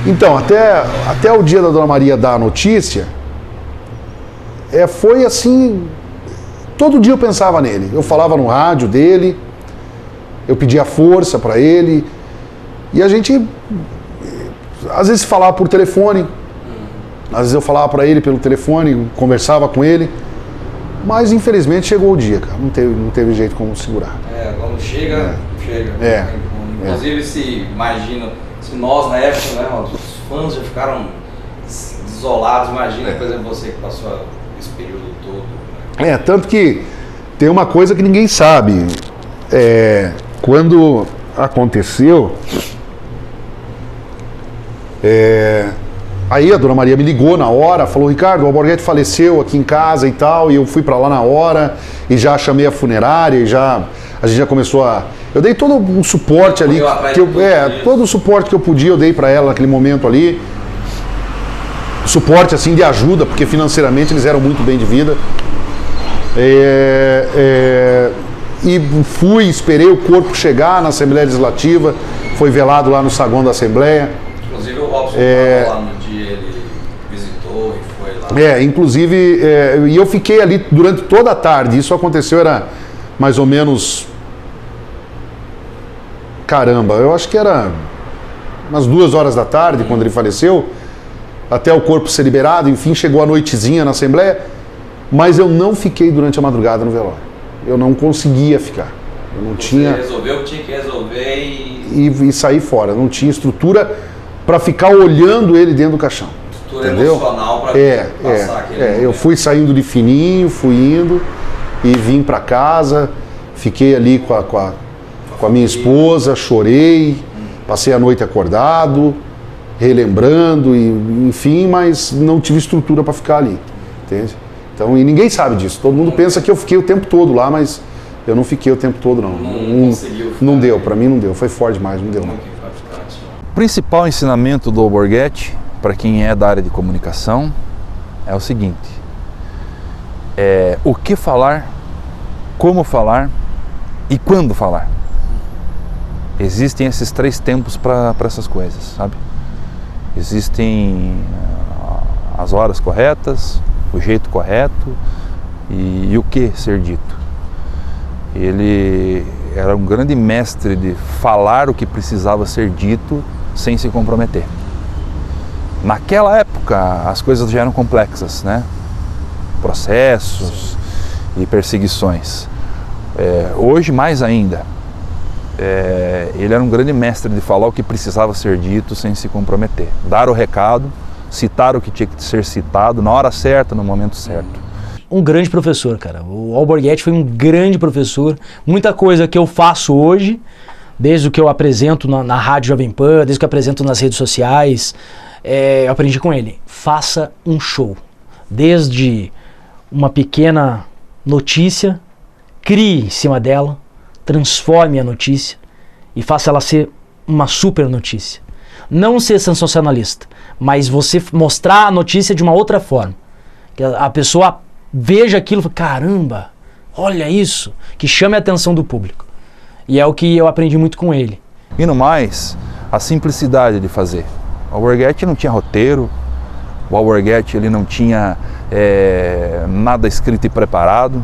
Então, até o dia da Dona Maria dar a notícia, foi assim, todo dia eu pensava nele. Eu falava no rádio dele, eu pedia força para ele, e a gente, às vezes falava por telefone, às vezes eu falava para ele pelo telefone, conversava com ele, mas infelizmente chegou o dia, cara, não teve jeito como segurar.
Quando chega. Inclusive, se nós na época, né, os fãs já ficaram desolados, imagina, por exemplo, você que passou esse período todo.
Tanto que tem uma coisa que ninguém sabe. Quando aconteceu, aí a Dona Maria me ligou na hora, falou: Ricardo, o Alborguete faleceu aqui em casa e tal, e eu fui pra lá na hora, e já chamei a funerária, e a gente já começou eu dei todo um suporte ali, todo o suporte que eu podia eu dei pra ela naquele momento ali, suporte assim de ajuda, porque financeiramente eles eram muito bem de vida. E esperei o corpo chegar na Assembleia Legislativa, foi velado lá no saguão da Assembleia.
Inclusive o Robson estava lá no dia, ele visitou e foi lá.
Inclusive, e eu fiquei ali durante toda a tarde, isso aconteceu, era mais ou menos, eu acho que era umas 2 horas da tarde, quando ele faleceu, até o corpo ser liberado, enfim, chegou a noitezinha na Assembleia, mas eu não fiquei durante a madrugada no velório. Eu não conseguia ficar. Eu não tinha.
Você resolveu o que tinha que resolver
e sair fora. Eu não tinha estrutura para ficar olhando ele dentro do caixão.
Estrutura
entendeu?
Emocional para passar aquele momento.
Eu fui saindo de fininho, fui indo e vim para casa, fiquei ali com a minha esposa, chorei, passei a noite acordado, relembrando, enfim, mas não tive estrutura para ficar ali, entende? Então, e ninguém sabe disso, todo mundo pensa que eu fiquei o tempo todo lá, mas eu não fiquei o tempo todo não. Não deu, para mim não deu, foi forte demais, não deu não.
O principal ensinamento do Alborguete, para quem é da área de comunicação, é o seguinte: o que falar, como falar e quando falar. Existem esses 3 tempos para essas coisas, sabe? Existem as horas corretas, o jeito correto e o que ser dito. Ele era um grande mestre de falar o que precisava ser dito sem se comprometer. Naquela época as coisas já eram complexas, né? Processos e perseguições. Hoje mais ainda. Ele era um grande mestre de falar o que precisava ser dito sem se comprometer. Dar o recado, citar o que tinha que ser citado na hora certa, no momento certo.
Um grande professor, cara. O Alborguete foi um grande professor. Muita coisa que eu faço hoje, desde o que eu apresento na Rádio Jovem Pan, desde o que eu apresento nas redes sociais, eu aprendi com ele. Faça um show. Desde uma pequena notícia, crie em cima dela, transforme a notícia e faça ela ser uma super notícia. Não ser sensacionalista, mas você mostrar a notícia de uma outra forma. Que a pessoa veja aquilo e fala: caramba, olha isso, que chame a atenção do público. E é o que eu aprendi muito com ele.
E no mais, a simplicidade de fazer. O Alborguete não tinha roteiro, o Alborguete ele não tinha nada escrito e preparado,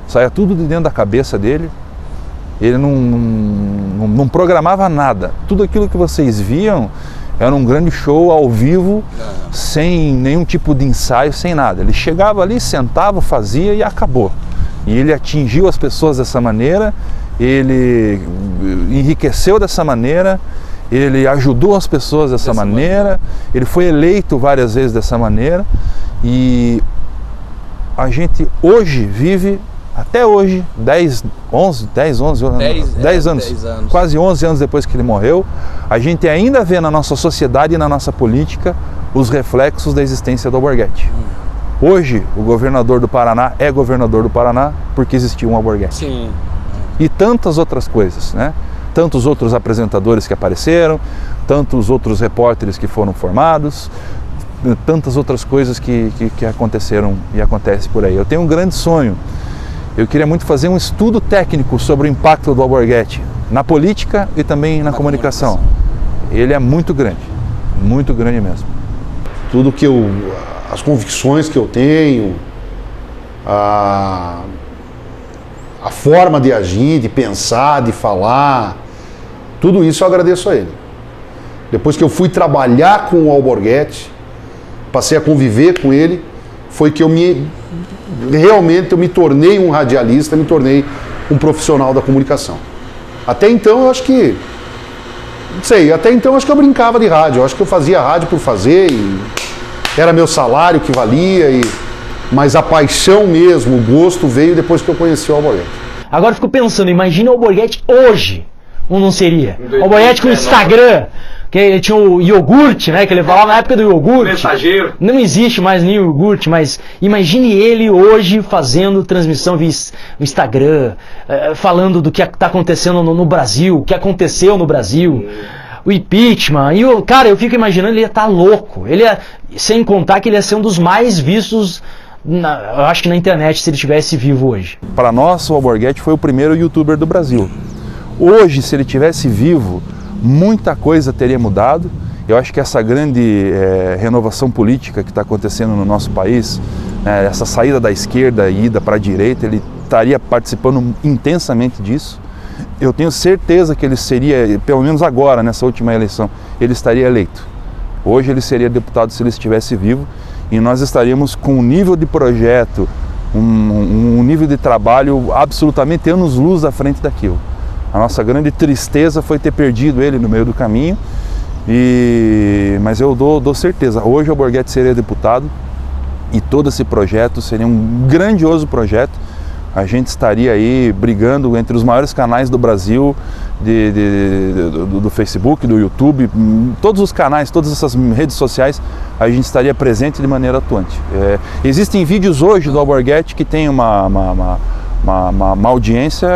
saía tudo de dentro da cabeça dele. Ele não programava nada. Tudo aquilo que vocês viam era um grande show ao vivo, sem nenhum tipo de ensaio, sem nada. Ele chegava ali, sentava, fazia e acabou. E ele atingiu as pessoas dessa maneira, ele enriqueceu dessa maneira, ele ajudou as pessoas dessa maneira, ele foi eleito várias vezes dessa maneira. E a gente hoje vive Até hoje, 10 anos, quase 11 anos depois que ele morreu, a gente ainda vê na nossa sociedade e na nossa política os reflexos da existência do Alborguete. Hoje, o governador do Paraná é governador do Paraná porque existiu um Alborguete.
Sim.
E tantas outras coisas, né? Tantos outros apresentadores que apareceram, tantos outros repórteres que foram formados, tantas outras coisas que aconteceram e acontecem por aí. Eu tenho um grande sonho. Eu queria muito fazer um estudo técnico sobre o impacto do Alborguete na política e também na comunicação. Ele é muito grande mesmo.
Tudo que as convicções que eu tenho, a forma de agir, de pensar, de falar, tudo isso eu agradeço a ele. Depois que eu fui trabalhar com o Alborguete, passei a conviver com ele, foi que realmente eu me tornei um radialista, me tornei um profissional da comunicação. Até então eu acho que, não sei, até então eu acho que eu brincava de rádio, eu acho que eu fazia rádio por fazer, e era meu salário que valia, mas a paixão mesmo, o gosto veio depois que eu conheci o Alborguete.
Agora eu fico pensando, imagina o Alborguete hoje, ou não seria? O Alborguete com o Instagram, que ele tinha o iogurte, né, que ele falava na época do iogurte.
Mensageiro.
Não existe mais nem iogurte, mas imagine ele hoje fazendo transmissão via Instagram, falando do que está acontecendo no Brasil, o que aconteceu no Brasil, o impeachment. E cara, eu fico imaginando, ele ia estar louco. Sem contar que ele ia ser um dos mais vistos, eu acho que na internet, se ele estivesse vivo hoje.
Para nós, o Alborguete foi o primeiro youtuber do Brasil. Hoje, se ele estivesse vivo, muita coisa teria mudado. Eu acho que essa grande renovação política que está acontecendo no nosso país, essa saída da esquerda e ida para a direita, ele estaria participando intensamente disso. Eu tenho certeza que ele seria, pelo menos agora, nessa última eleição, ele estaria eleito. Hoje ele seria deputado se ele estivesse vivo, e nós estaríamos com um nível de projeto, um nível de trabalho absolutamente anos-luz à frente daquilo. A nossa grande tristeza foi ter perdido ele no meio do caminho, mas eu dou certeza, hoje o Alborguete seria deputado e todo esse projeto seria um grandioso projeto. A gente estaria aí brigando entre os maiores canais do Brasil, do Facebook, do YouTube, todos os canais, todas essas redes sociais, a gente estaria presente de maneira atuante. Existem vídeos hoje do Alborguete que tem uma audiência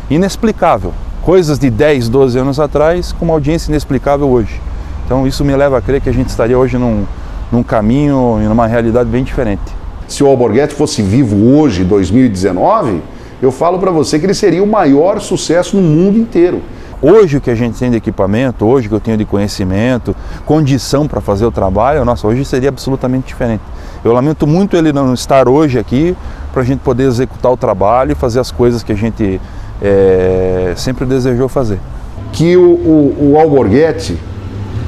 inexplicável. Coisas de 10, 12 anos atrás com uma audiência inexplicável hoje. Então isso me leva a crer que a gente estaria hoje num caminho e numa realidade bem diferente.
Se o Alborguete fosse vivo hoje, 2019, eu falo para você que ele seria o maior sucesso no mundo inteiro.
Hoje o que a gente tem de equipamento, hoje o que eu tenho de conhecimento, condição para fazer o trabalho, nossa, hoje seria absolutamente diferente. Eu lamento muito ele não estar hoje aqui para a gente poder executar o trabalho e fazer as coisas que a gente sempre desejou fazer.
Que o Alborguete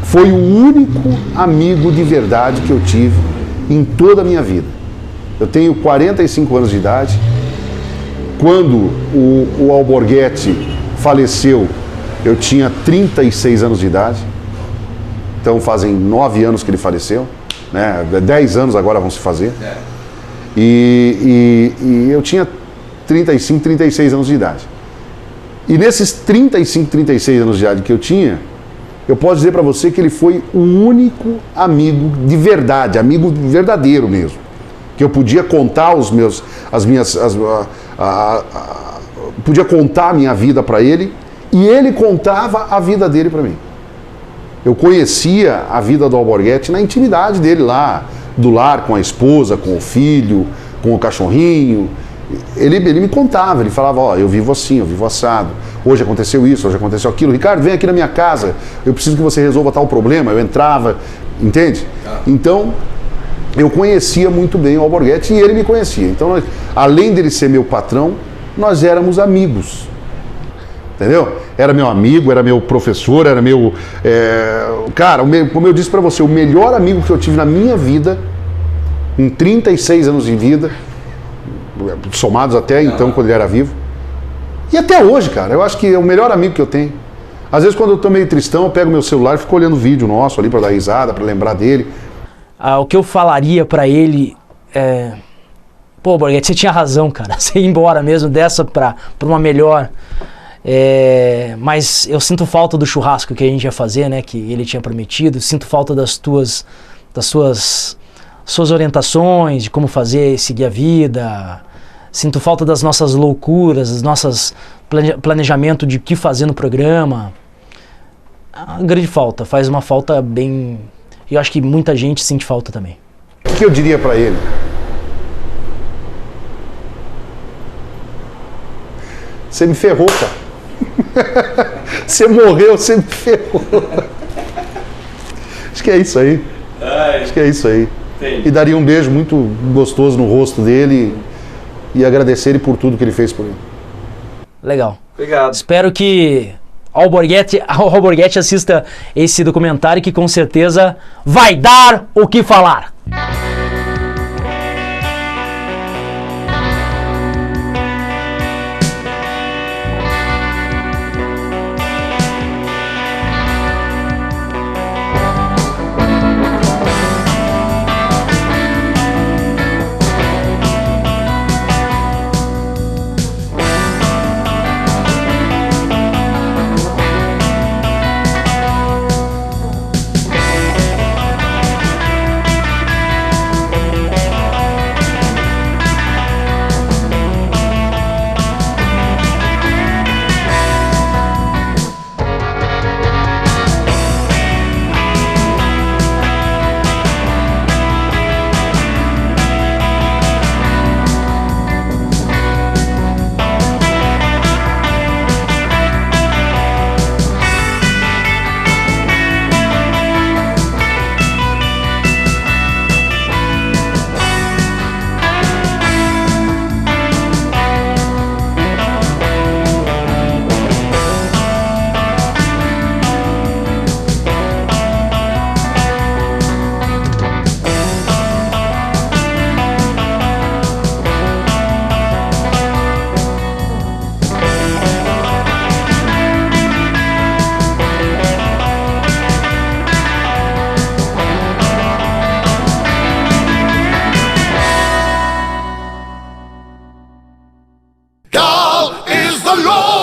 foi o único amigo de verdade que eu tive em toda a minha vida. Eu tenho 45 anos de idade. Quando o Alborguete faleceu, eu tinha 36 anos de idade. Então fazem 9 anos que ele faleceu, né? 10 anos agora vão se fazer. E eu tinha 35, 36 anos de idade. E nesses 35, 36 anos de idade que eu tinha, eu posso dizer para você que ele foi o único amigo de verdade, amigo verdadeiro mesmo, que eu podia contar podia contar a minha vida para ele, e ele contava a vida dele para mim. Eu conhecia a vida do Alborguete na intimidade dele lá, do lar, com a esposa, com o filho, com o cachorrinho. Ele me contava, ele falava, ó, eu vivo assim, eu vivo assado, hoje aconteceu isso, hoje aconteceu aquilo, Ricardo, vem aqui na minha casa, eu preciso que você resolva tal problema. Eu entrava, entende? Então, eu conhecia muito bem o Alborguete e ele me conhecia. Então, além dele ser meu patrão, nós éramos amigos, entendeu? Era meu amigo, era meu professor, era meu... Cara, como eu disse pra você, o melhor amigo que eu tive na minha vida, em 36 anos de vida, somados até então, quando ele era vivo, e até hoje, cara, eu acho que é o melhor amigo que eu tenho. Às vezes, quando eu tô meio tristão, eu pego meu celular e fico olhando vídeo nosso ali pra dar risada, pra lembrar dele.
O que eu falaria pra ele é... Pô, Borghetti, você tinha razão, cara. Você ia embora mesmo dessa pra uma melhor. Mas eu sinto falta do churrasco que a gente ia fazer, né? Que ele tinha prometido. Sinto falta das suas orientações de como fazer, seguir a vida. Sinto falta das nossas loucuras, das nossas planejamento de o que fazer no programa. Uma grande falta, faz uma falta bem... Eu acho que muita gente sente falta também.
O que eu diria pra ele? Você me ferrou, cara. Você morreu, você me ferrou. Acho que é isso aí. Acho que é isso aí. E daria um beijo muito gostoso no rosto dele e agradecer ele por tudo que ele fez por mim.
Legal.
Obrigado.
Espero que ao Borghetti assista esse documentário que com certeza vai dar o que falar.
God is the Lord.